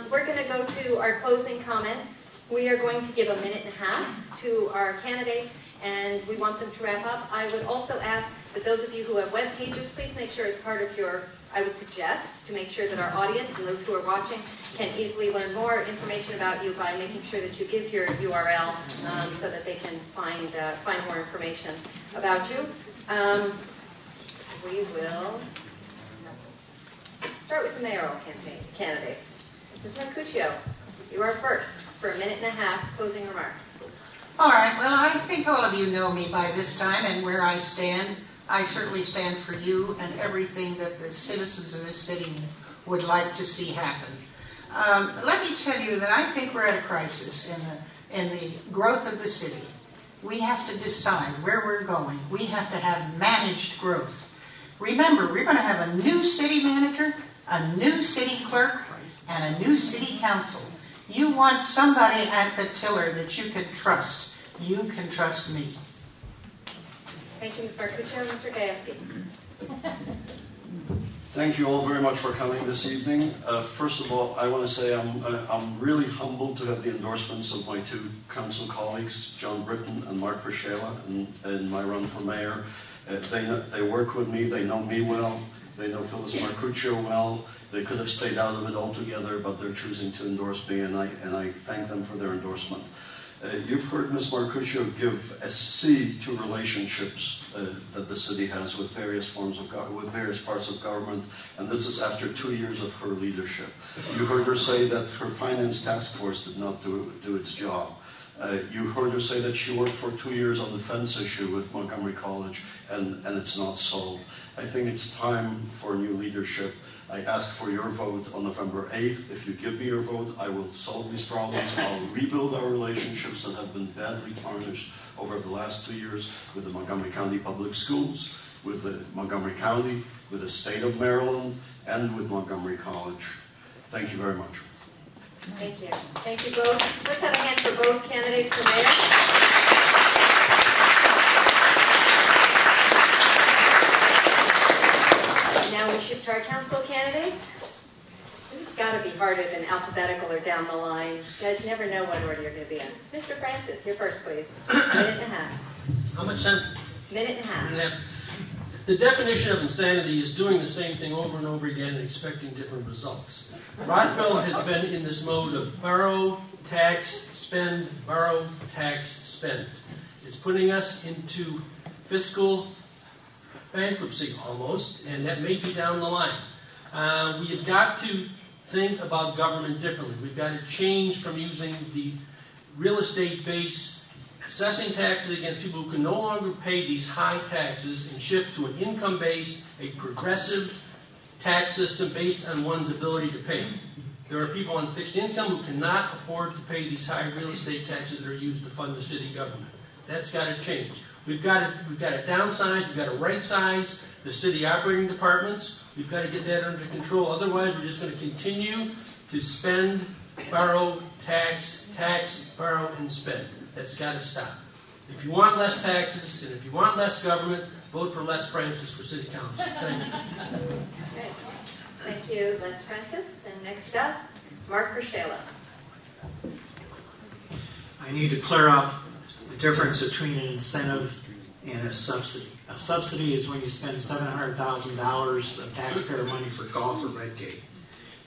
We're going to go to our closing comments. We are going to give a minute and a half to our candidates, and we want them to wrap up. I would also ask that those of you who have web pages, please make sure as part of your, I would suggest, to make sure that our audience and those who are watching can easily learn more information about you by making sure that you give your URL so that they can find more information about you. We will start with the mayoral candidates. Ms. Marcuccio, you are first for a minute and a half, closing remarks. All right, well, I think all of you know me by this time and where I stand. I certainly stand for you and everything that the citizens of this city would like to see happen. Let me tell you that I think we're at a crisis in the growth of the city. We have to decide where we're going. We have to have managed growth. Remember, we're going to have a new city manager, a new city clerk, and a new city council. You want somebody at the tiller that you can trust. You can trust me. Thank you, Ms. Marcuccio. Mr. Gajewski. Thank you all very much for coming this evening. First of all, I want to say I'm really humbled to have the endorsements of my two council colleagues, John Britton and Mark Pershela, in my run for mayor. They work with me. They know me well. They know Phyllis Marcuccio well. They could have stayed out of it altogether, but they're choosing to endorse me, and I thank them for their endorsement. You've heard Ms. Marcuccio give a C to relationships that the city has with various parts of government, and this is after 2 years of her leadership. You heard her say that her finance task force did not do its job. You heard her say that she worked for 2 years on the fence issue with Montgomery College, and it's not solved. I think it's time for new leadership. I ask for your vote on November 8th. If you give me your vote, I will solve these problems. I'll rebuild our relationships that have been badly tarnished over the last 2 years with the Montgomery County Public Schools, with the Montgomery County, with the state of Maryland, and with Montgomery College. Thank you very much. Thank you. Thank you both. Let's have a hand for both candidates for mayor. Now we shift to our council candidates. This has got to be harder than alphabetical or down the line. You guys never know what order you're going to be in. Mr. Francis, you're first, please. Minute and a half. How much time? Minute and a half. Minute and a half. The definition of insanity is doing the same thing over and over again and expecting different results. Rockville has been in this mode of borrow, tax, spend, borrow, tax, spend. It's putting us into fiscal bankruptcy almost, and that may be down the line. We have got to think about government differently. We've got to change from using the real estate base assessing taxes against people who can no longer pay these high taxes and shift to an income-based, a progressive tax system based on one's ability to pay. There are people on fixed income who cannot afford to pay these high real estate taxes that are used to fund the city government. That's got to change. We've got to downsize, we've got to right-size the city operating departments. We've got to get that under control. Otherwise, we're just going to continue to spend, borrow, tax, borrow, and spend. That's got to stop. If you want less taxes and if you want less government, vote for Les Francis for city council. Thank you. Okay. Thank you, Les Francis. And next up, Mark Rochella. I need to clear up the difference between an incentive and a subsidy. A subsidy is when you spend $700,000 of taxpayer money for golf or Redgate.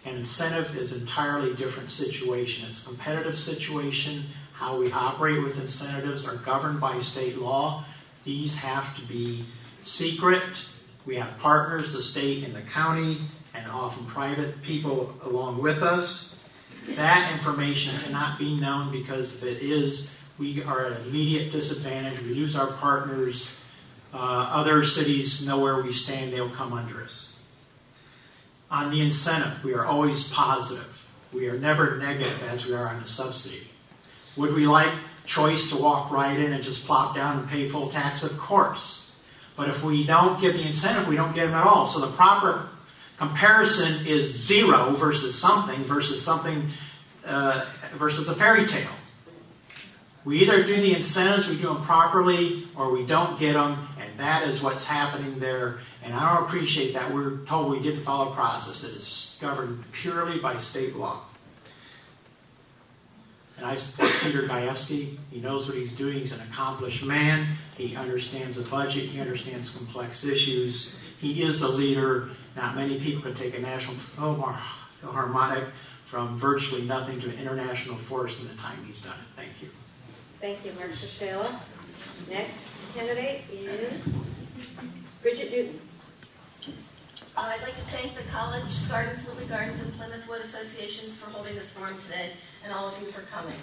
An incentive is an entirely different situation. It's a competitive situation. How we operate with incentives are governed by state law. These have to be secret. We have partners, the state and the county, and often private people along with us. That information cannot be known because if it is, we are at an immediate disadvantage. We lose our partners. Other cities know where we stand. They'll come under us. On the incentive, we are always positive. We are never negative as we are on the subsidy. Would we like choice to walk right in and just plop down and pay full tax? Of course. But if we don't give the incentive, we don't get them at all. So the proper comparison is zero versus something versus a fairy tale. We either do the incentives, we do them properly, or we don't get them, and that is what's happening there. And I don't appreciate that. We're told we didn't follow a process that is governed purely by state law. And I support Peter Gajewski. He knows what he's doing. He's an accomplished man. He understands a budget. He understands complex issues. He is a leader. Not many people can take a national philharmonic from virtually nothing to an international force in the time he's done it. Thank you. Thank you, Mark Rochella. Next candidate is Bridget Newton. I'd like to thank the College Gardens, Woodley Gardens, and Plymouth Wood Associations for holding this forum today, and all of you for coming.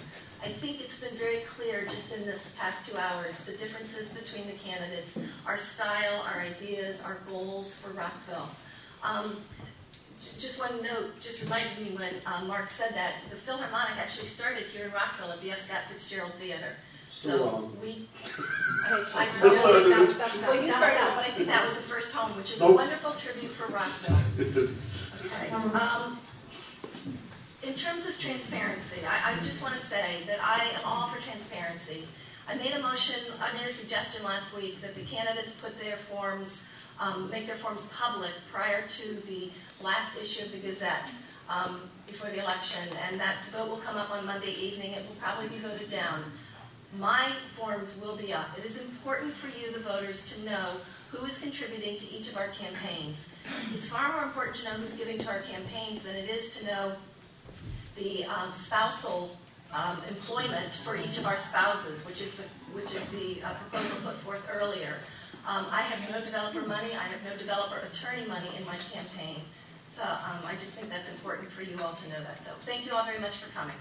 I think it's been very clear just in this past 2 hours, the differences between the candidates, our style, our ideas, our goals for Rockville. Just one note, just reminded me when Mark said that, the Philharmonic actually started here in Rockville at the F. Scott Fitzgerald Theater. So we... You started it. Well, you started it, but I think that was the first home, which is a wonderful tribute for Rockville. It did. Okay. In terms of transparency, I just want to say that I am all for transparency. I made a suggestion last week that the candidates put their forms, make their forms public prior to the last issue of the Gazette before the election, and that vote will come up on Monday evening. It will probably be voted down. My forms will be up. It is important for you, the voters, to know who is contributing to each of our campaigns. It's far more important to know who's giving to our campaigns than it is to know the spousal employment for each of our spouses, which is the proposal put forth earlier. I have no developer money. I have no developer attorney money in my campaign. So I just think that's important for you all to know that. So thank you all very much for coming.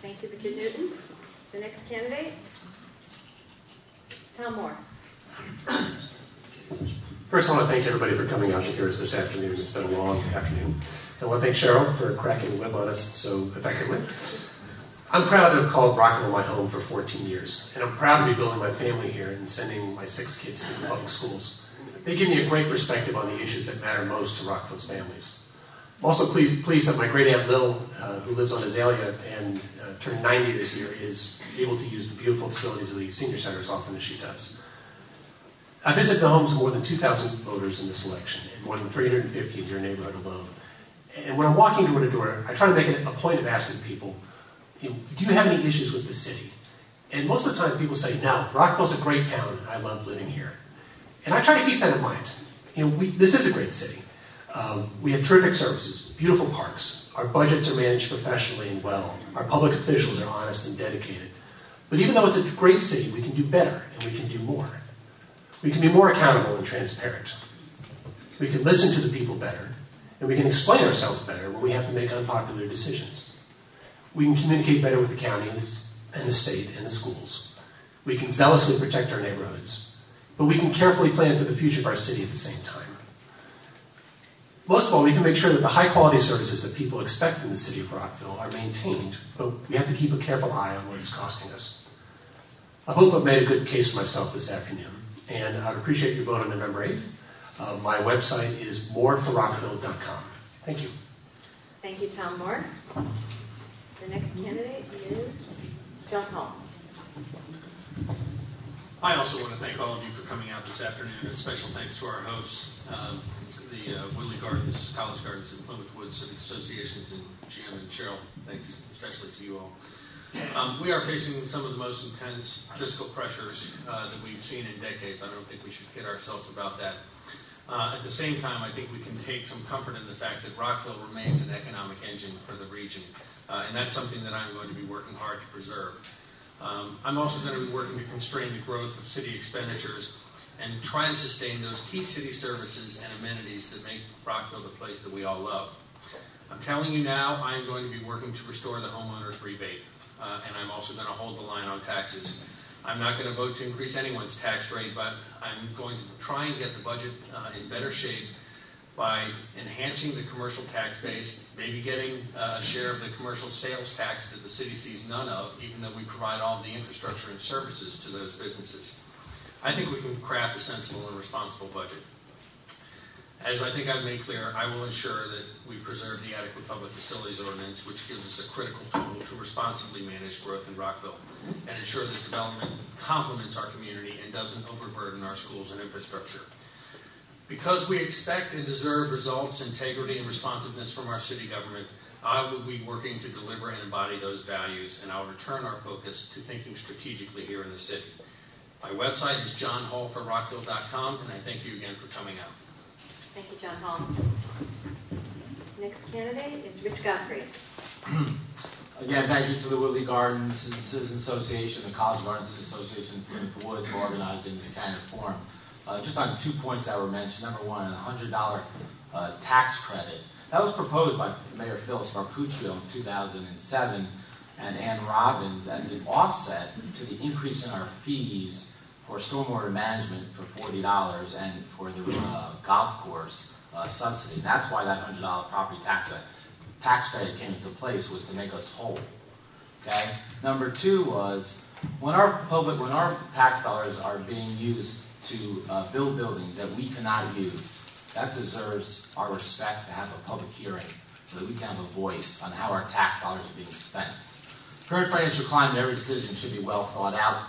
Thank you, Bridget Newton. The next candidate, Tom Moore. First, I want to thank everybody for coming out to hear us this afternoon. It's been a long afternoon. I want to thank Cheryl for cracking the whip on us so effectively. I'm proud to have called Rockville my home for 14 years, and I'm proud to be building my family here and sending my 6 kids to the public schools. They give me a great perspective on the issues that matter most to Rockville's families. I'm also pleased that my great aunt Lil, who lives on Azalea and turned 90 this year, is able to use the beautiful facilities of the senior center as often as she does. I visit the homes of more than 2,000 voters in this election, and more than 350 in your neighborhood alone. And when I'm walking door to door, I try to make it a point of asking people, do you have any issues with the city? And most of the time people say, no, Rockville's a great town, I love living here. And I try to keep that in mind. This is a great city. We have terrific services, beautiful parks. Our budgets are managed professionally and well. Our public officials are honest and dedicated. But even though it's a great city, we can do better and we can do more. We can be more accountable and transparent. We can listen to the people better, and we can explain ourselves better when we have to make unpopular decisions. We can communicate better with the county and the state and the schools. We can zealously protect our neighborhoods, but we can carefully plan for the future of our city at the same time. Most of all, we can make sure that the high-quality services that people expect from the city of Rockville are maintained, but we have to keep a careful eye on what it's costing us. I hope I've made a good case for myself this afternoon, and I'd appreciate your vote on November 8th. My website is moreforrockville.com. Thank you. Thank you, Tom Moore. The next candidate is John Hall. I also want to thank all of you for coming out this afternoon, and special thanks to our hosts, the Woodley Gardens, College Gardens, and Plymouth Woods Civic Associations, and Jim and Cheryl. Thanks especially to you all. We are facing some of the most intense fiscal pressures that we've seen in decades. I don't think we should kid ourselves about that. At the same time, I think we can take some comfort in the fact that Rockville remains an economic engine for the region, and that's something that I'm going to be working hard to preserve. I'm also going to be working to constrain the growth of city expenditures and try to sustain those key city services and amenities that make Rockville the place that we all love. I'm telling you now, I'm going to be working to restore the homeowners rebate. And I'm also going to hold the line on taxes. I'm not going to vote to increase anyone's tax rate, but I'm going to try and get the budget in better shape by enhancing the commercial tax base, maybe getting a share of the commercial sales tax that the city sees none of, even though we provide all the infrastructure and services to those businesses. I think we can craft a sensible and responsible budget. As I think I've made clear, I will ensure that we preserve the adequate Public Facilities Ordinance, which gives us a critical tool to responsibly manage growth in Rockville, and ensure that development complements our community and doesn't overburden our schools and infrastructure. Because we expect and deserve results, integrity, and responsiveness from our city government, I will be working to deliver and embody those values, and I'll return our focus to thinking strategically here in the city. My website is johnhallforrockville.com, and I thank you again for coming out. Thank you, John Hall. Next candidate is Rich Godfrey. Again, thank you to the Woodley Gardens Citizens Association, the College Gardens Association, and Plymouth Woods for organizing this candidate forum. Just on 2 points that were mentioned. Number one, a $100 tax credit. That was proposed by Mayor Phyllis Marpuccio in 2007 and Ann Robbins as an offset to the increase in our fees for stormwater management for $40 and for the golf course subsidy. And that's why that $100 property tax credit came into place, was to make us whole. Okay. Number two was when our tax dollars are being used to build buildings that we cannot use, that deserves our respect to have a public hearing so that we can have a voice on how our tax dollars are being spent. Current financial climate, every decision should be well thought out.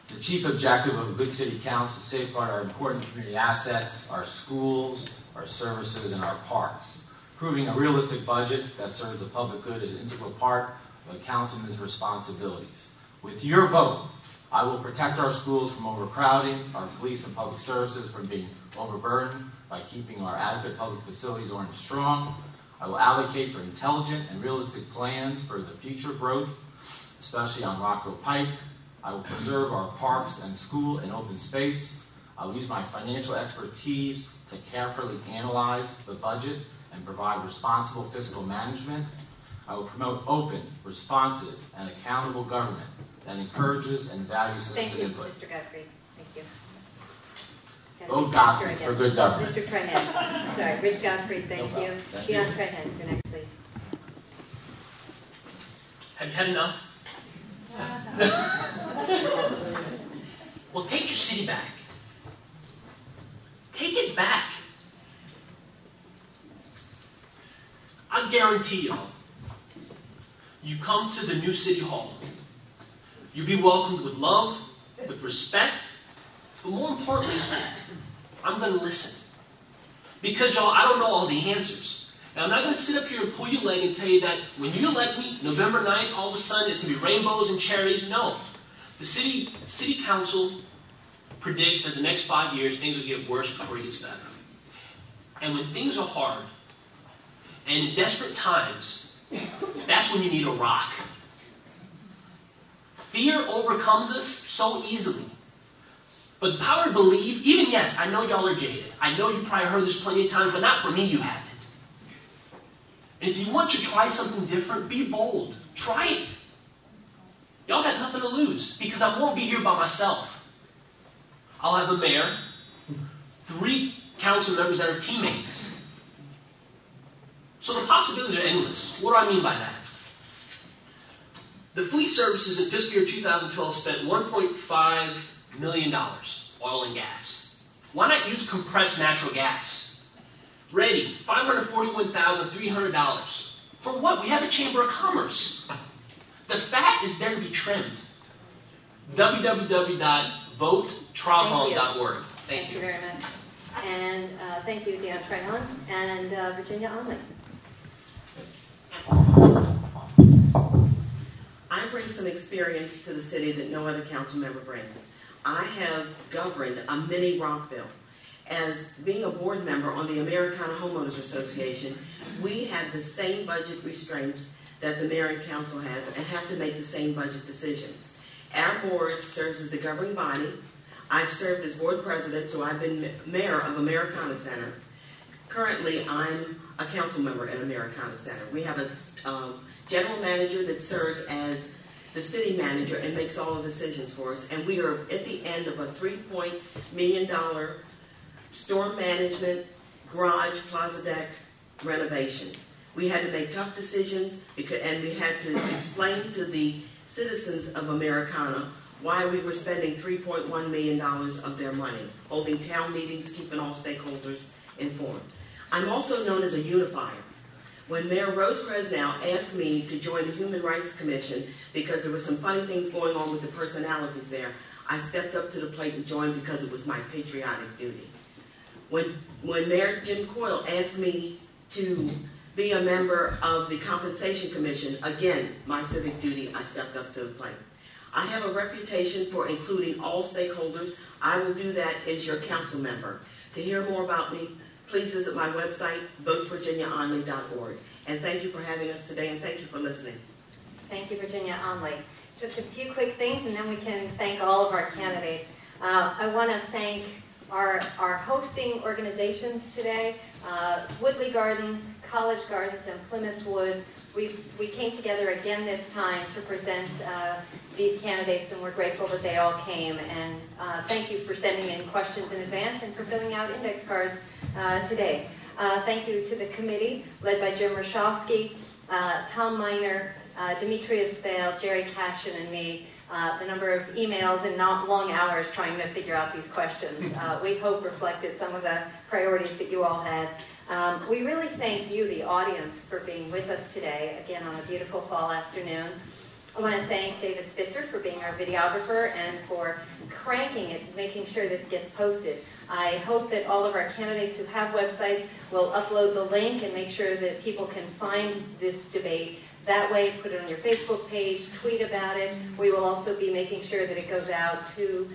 The chief objective of a good city council is to safeguard our important community assets, our schools, our services, and our parks. Proving a realistic budget that serves the public good is an integral part of a councilman's responsibilities. With your vote, I will protect our schools from overcrowding, our police and public services from being overburdened by keeping our adequate public facilities ordinance strong. I will advocate for intelligent and realistic plans for the future growth, especially on Rockville Pike. I will preserve our parks and school and open space. I will use my financial expertise to carefully analyze the budget and provide responsible fiscal management. I will promote open, responsive, and accountable government that encourages and values Thank citizen you, input. Mr. Godfrey. Thank you. Vote Godfrey for good government. Mr. Trahan. Sorry, Rich Godfrey, thank No problem. you. Thank Dion you. Trahan, you're next, please. Have you had enough? Well, take your city back. Take it back. I guarantee y'all, you come to the new city hall, you'll be welcomed with love, with respect, but more importantly, I'm going to listen. Because y'all, I don't know all the answers. And I'm not going to sit up here and pull your leg and tell you that when you elect me, November 9th, all of a sudden it's going to be rainbows and cherries. No. The city council predicts that the next 5 years things will get worse before it gets better. And when things are hard, and in desperate times, that's when you need a rock. Fear overcomes us so easily. But the power to believe, even yes, I know y'all are jaded. I know you probably heard this plenty of times, but not for me, you haven't. And if you want to try something different, be bold. Try it. Y'all got nothing to lose, because I won't be here by myself. I'll have a mayor, 3 council members that are teammates. So the possibilities are endless. What do I mean by that? The fleet services in fiscal year 2012 spent $1.5 million, oil and gas. Why not use compressed natural gas? Ready, $541,300. For what? We have a Chamber of Commerce. The fat is there to be trimmed. www.votetrawhome.org. Thank you. Thank you very much. And thank you, Dion Trahan. And Virginia Onley. I bring some experience to the city that no other council member brings. I have governed a mini Rockville. As being a board member on the Americana Homeowners Association, we have the same budget restraints that the mayor and council have and have to make the same budget decisions. Our board serves as the governing body. I've served as board president, so I've been mayor of Americana Center. Currently, I'm a council member at Americana Center. We have a general manager that serves as the city manager and makes all the decisions for us. And we are at the end of a $3 million storm management, garage, plaza deck renovation. We had to make tough decisions and we had to explain to the citizens of Americana why we were spending $3.1 million of their money, holding town meetings, keeping all stakeholders informed. I'm also known as a unifier. When Mayor Rose Cresnell asked me to join the Human Rights Commission because there were some funny things going on with the personalities there, I stepped up to the plate and joined because it was my patriotic duty. When Mayor Jim Coyle asked me to be a member of the Compensation Commission, again, my civic duty, I stepped up to the plate. I have a reputation for including all stakeholders. I will do that as your council member. To hear more about me, please visit my website, votevirginiaonley.org. And thank you for having us today, and thank you for listening. Thank you, Virginia Onley. Just a few quick things, and then we can thank all of our candidates. I want to thank our hosting organizations today, Woodley Gardens, College Gardens, and Plymouth Woods. We came together again this time to present these candidates, and we're grateful that they all came. And thank you for sending in questions in advance and for filling out index cards today. Thank you to the committee, led by Jim Rashofsky, Tom Miner, Demetrius Vale, Jerry Cashin, and me. The number of emails and not long hours trying to figure out these questions, we hope reflected some of the priorities that you all had. We really thank you, the audience, for being with us today, again on a beautiful fall afternoon. I want to thank David Spitzer for being our videographer and for cranking it, making sure this gets posted. I hope that all of our candidates who have websites will upload the link and make sure that people can find this debate that way. Put it on your Facebook page, tweet about it. We will also be making sure that it goes out to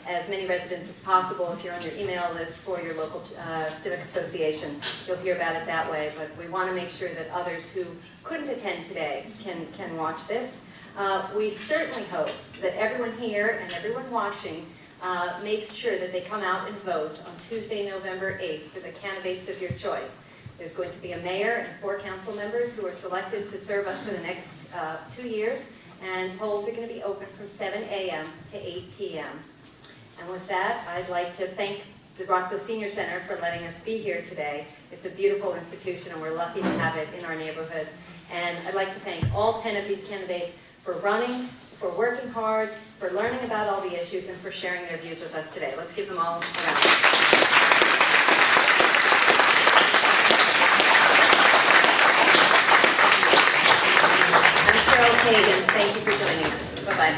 as many residents as possible. If you're on your email list for your local civic association, you'll hear about it that way. But we want to make sure that others who couldn't attend today can watch this. We certainly hope that everyone here and everyone watching makes sure that they come out and vote on Tuesday, November 8th for the candidates of your choice. There's going to be a mayor and 4 council members who are selected to serve us for the next 2 years. and polls are going to be open from 7 a.m. to 8 p.m. And with that, I'd like to thank the Rockville Senior Center for letting us be here today. It's a beautiful institution, and we're lucky to have it in our neighborhoods. And I'd like to thank all 10 of these candidates for running, for working hard, for learning about all the issues, and for sharing their views with us today. Let's give them all a round. I'm Cheryl Kagan. Thank you for joining us. Bye-bye.